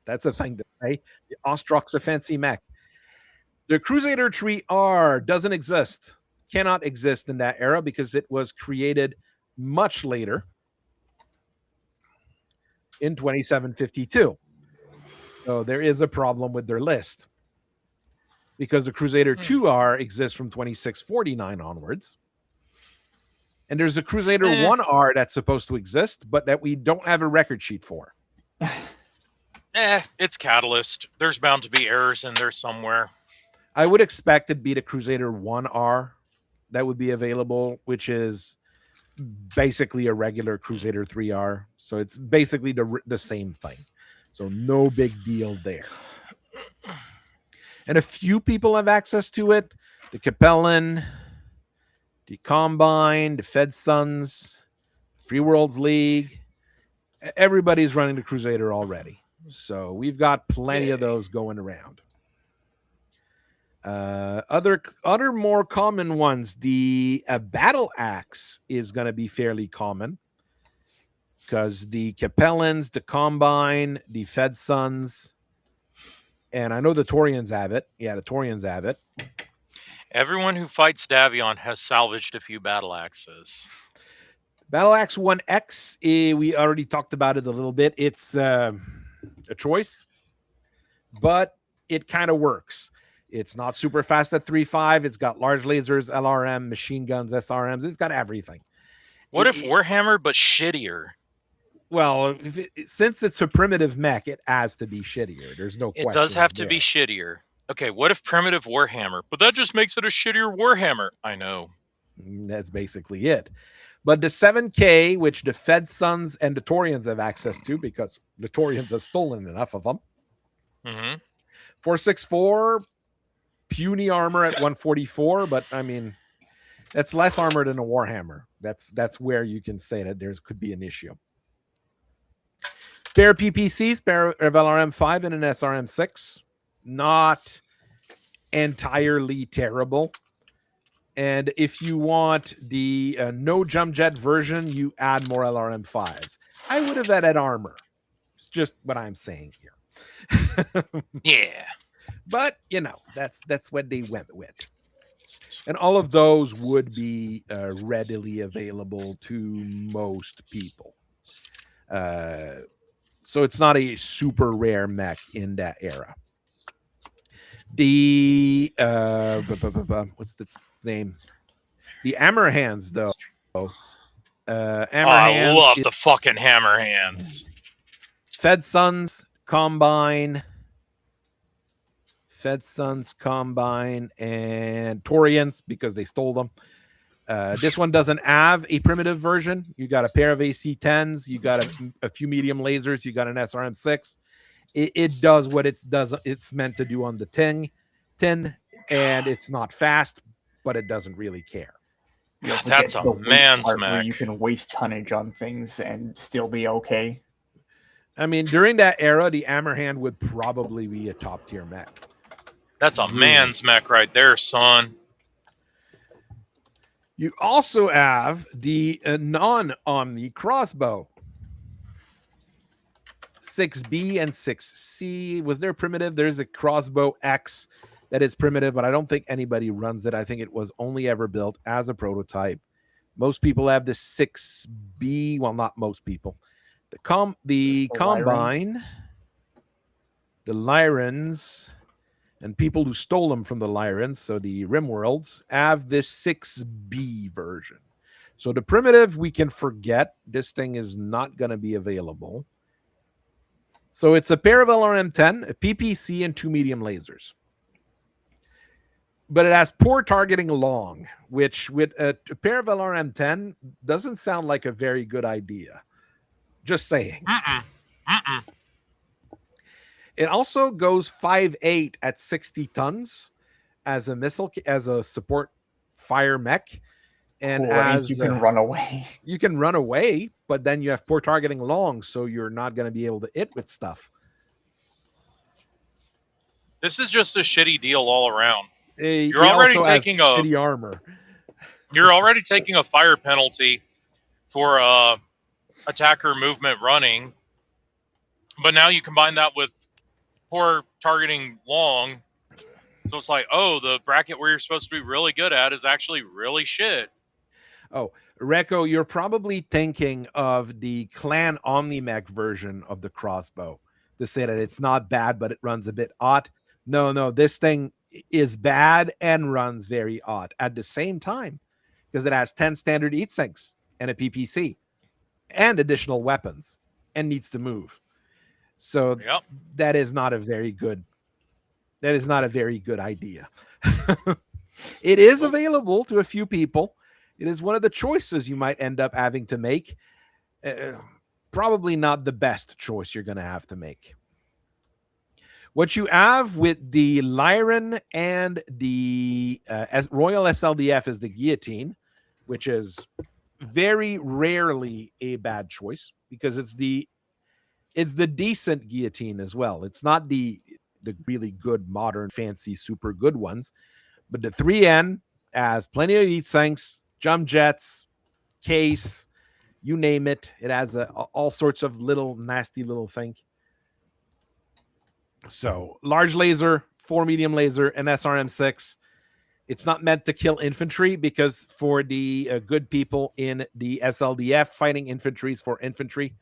that's a thing to say. The Ostrock's a fancy mech. The Crusader 3R doesn't exist, cannot exist in that era because it was created much later in 2752. So there is a problem with their list because the Crusader 2R exists from 2649 onwards. And there's a Crusader 1R that's supposed to exist, but that we don't have a record sheet for. It's Catalyst. There's bound to be errors in there somewhere. I would expect it to be the Crusader 1R that would be available, which is basically a regular Crusader 3R. So it's basically the same thing. So no big deal there. And a few people have access to it. The Capellan, the Combine, the Fed Sons, Free Worlds League. Everybody's running the Crusader already. So we've got plenty of those going around. Other more common ones, the Battle Axe is going to be fairly common because the Capellans, the Combine, the Fed Sons, and I know the Taurians have it. Yeah, the Taurians have it. Everyone who fights Davion has salvaged a few battle axes. Battle Axe 1X, we already talked about it a little bit. It's a choice, but it kind of works. It's not super fast at 3.5. It's got large lasers, LRM, machine guns, SRMs. It's got everything. What if Warhammer, but shittier? Well, since it's a primitive mech, it has to be shittier. There's no question. It does have to be shittier. Okay, what if primitive Warhammer? But that just makes it a shittier Warhammer. I know. That's basically it. But the 7K, which the Fed Sons and the Taurians have access to because the Taurians have stolen enough of them. 464, puny armor at 144, but I mean, that's less armor than a Warhammer. That's where you can say that there could be an issue. Spare PPCs, spare of LRM5 and an SRM6. Not entirely terrible. And if you want the no jump jet version, you add more LRM5s. I would have added armor. It's just what I'm saying here. Yeah. But, you know, that's what they went with. And all of those would be readily available to most people. So it's not a super rare mech in that era. The what's its name? The Hammer Hands, though. I love the fucking Hammer Hands. Fed Sons, Combine, and Taurians because they stole them. This one doesn't have a primitive version. You got a pair of AC-10s. You got a few medium lasers. You got an SRM6. It does what it's meant to do on the tin, and it's not fast, but it doesn't really care. That's a man's mech. You can waste tonnage on things and still be okay. I mean, during that era, the Hammerhand would probably be a top tier mech. That's a man's mech right there, son. You also have the non-Omni crossbow. 6B and 6C. Was there primitive? There's a crossbow X that is primitive, but I don't think anybody runs it. I think it was only ever built as a prototype. Most people have the 6B. Well, not most people. The Combine, the Lyrans, and people who stole them from the Lyrans, so the Rimworlds, have this 6B version. So the primitive, we can forget. This thing is not going to be available. So it's a pair of LRM-10, a PPC, and 2 medium lasers. But it has poor targeting long, which with a pair of LRM-10 doesn't sound like a very good idea. Just saying. It also goes 5.8 at 60 tons as a support fire mech. And as you can run away. You can run away, but then you have poor targeting long, so you're not going to be able to hit with stuff. This is just a shitty deal all around. You're already taking shitty armor. You're already taking a fire penalty for attacker movement running, But now you combine that with poor targeting long, so it's like, oh, the bracket where you're supposed to be really good at is actually really shit. Oh, Reko, you're probably thinking of the Clan Omnimech version of the crossbow to say that it's not bad, but it runs a bit odd. No, this thing is bad and runs very odd at the same time because it has 10 standard heat sinks and a PPC and additional weapons and needs to move. So Yep. that is not a very good idea. It is available to a few people. It is one of the choices you might end up having to make. Probably not the best choice you're going to have to make. What you have with the Lyran and the Royal SLDF is the guillotine, which is very rarely a bad choice because it's the decent guillotine as well. It's not the really good, modern, fancy, super good ones, but the 3N has plenty of heat sinks, jump jets, case, you name it. It has all sorts of little nasty little thing. So large laser, 4 medium laser, and SRM6. It's not meant to kill infantry because for the good people in the SLDF, fighting infantry is for infantry,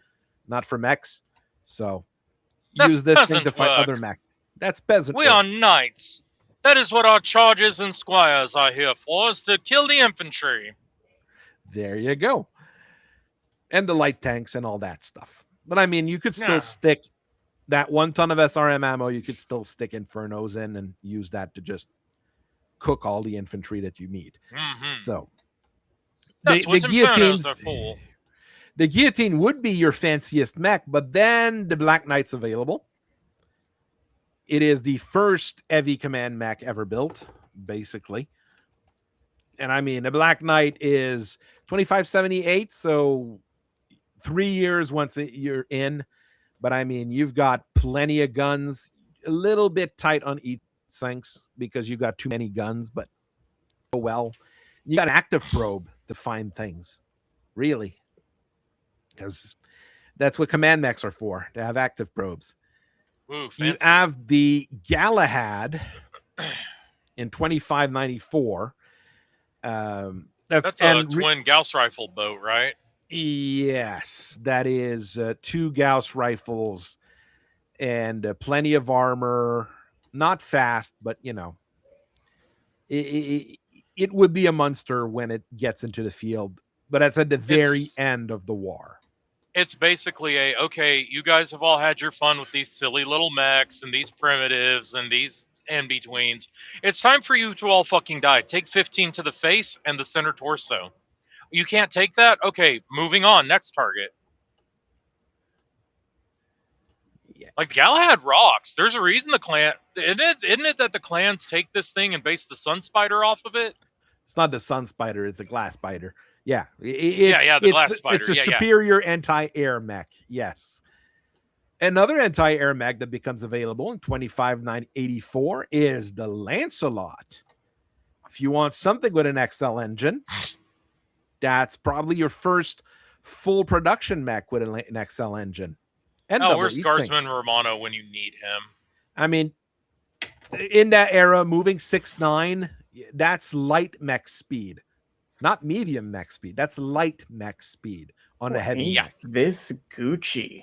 not for mechs. So use this thing to fight other mech. That's peasant We work. are knights. That is what our charges and squires are here for, is to kill the infantry. There you go. And the light tanks and all that stuff. But I mean, you could still stick that 1 ton of SRM ammo. You could still stick Infernos in and use that to just cook all the infantry that you need. Mm-hmm. So that's what Infernos are for. The guillotine would be your fanciest mech, but then the Black Knight's available. It is the first heavy command mech ever built, basically. And I mean, the Black Knight is 2578, so 3 years once you're in. But I mean, you've got plenty of guns, a little bit tight on heat sinks because you got too many guns, but oh well. You got an active probe to find things, really. Because that's what command mechs are for, to have active probes. Ooh, you have the Galahad in 2594. That's a twin Gauss rifle boat, right? Yes, that is 2 Gauss rifles and plenty of armor. Not fast, but you know, it would be a monster when it gets into the field. But that's at the very end of the war. It's basically okay, you guys have all had your fun with these silly little mechs and these primitives and these in-betweens. It's time for you to all fucking die. Take 15 to the face and the center torso. You can't take that? Okay, moving on. Next target. Yeah. Like, Galahad rocks. There's a reason the clan... Isn't it that the clans take this thing and base the Sun Spider off of it? It's not the Sun Spider, it's the Glass Spider. Yeah. The Glass Spider. It's a superior anti-air mech, yes. Another anti-air mech that becomes available in 25984 is the Lancelot. If you want something with an XL engine, that's probably your first full production mech with an XL engine. And where's Guardsman Romano when you need him? I mean, in that era, moving 6'9", that's light mech speed. Not medium mech speed. That's light mech speed on a heavy mech. This Gucci.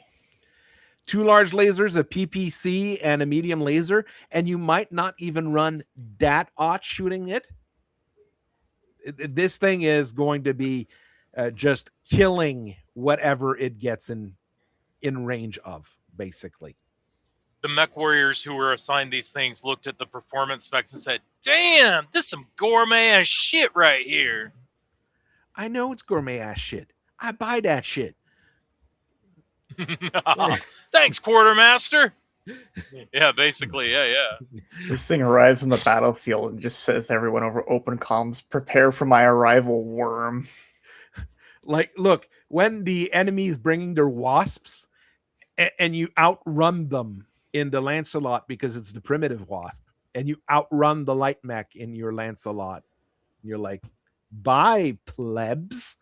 2 large lasers, a PPC, and a medium laser, and you might not even run that aught shooting it. This thing is going to be just killing whatever it gets in range of, basically. The mech warriors who were assigned these things looked at the performance specs and said, damn, this is some gourmet ass shit right here. I know it's gourmet ass shit. I buy that shit. Thanks, Quartermaster. Yeah, basically, yeah. This thing arrives on the battlefield and just says to everyone over open comms, prepare for my arrival, worm. Like, look, when the enemy is bringing their wasps and you outrun them in the Lancelot because it's the primitive wasp, and you outrun the light mech in your Lancelot, you're like, bye, plebs.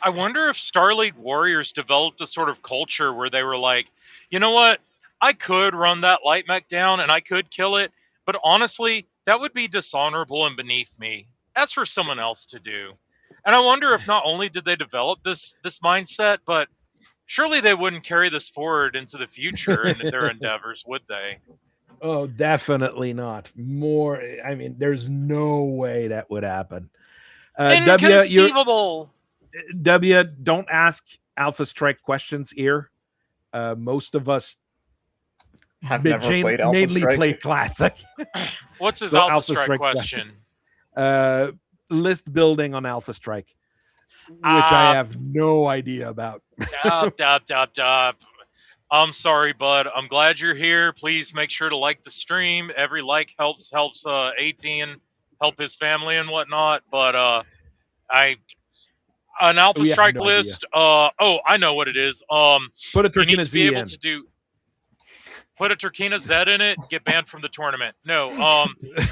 I wonder if Star League Warriors developed a sort of culture where they were like, you know what? I could run that light mech down and I could kill it, but honestly, that would be dishonorable and beneath me. That's for someone else to do. And I wonder if not only did they develop this mindset, but surely they wouldn't carry this forward into the future in their endeavors, would they? Oh, definitely not. More, I mean, there's no way that would happen. Inconceivable. W, don't ask Alpha Strike questions here. Most of us have never played Alpha mainly Strike. play Classic. What's his So Alpha Alpha Strike Strike question? List building on Alpha Strike, which I have no idea about. I'm sorry, bud. I'm glad you're here. Please make sure to like the stream. Every like helps ATN help his family and whatnot. But an Alpha Strike list. I know what it is. Put a you need Turkina to Z be able in. to do. Put a Turkina Z in it. Get banned from the tournament. No.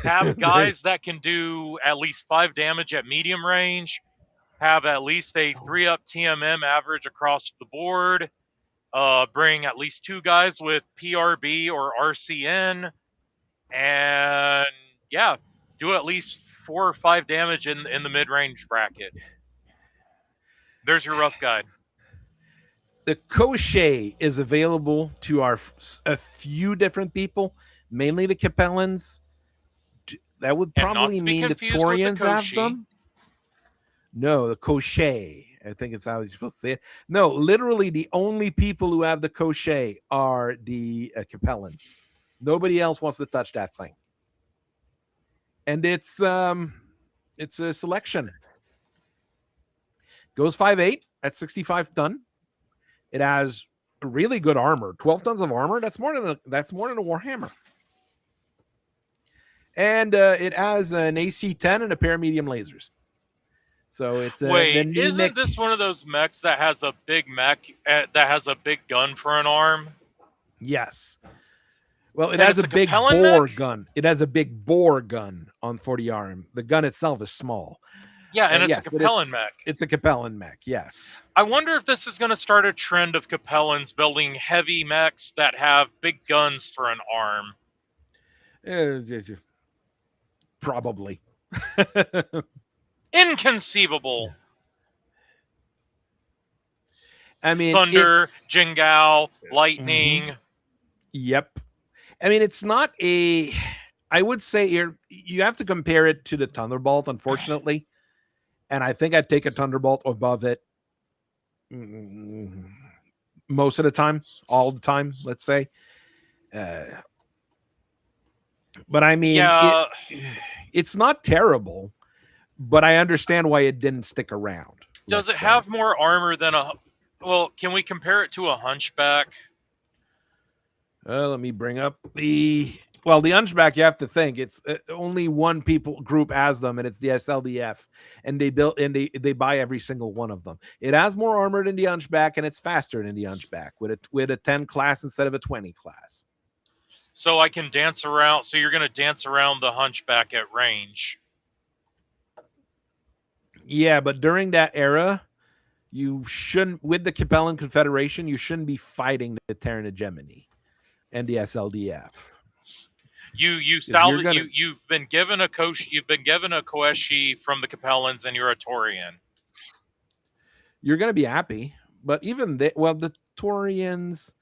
Have guys that can do at least 5 damage at medium range. Have at least a 3-up TMM average across the board. Bring at least 2 guys with PRB or RCN, and yeah, do at least 4 or 5 damage in the mid-range bracket. There's your rough guide. The Crochet is available to a few different people, mainly the Capellans. That would probably mean the Torians have them. No, the Crochet. I think it's how you're supposed to say it. No, literally the only people who have the Crochet are the Capellans. Nobody else wants to touch that thing. And it's a selection. Goes 5'8" at 65 ton. It has really good armor. 12 tons of armor. That's more than a Warhammer. And it has an AC-10 and a pair of medium lasers. So it's isn't this one of those mechs that has a big mech that has a big gun for an arm? Yes. Well, it has a big bore gun. It has a big bore gun for the arm. The gun itself is small. Yeah, and it's a Capellan mech. It's a Capellan mech, yes. I wonder if this is going to start a trend of Capellans building heavy mechs that have big guns for an arm. Probably. Inconceivable. I mean, thunder, Jingao, lightning. Mm-hmm. Yep. I mean, it's not a. I would say you have to compare it to the Thunderbolt, unfortunately, and I think I'd take a Thunderbolt above it most of the time, all the time. Let's say. But I mean, it's not terrible. But I understand why it didn't stick around. Does it have more armor than a... Well, can we compare it to a Hunchback? Let me bring up the Hunchback. You have to think it's only one group has them, and it's the SLDF, and they buy every single one of them. It has more armor than the Hunchback, and it's faster than the Hunchback with a 10 class instead of a 20 class. So I can dance around. So you're going to dance around the Hunchback at range. Yeah, but during that era, you shouldn't, with the Capellan Confederation, you shouldn't be fighting the Terran Hegemony and the SLDF. You've been given a Koeshi from the Capellans, and you're a Taurian. You're going to be happy, but even the Taurians,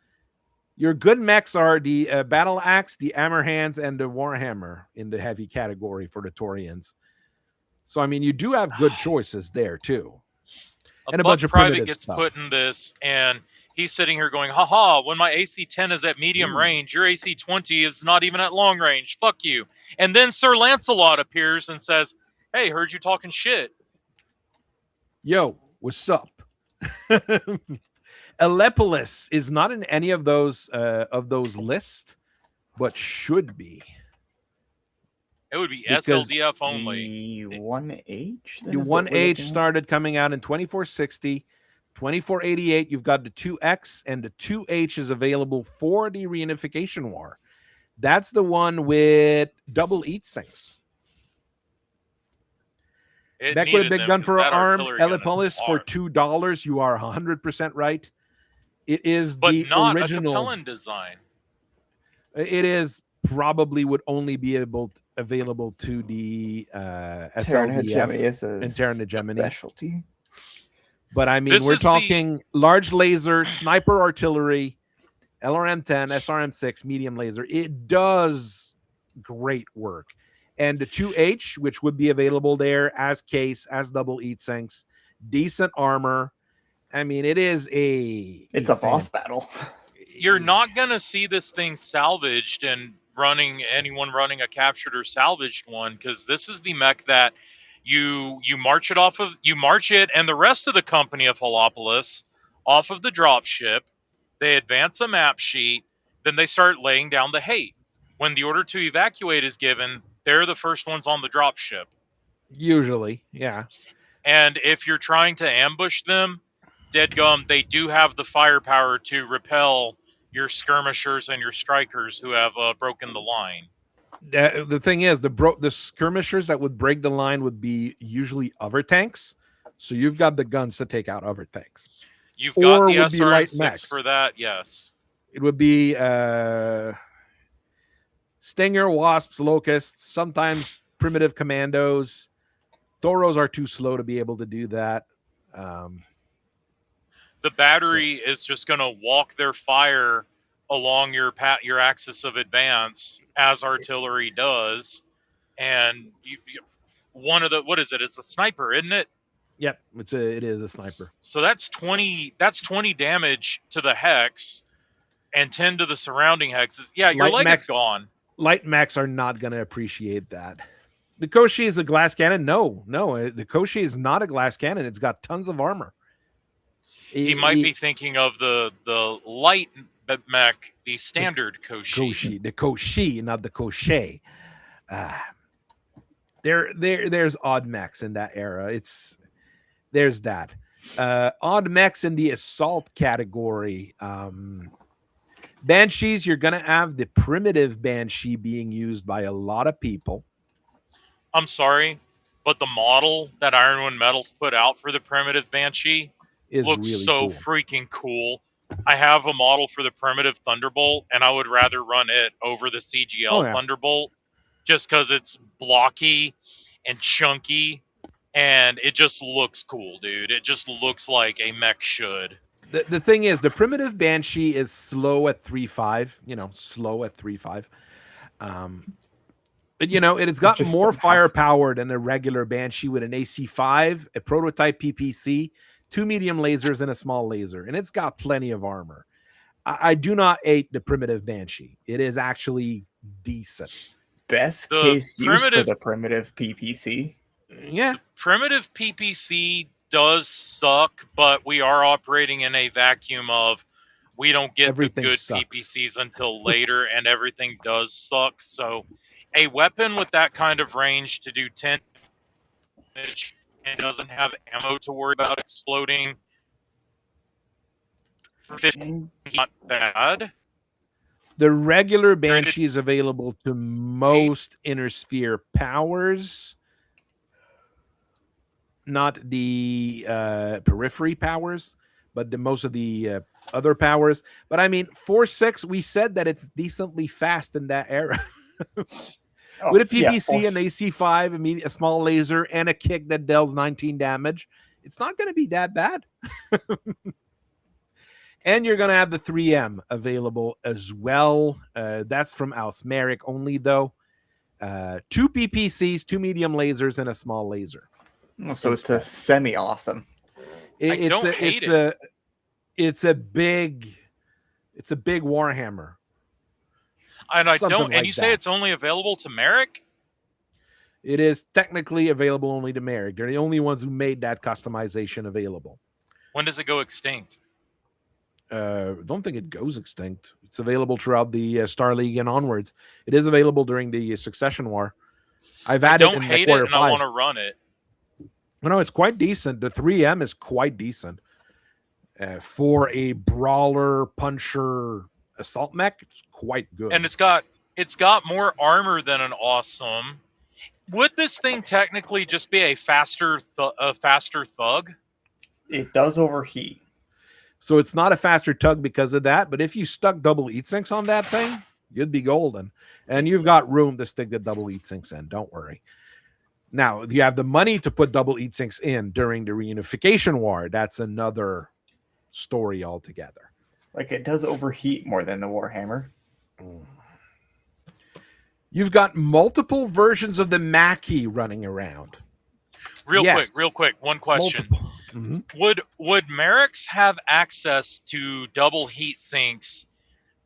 your good mechs are the Battle Axe, the Hammer Hands, and the Warhammer in the heavy category for the Taurians. So, I mean, you do have good choices there, too. And a bunch of private gets put in this, and he's sitting here going, haha, when my AC-10 is at medium range, your AC-20 is not even at long range. Fuck you. And then Sir Lancelot appears and says, hey, heard you talking shit. Yo, what's up? Alepolis is not in any of those lists, but should be. It would be SLDF only. The 1H? The 1H started coming out in 2460. 2488, you've got the 2X, and the 2H is available for the Reunification War. That's the one with double heat sinks. It Back with a needed big them gun 'cause for that arm, artillery gun is Elipolis for hard. $2. You are 100% right. It is But the not a original. Capellan design. It is probably would only be available to the Terran SLDF hegemony is and Terran a hegemony. specialty. But I mean, This we're is talking large laser, sniper artillery, LRM-10, SRM-6, medium laser. It does great work. And the 2H, which would be available there as case, as double heat sinks, decent armor. I mean, it is It's a boss battle. You're not going to see this thing salvaged and anyone running a captured or salvaged one, because this is the mech that you march it and the rest of the company of Holopolis off of the dropship. They advance a map sheet, then they start laying down the hate. When the order to evacuate is given, they're the first ones on the dropship. Usually, yeah. And if you're trying to ambush them, deadgum, they do have the firepower to repel your skirmishers and your strikers who have broken the line. The thing is, the skirmishers that would break the line would be usually other tanks. So you've got the guns to take out other tanks. You've got Or the would be light SRM-6 mechs. for that, yes. It would be Stinger, Wasps, Locusts, sometimes primitive commandos. Thoros are too slow to be able to do that. The battery is just going to walk their fire along your axis of advance, as artillery does. And what is it? It's a sniper, isn't it? Yep, it is a sniper. So that's 20 damage to the hex and 10 to the surrounding hexes. Yeah, your leg is gone. Light mechs are not going to appreciate that. The Koshi is a glass cannon. No, the Koshi is not a glass cannon. It's got tons of armor. He might be thinking of the light mech, the standard Koshi. The Koshi, not the Koshi. There's odd mechs in that era. There's that. Odd mechs in the assault category. Banshees, you're going to have the primitive Banshee being used by a lot of people. I'm sorry, but the model that Ironwind Metals put out for the primitive Banshee looks really so cool. Freaking cool. I have a model for the primitive Thunderbolt, and I would rather run it over the CGL Thunderbolt just because it's blocky and chunky, and it just looks cool, dude. It just looks like a mech should. The thing is, the primitive Banshee is slow at 3.5, slow at 3.5. But, it's got more firepower than a regular Banshee with an AC5, a prototype PPC, 2 medium lasers, and a small laser. And it's got plenty of armor. I do not hate the primitive Banshee. It is actually decent. Best case use for the primitive PPC. Yeah. The primitive PPC does suck, but we are operating in a vacuum of we don't get everything the good sucks. PPCs until later, and everything does suck. So a weapon with that kind of range to do 10 damage and doesn't have ammo to worry about exploding for 15 not bad. The regular Banshee is available to most inner sphere powers, not the periphery powers, but most of the other powers. But I mean, 4.6, we said that it's decently fast in that era. With a PPC, an AC5, a small laser, and a kick that deals 19 damage, it's not going to be that bad. And you're going to have the 3M available as well. That's from Alsmeric only, though. 2 PPCs, 2 medium lasers, and a small laser. So it's a semi-awesome. It's a big Warhammer. And you say it's only available to Merrick? It is technically available only to Merrick. They're the only ones who made that customization available. When does it go extinct? Don't think it goes extinct. It's available throughout the Star League and onwards. It is available during the Succession War. I've added it in the quarter 5. I want to run it. No, it's quite decent. The 3M is quite decent for a brawler, puncher, assault mech. It's quite good, and it's got more armor than an awesome. would this thing technically just be a faster thug? It does overheat. So it's not a faster tug because of that. But if you stuck double heat sinks on that thing, you'd be golden. And you've got room to stick the double heat sinks in. Don't worry. Now, if you have the money to put double heat sinks in during the Reunification War, that's another story altogether. Like, it does overheat more than the Warhammer. You've got multiple versions of the Mackie running around. Real quick, one question. Mm-hmm. Would Merrick's have access to double heat sinks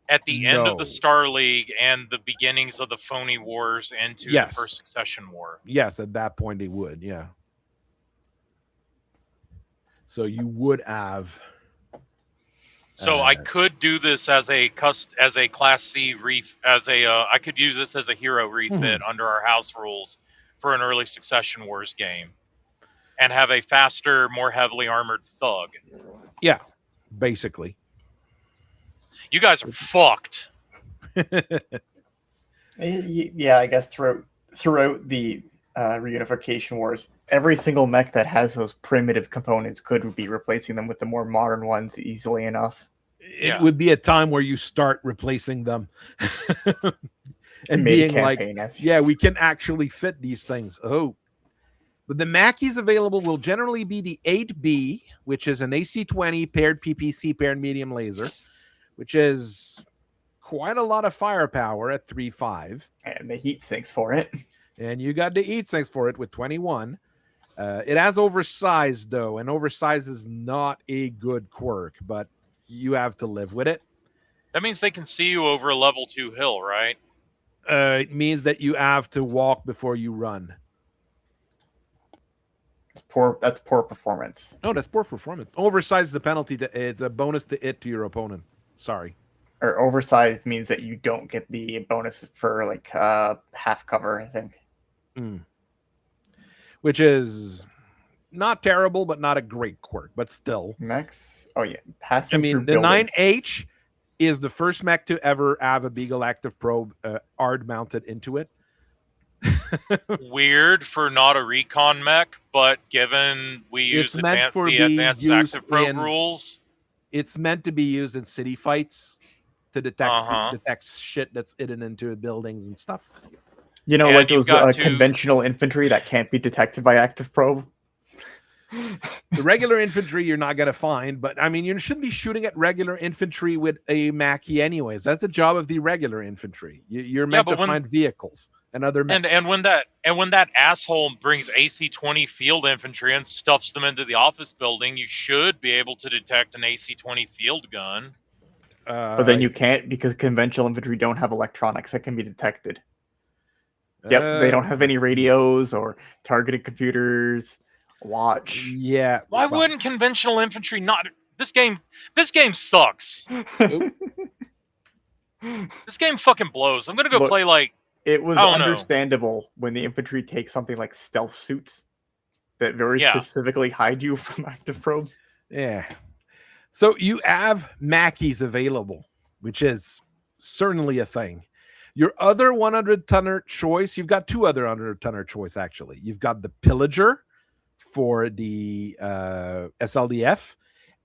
at the end of the Star League and the beginnings of the Phony Wars into the First Succession War? Yes, at that point they would, yeah. So you would have. So I could do this as a Class C I could use this as a hero refit under our house rules for an early Succession Wars game, and have a faster, more heavily armored thug. Yeah, basically. You guys are fucked. Yeah, I guess throughout the Reunification Wars, every single mech that has those primitive components could be replacing them with the more modern ones easily enough. It would be a time where you start replacing them and being like, yeah, we can actually fit these things. Oh, but the Mackies available will generally be the 8B, which is an AC-20 paired PPC paired medium laser, which is quite a lot of firepower at 3.5. And the heat sinks for it. And you got the heat sinks for it with 21. It has oversized, though, and oversized is not a good quirk, but you have to live with it. That means they can see you over a level 2 hill, right? It means that you have to walk before you run. That's poor performance. No, that's poor performance. Oversized is the penalty. It's a bonus to your opponent. Sorry. Or oversized means that you don't get the bonus for like half cover, I think. Which is not terrible, but not a great quirk, but still. Mechs? Oh, yeah. Passing through the buildings. 9H is the first mech to ever have a Beagle Active Probe ARD mounted into it. Weird for not a recon mech, but given we use the advanced active probe rules, it's meant to be used in city fights to detect shit that's hidden into buildings and stuff. You know, like those conventional infantry that can't be detected by active probe. The regular infantry you're not going to find, but I mean, you shouldn't be shooting at regular infantry with a Mackie anyways. That's the job of the regular infantry. You're meant to find vehicles and other mechs. And when that asshole brings AC-20 field infantry and stuffs them into the office building, you should be able to detect an AC-20 field gun. But then you can't, because conventional infantry don't have electronics that can be detected. Yep, they don't have any radios or targeted computers. Watch. Yeah. Why wouldn't conventional infantry not? This game sucks. This game fucking blows. I'm gonna go play like. It was understandable when the infantry takes something like stealth suits that very specifically hide you from active probes. Yeah. So you have Mackies available, which is certainly a thing. Your other 100-tonner choice, you've got two other 100-tonner choice, actually. You've got the Pillager for the SLDF,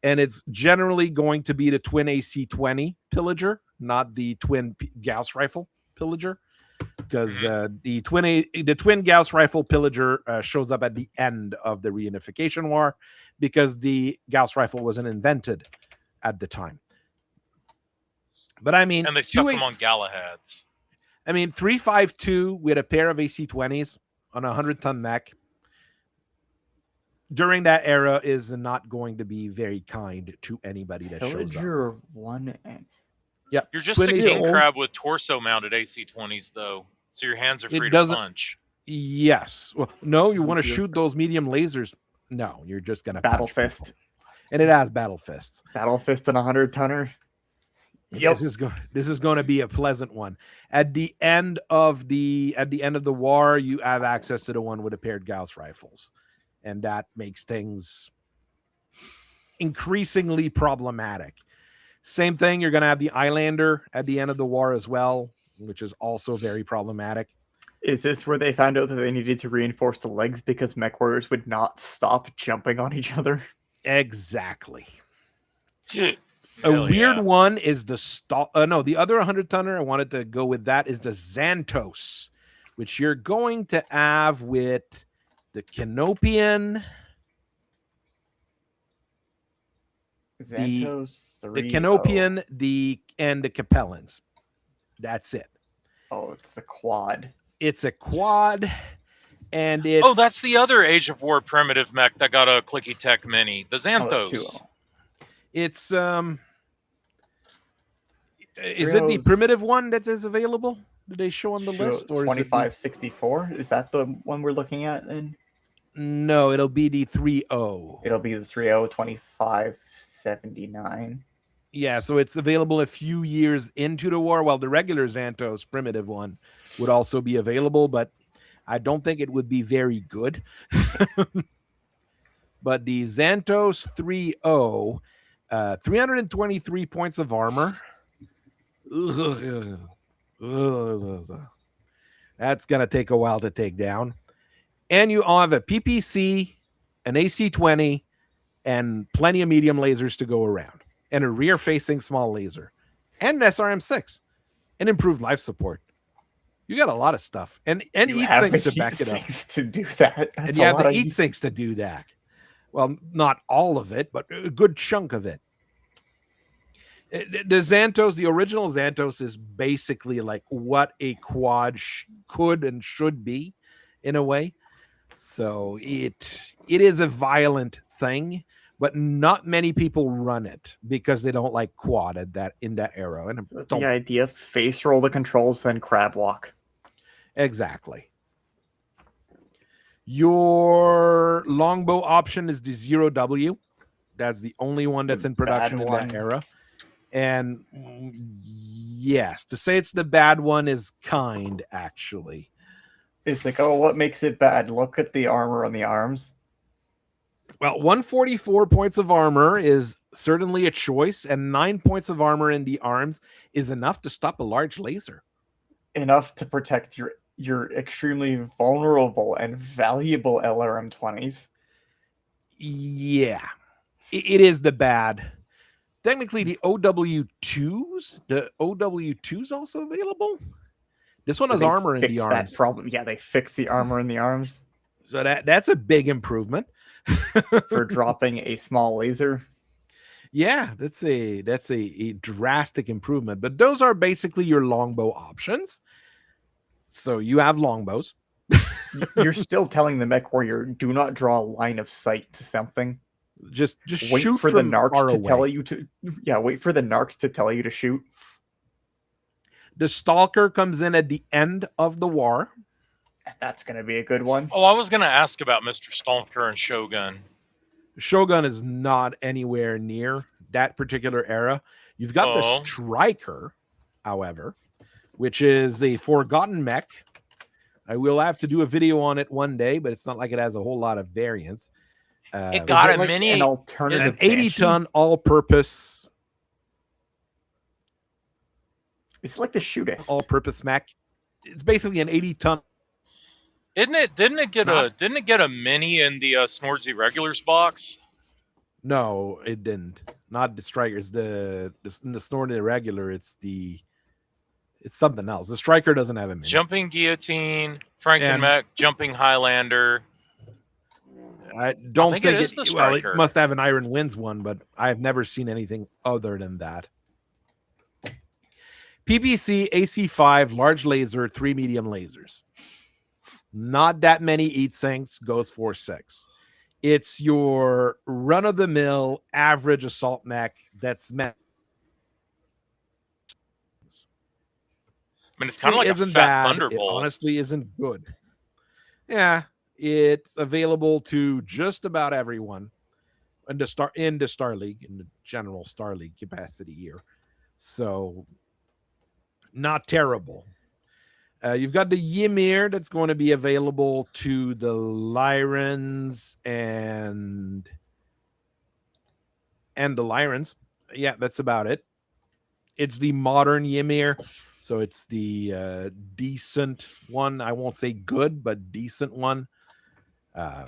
and it's generally going to be the twin AC-20 Pillager, not the twin Gauss rifle Pillager, because the twin Gauss rifle Pillager shows up at the end of the Reunification War, because the Gauss rifle wasn't invented at the time. But I mean, and they stuck them on Galahads. I mean, 352 with a pair of AC-20s on a 100-ton mech during that era is not going to be very kind to anybody that shows up. Yep. You're just a king crab with torso-mounted AC-20s, though, so your hands are free to punch. Yes. Well, no, you want to shoot those medium lasers. No, you're just going to Battle Fist. People. And it has Battle Fists. Battle Fist and 100-tonner. Yep. This is going to be a pleasant one. At the end of the war, you have access to the one with the paired Gauss rifles, and that makes things increasingly problematic. Same thing, you're going to have the Islander at the end of the war as well, which is also very problematic. Is this where they found out that they needed to reinforce the legs because mech warriors would not stop jumping on each other? Exactly. Hell A weird yeah. one is the no, the other 100-tonner, I wanted to go with that, is the Xantos, which you're going to have with the Canopian, Xantos the 3. Canopian, and the Capellans. That's it. Oh, it's a quad. It's a quad, and it's... Oh, that's the other Age of War primitive mech that got a Clicky Tech Mini. The Xanthos. It's is it the primitive one that is available? Did they show on the list? Or 2564? Is that the one we're looking at then? No, it'll be the 3.0. It'll be the 3.0 2579. Yeah, so it's available a few years into the war, while the regular Xantos primitive one would also be available, but I don't think it would be very good. But the Xantos 3.0, 323 points of armor. That's going to take a while to take down. And you all have a PPC, an AC-20, and plenty of medium lasers to go around, and a rear-facing small laser, and an SRM-6, and improved life support. You got a lot of stuff, and heat sinks to back it up. To do that, and you have the heat sinks to do that. Well, not all of it, but a good chunk of it. The Xantos, the original Xantos, is basically like what a quad could and should be, in a way. So it is a violent thing, but not many people run it because they don't like quad in that era. And the idea: face roll the controls, then crab walk. Exactly. Your longbow option is the 0W. That's the only one that's in production in that era. And yes, to say it's the bad one is kind, actually. It's like, oh, what makes it bad? Look at the armor on the arms. Well, 144 points of armor is certainly a choice, and 9 points of armor in the arms is enough to stop a large laser. Enough to protect your extremely vulnerable and valuable LRM-20s. Yeah, it is the bad. Technically, the OW2's also available. This one has armor in the arms. Yeah, they fixed the armor in the arms. So that's a big improvement. For dropping a small laser. Yeah, that's a drastic improvement. But those are basically your longbow options. So you have longbows. You're still telling the mech warrior, do not draw a line of sight to something. Just wait shoot for the narcs to away. tell you to. Yeah, wait for the narcs to tell you to shoot. The Stalker comes in at the end of the war. That's going to be a good one. Oh, I was going to ask about Mr. Stalker and Shogun. Shogun is not anywhere near that particular era. You've got the Striker, however, which is a forgotten mech. I will have to do a video on it one day, but it's not like it has a whole lot of variants. It got a like mini, an alternative, an 80-ton all-purpose. It's like the shootist all-purpose mech. It's basically an 80-ton. Didn't it get a mini in the Snorzy Regulars box? No, it didn't. Not the Strikers. The Snorzy Irregular. It's something else. The Striker doesn't have a mini. Jumping Guillotine, Frankenmech, Jumping Highlander. I don't think it is the Striker. It must have an Iron Winds one, but I've never seen anything other than that. PPC, AC5, large laser, 3 medium lasers. Not that many heat sinks, goes 4.6. It's your run-of-the-mill average assault mech that's meant. I mean, it's kind of like a fat bad. Thunderbolt. It honestly isn't good. Yeah, it's available to just about everyone in the Star League, in the general Star League capacity here. So, not terrible. You've got the Ymir that's going to be available to the Lyrans and the Lyrans. Yeah, that's about it. It's the modern Ymir. So it's the decent one. I won't say good, but decent one. I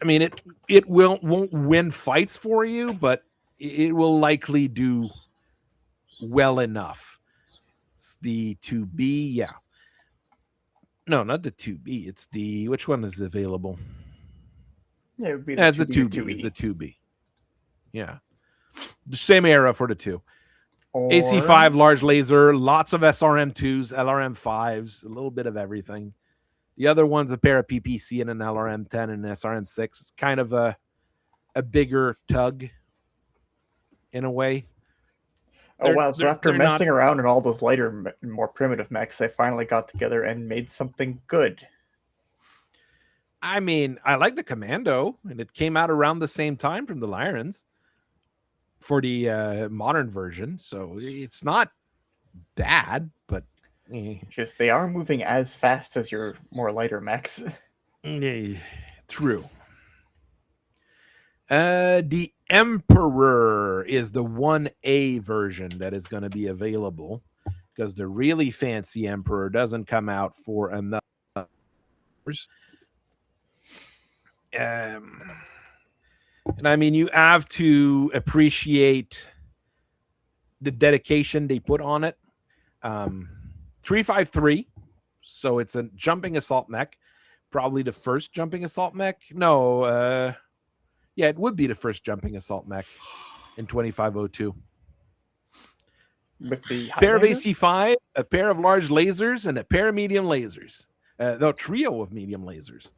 mean, it won't win fights for you, but it will likely do well enough. It's the 2B, yeah. No, not the 2B. It's the which one is available? Yeah, it would be Yeah, the it's the 2B or 2B. It's 2E. the 2B. Yeah, the same era for the two. Or AC5 large laser, lots of SRM2s, LRM5s, a little bit of everything. The other one's a pair of PPC and an LRM10 and an SRM6. It's kind of a bigger tug in a way. Oh wow! So after they're messing around in all those lighter, more primitive mechs, they finally got together and made something good. I mean, I like the Commando, and it came out around the same time from the Lyrans for the modern version, so it's not bad, but Just they are moving as fast as your more lighter mechs. True. The Emperor is the 1A version that is going to be available, because the really fancy Emperor doesn't come out for another. And I mean, you have to appreciate the dedication they put on it. 353, so it's a jumping assault mech, probably the first jumping assault mech. No, yeah, it would be the first jumping assault mech in 2502. With the Pair of Highlander? AC5, a pair of large lasers, and a pair of medium lasers. No, trio of medium lasers.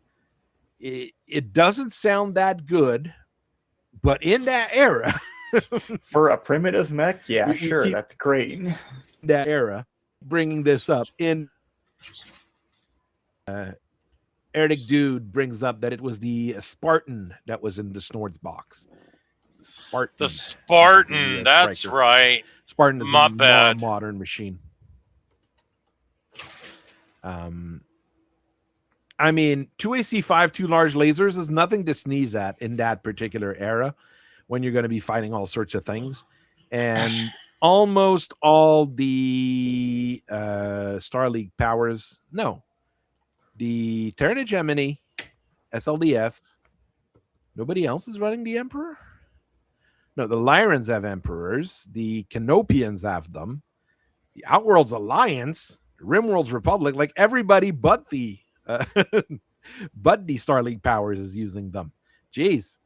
It doesn't sound that good, but in that era, For a primitive mech, yeah, We sure, keep- that's great. that era, bringing this up in Eric Dude brings up that it was the Spartan that was in the Snords box. Spartan. The Spartan, the, that's striker. right. Spartan is My a bad. modern machine. I mean, 2AC5, 2 large lasers is nothing to sneeze at in that particular era when you're going to be fighting all sorts of things. And almost all the Star League powers, no. The Terran Hegemony, SLDF, nobody else is running the Emperor? No, the Lyrans have Emperors. The Canopians have them. The Outworlds Alliance, Rimworlds Republic, like everybody but the Star League powers is using them. Jeez.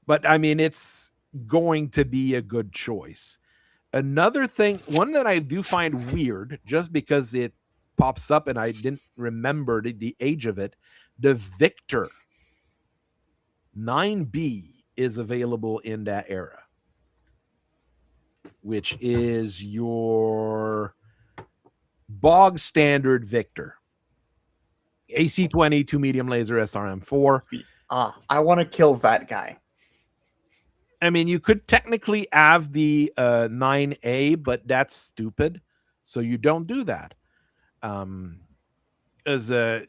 But I mean, it's going to be a good choice. Another thing, one that I do find weird, just because it pops up and I didn't remember the age of it, the Victor 9B is available in that era, which is your bog standard Victor. AC-20, 2 medium laser, SRM-4. I want to kill that guy. I mean, you could technically have the 9A, but that's stupid. So you don't do that. As your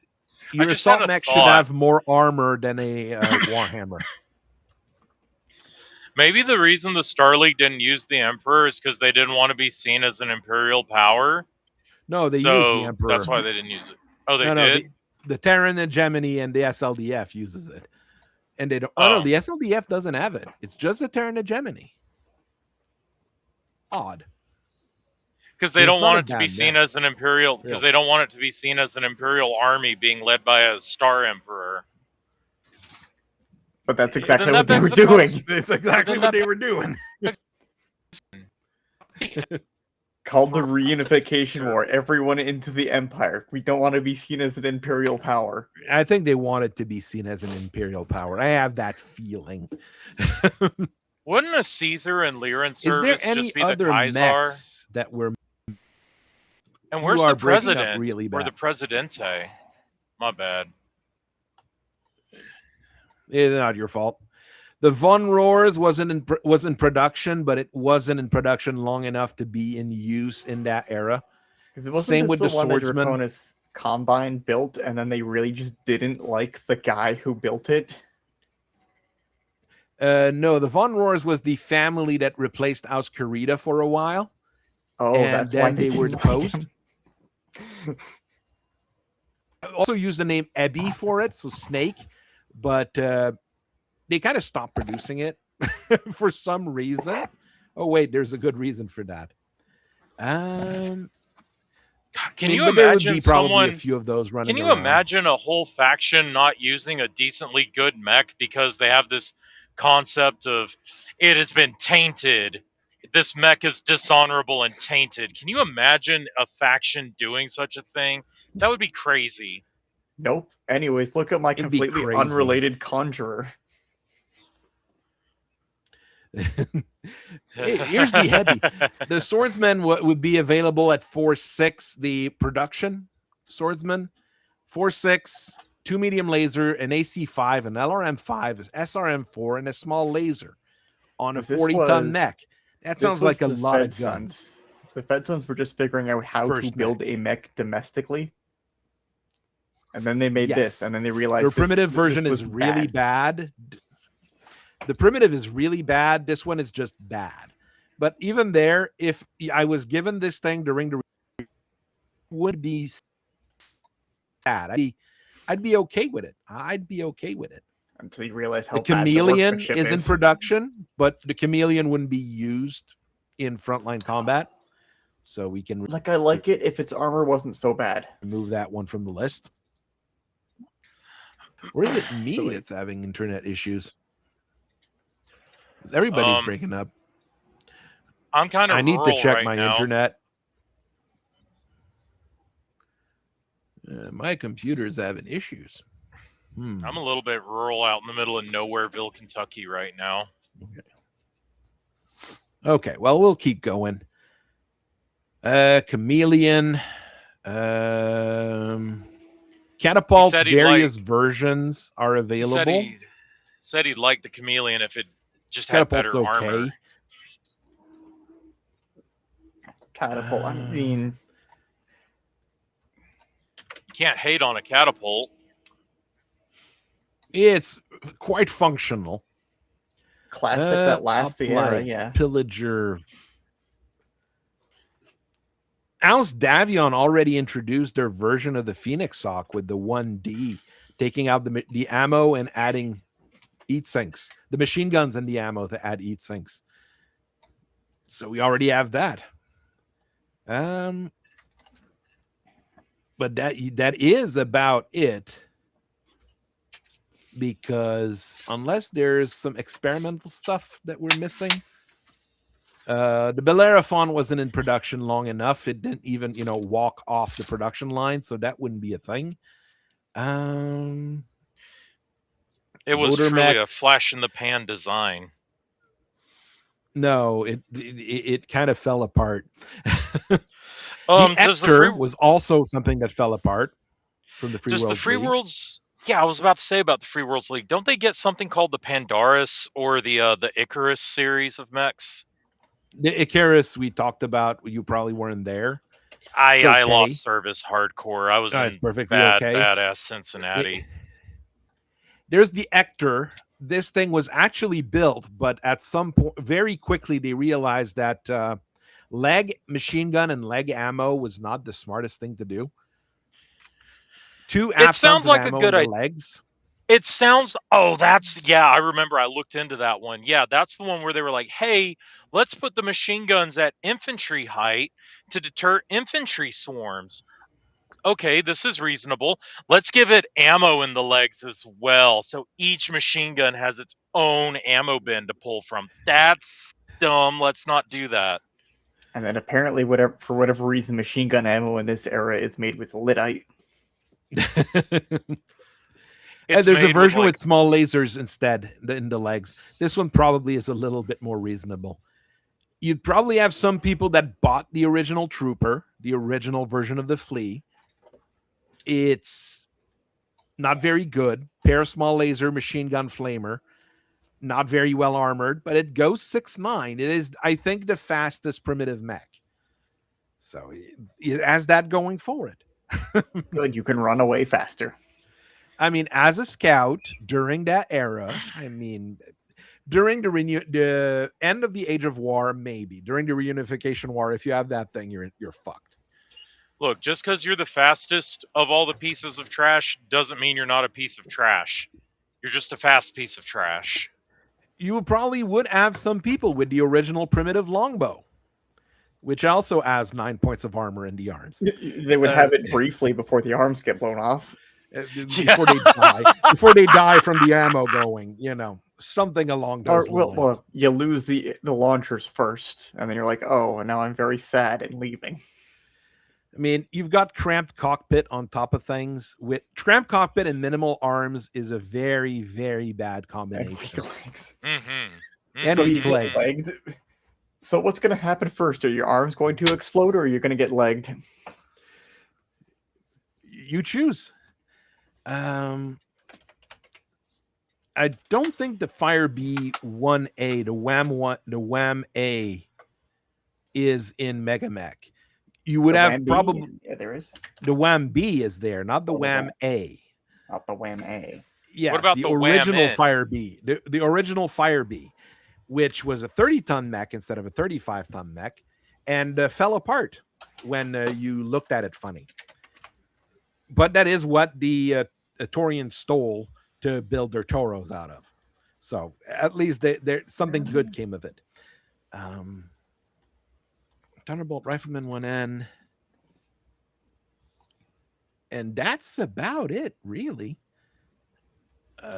assault mech should have more armor than a Warhammer. Maybe the reason the Star League didn't use the Emperor is because they didn't want to be seen as an Imperial power. No, they used the Emperor. That's why they didn't use it. Oh, they did? No, the Terran Hegemony and the SLDF uses it. And they don't. Oh, no, the SLDF doesn't have it. It's just a Terran Hegemony. Odd. Because they don't want it to be seen as an Imperial. Because they don't want it to be seen as an Imperial army being led by a Star Emperor. But that's exactly what they were doing. That's exactly what they were doing. Called the Reunification War. Everyone into the Empire. We don't want to be seen as an Imperial power. I think they wanted to be seen as an Imperial power. I have that feeling. Wouldn't a Caesar and Lyran service just be the Kaisar that were? And where's the president? Really or the Presidente? My bad. It's not your fault. The Von Roars was in production, but it wasn't in production long enough to be in use in that era. Same with the Swordsman. Draconis Combine built, and then they really just didn't like the guy who built it. No, the Von Rohrs was the family that replaced Auscarita for a while. Oh, and that's then why they were didn't like deposed. him. Also used the name Ebby for it, so snake, but they kind of stopped producing it for some reason. Oh wait, there's a good reason for that. Can I mean, you but there would imagine be probably someone? a few of those running Can you around. imagine a whole faction not using a decently good mech because they have this concept of it has been tainted? This mech is dishonorable and tainted. Can you imagine a faction doing such a thing? That would be crazy. Nope. Anyways, look at my It'd be completely crazy. unrelated conjurer. Here's the heavy. The swordsman would be available at 4.6. The production swordsman, 4.6, 2 medium laser, an AC5, an LRM5, SRM4, and a small laser on a 40-ton mech. That sounds like a lot of guns. The Fed Sons were just figuring out how to build a mech domestically. And then they made this, and then they realized their primitive version is really bad. The primitive is really bad. This one is just bad. But even there, if I was given this thing during the would be sad. I'd be okay with it. I'd be okay with it. Until you realize how the chameleon is in production, but the chameleon wouldn't be used in frontline combat. So we can I like it if its armor wasn't so bad. Remove that one from the list. Or is it me that's having internet issues? Everybody's breaking up. I'm kind of. I need to check my now. internet. My computer's having issues. I'm a little bit rural out in the middle of Nowhereville, Kentucky right now. Okay, well, we'll keep going. Chameleon. Catapults, various versions are available. He said he'd like the Chameleon if it just had better armor. Catapult, I mean... You can't hate on a catapult. It's quite functional. Classic that lasts the era, yeah. Pillager. Alice Davion already introduced their version of the Phoenix Hawk with the 1D, taking out the ammo and adding heat sinks. The machine guns and the ammo to add heat sinks. So we already have that. But that is about it. Because unless there's some experimental stuff that we're missing, the Bellerophon wasn't in production long enough. It didn't even, walk off the production line, so that wouldn't be a thing. It was truly a flash in the pan design. No, it kind of fell apart. The Ector was also something that fell apart from the Free Worlds League. Does the Free Worlds? Yeah, I was about to say about the Free Worlds League. Don't they get something called the Pandaris or the Icarus series of mechs? The Icarus we talked about. You probably weren't there. I lost service hardcore. I was in perfectly badass Cincinnati. There's the Ector. This thing was actually built, but at some point, very quickly, they realized that leg machine gun and leg ammo was not the smartest thing to do. It sounds like a good idea. Legs. It sounds. Oh, I remember. I looked into that one. Yeah, that's the one where they were like, "Hey, let's put the machine guns at infantry height to deter infantry swarms." Okay, this is reasonable. Let's give it ammo in the legs as well, so each machine gun has its own ammo bin to pull from. That's dumb. Let's not do that. And then apparently, for whatever reason, machine gun ammo in this era is made with lyddite. And there's a version with small lasers instead in the legs. This one probably is a little bit more reasonable. You'd probably have some people that bought the original Trooper, the original version of the Flea. It's not very good. Pair of small laser machine gun flamer. Not very well armored, but it goes 6.9. It is, I think, the fastest primitive mech. So it has that going for it. Good, you can run away faster. I mean, as a scout during that era, During the end of the Age of War, maybe. During the Reunification War, if you have that thing, you're fucked. Look, just because you're the fastest of all the pieces of trash doesn't mean you're not a piece of trash. You're just a fast piece of trash. You probably would have some people with the original primitive longbow, which also has 9 points of armor in the arms. They would have it briefly before the arms get blown off. Before they die. Before they die from the ammo going, something along those lines. Well, you lose the launchers first, and then you're like, oh, now I'm very sad and leaving. I mean, you've got cramped cockpit on top of things. With cramped cockpit and minimal arms is a very, very bad combination. And weak legs. Legged. So what's going to happen first? Are your arms going to explode, or are you going to get legged? You choose. I don't think the Fire B1A, the Wham A, is in Mega Mech. You would have probably there is the Wham B is there, not the Wham A. Not the Wham A. Yes, what about the Wham original N? Fire B, the original Fire B, which was a 30-ton mech instead of a 35-ton mech, and fell apart when you looked at it funny. But that is what the Torians stole to build their Toros out of. So at least something good came of it. Thunderbolt Rifleman 1N. And that's about it, really.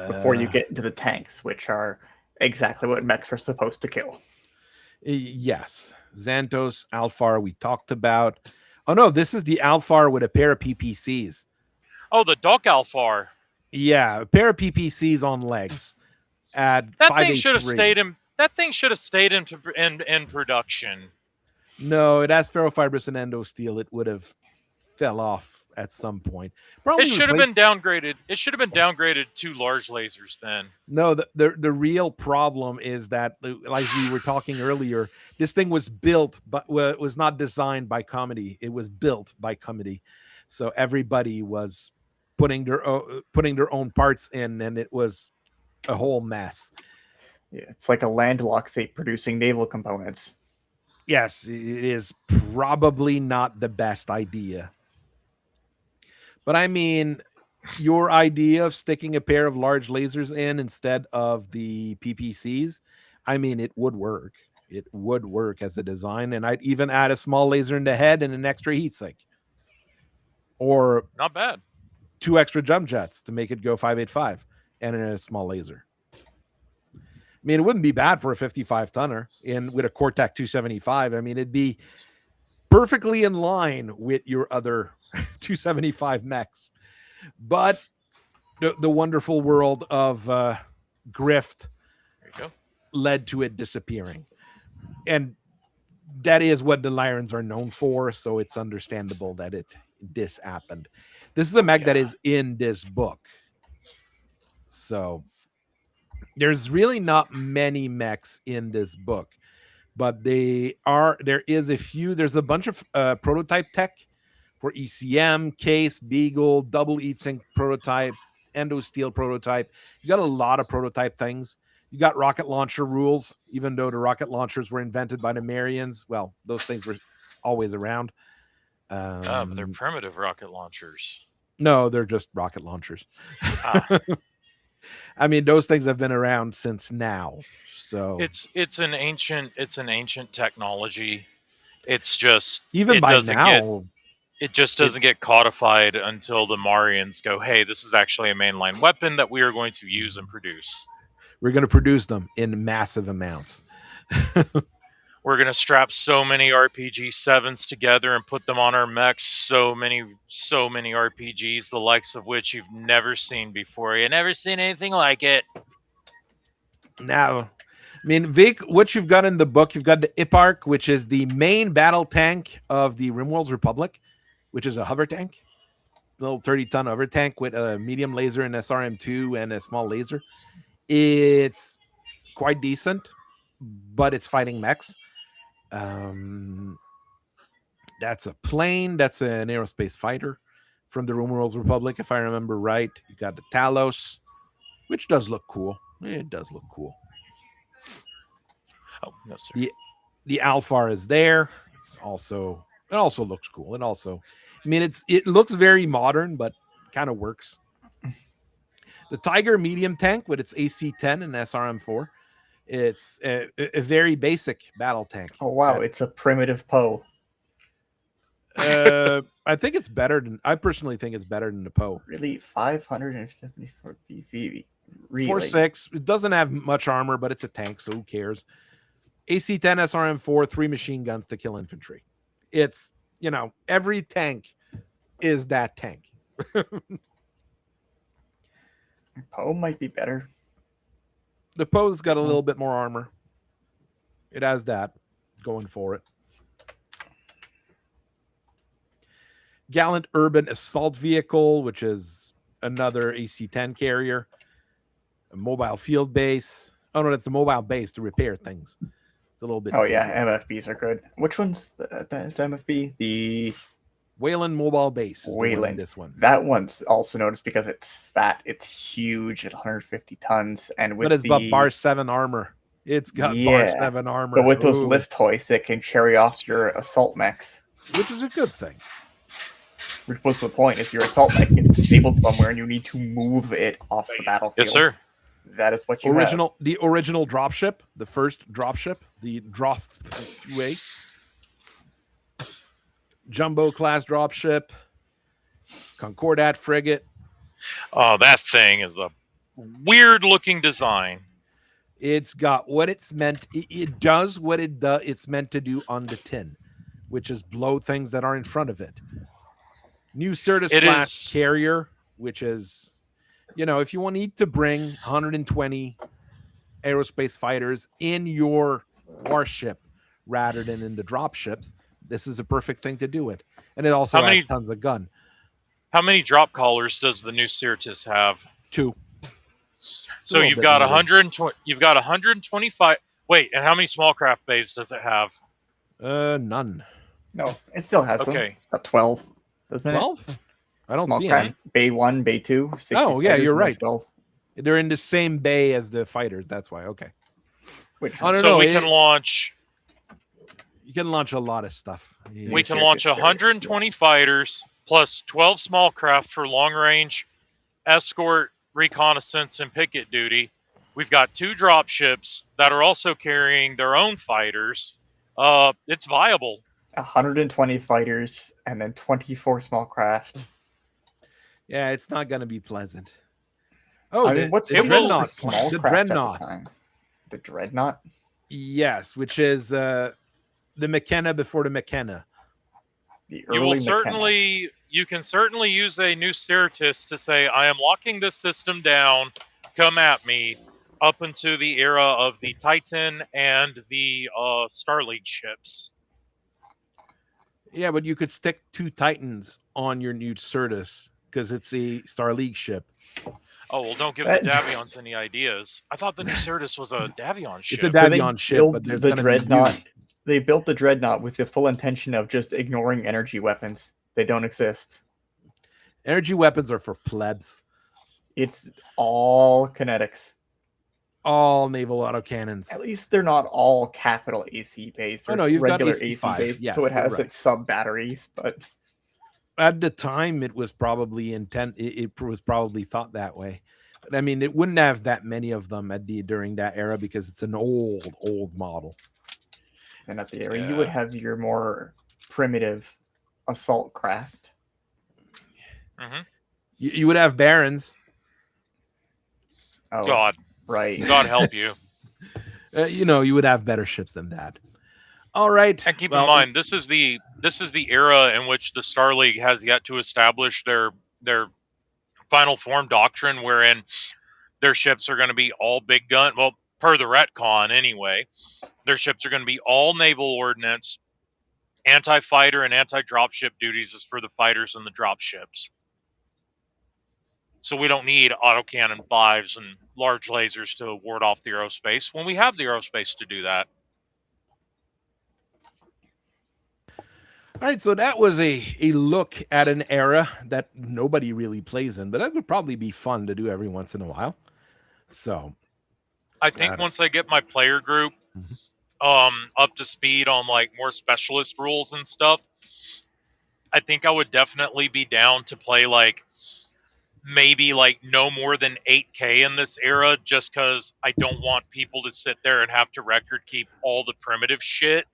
Before you get into the tanks, which are exactly what mechs are supposed to kill. Yes. Xantos, Alfar, we talked about. Oh, no, this is the Alfar with a pair of PPCs. Oh, the Doc Alfar. Yeah, a pair of PPCs on legs. That thing should have stayed in. That thing should have stayed in production. No, it has ferrofibrous and endo steel. It would have fell off at some point. Probably it should have been downgraded. It should have been downgraded to large lasers then. No, the real problem is that, like we were talking earlier, this thing was built, but was not designed by Comedy. It was built by Comedy, so everybody was putting their own parts in, and it was a whole mess. Yeah, it's like a landlocked state producing naval components. Yes, it is probably not the best idea. But I mean, your idea of sticking a pair of large lasers in instead of the PPCs, I mean, it would work. It would work as a design, and I'd even add a small laser in the head and an extra heatsink. Or not bad. 2 extra jump jets to make it go 585 and a small laser. I mean, it wouldn't be bad for a 55-tonner with a Cortec 275. I mean, it'd be perfectly in line with your other 275 mechs. But the wonderful world of Grift led to it disappearing. And that is what the Lyrans are known for, so it's understandable that this happened. This is a mech that is in this book. So there's really not many mechs in this book, but there is a few. There's a bunch of prototype tech for ECM, case, Beagle, double heatsink prototype, endo steel prototype. You got a lot of prototype things. You got rocket launcher rules, even though the rocket launchers were invented by the Marians. Well, those things were always around. But they're primitive rocket launchers. No, they're just rocket launchers. I mean, those things have been around since now. So it's an ancient technology. It's just even by now, it just doesn't get codified until the Marians go, "Hey, this is actually a mainline weapon that we are going to use and produce. We're going to produce them in massive amounts. We're going to strap so many RPG 7s together and put them on our mechs. So many RPGs, the likes of which you've never seen before. You've never seen anything like it." Now, I mean, Vic, what you've got in the book, you've got the Ipark, which is the main battle tank of the Rimworld's Republic, which is a hover tank, little 30-ton hover tank with a medium laser and SRM2 and a small laser. It's quite decent, but it's fighting mechs. That's a plane. That's an aerospace fighter from the Rimworld's Republic, if I remember right. You got the Talos, which does look cool. It does look cool. Oh, no, sir. The Alfar is there. It also looks cool. It looks very modern, but kind of works. The Tiger medium tank with its AC-10 and SRM-4. It's a very basic battle tank. Oh wow, it's a primitive Poe. I think it's better than. I personally think it's better than the Poe. Really, 574 PV. Really? 4.6. It doesn't have much armor, but it's a tank, so who cares? AC-10 SRM-4, 3 machine guns to kill infantry. It's, every tank is that tank. Poe might be better. The Poe's got a little bit more armor. It has that going for it. Gallant Urban Assault Vehicle, which is another AC-10 carrier. A mobile field base. Oh, no, that's a mobile base to repair things. It's a little bit. Oh, yeah, MFBs are good. Which one's the MFB? The Wayland Mobile Base. Wayland. This one. That one's also noticed because it's fat. It's huge at 150 tons. And with but it's got bar 7 armer. It's got bar 7 armor. But with those lift hoists, it can carry off your assault mechs. Which is a good thing. Which was the point. If your assault mech is disabled somewhere and you need to move it off the battlefield. Yes, sir. That is what you have. The original dropship, the first dropship, the Drost way. Jumbo class dropship, Concordat frigate. Oh, that thing is a weird looking design. It's got what it's meant. It does what it's meant to do on the tin, which is blow things that are in front of it. New Certus class carrier, which is, if you need to bring 120 aerospace fighters in your warship rather than in the drop ships, this is a perfect thing to do it. And it also has tons of gun. How many drop collars does the new Certus have? 2. So you've got 120. You've got 125. Wait, and how many small craft bays does it have? None. No, it still has them. It's got 12, doesn't 12? it? I don't see any. Bay 1, Bay 2. Oh, yeah, you're right. 12. They're in the same bay as the fighters. That's why. Okay. We can launch. You can launch a lot of stuff. Yeah. We can launch 120 fighters plus 12 small craft for long range escort, reconnaissance, and picket duty. We've got 2 drop ships that are also carrying their own fighters. It's viable. 120 fighters and then 24 small craft. Yeah, it's not going to be pleasant. Oh, what's the Dreadnought? Small the craft Dreadnought. The Dreadnought? Yes, which is the McKenna before the McKenna. You can certainly use a new Certus to say, I am locking this system down, come at me, up into the era of the Titan and the Star League ships. Yeah, but you could stick 2 Titans on your new Certus because it's a Star League ship. Oh, well, don't give the Davions any ideas. I thought the new Certus was a Davion ship. It's a Davion ship, but there's the Dreadnought. They built the Dreadnought with the full intention of just ignoring energy weapons. They don't exist. Energy weapons are for plebs. It's all kinetics. All naval autocannons. At least they're not all capital AC based. Oh no, you've got AC based, yes, so it has its sub batteries. But at the time, it was probably It was probably thought that way. But I mean, it wouldn't have that many of them during that era because it's an old model. And at the era, you would have your more primitive assault craft. Mm-hmm. You would have barons. Oh, God. Right. God help you. You would have better ships than that. All right. And keep in mind, this is the era in which the Star League has yet to establish their final form doctrine, wherein their ships are going to be all big gun. Well, per the retcon anyway, their ships are going to be all naval ordnance. Anti-fighter and anti-dropship duties is for the fighters and the dropships. So we don't need autocannon 5s and large lasers to ward off the aerospace when we have the aerospace to do that. All right, so that was a look at an era that nobody really plays in, but that would probably be fun to do every once in a while. So I think once I get my player group up to speed on like more specialist rules and stuff, I think I would definitely be down to play like maybe like no more than 8K in this era, just because I don't want people to sit there and have to record keep all the primitive shit.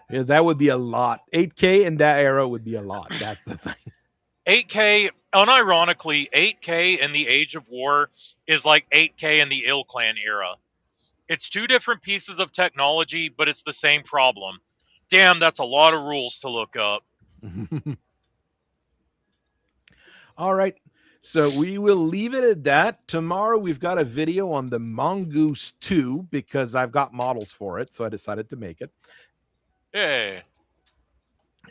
Yeah, that would be a lot. 8K in that era would be a lot. That's the thing. 8K, unironically, 8K in the Age of War is like 8K in the Ill Clan era. It's two different pieces of technology, but it's the same problem. Damn, that's a lot of rules to look up. All right. So we will leave it at that. Tomorrow we've got a video on the Mongoose 2 because I've got models for it, so I decided to make it. Hey.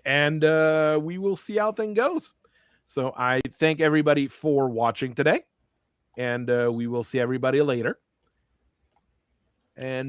And we will see how things goes. So I thank everybody for watching today, and we will see everybody later. And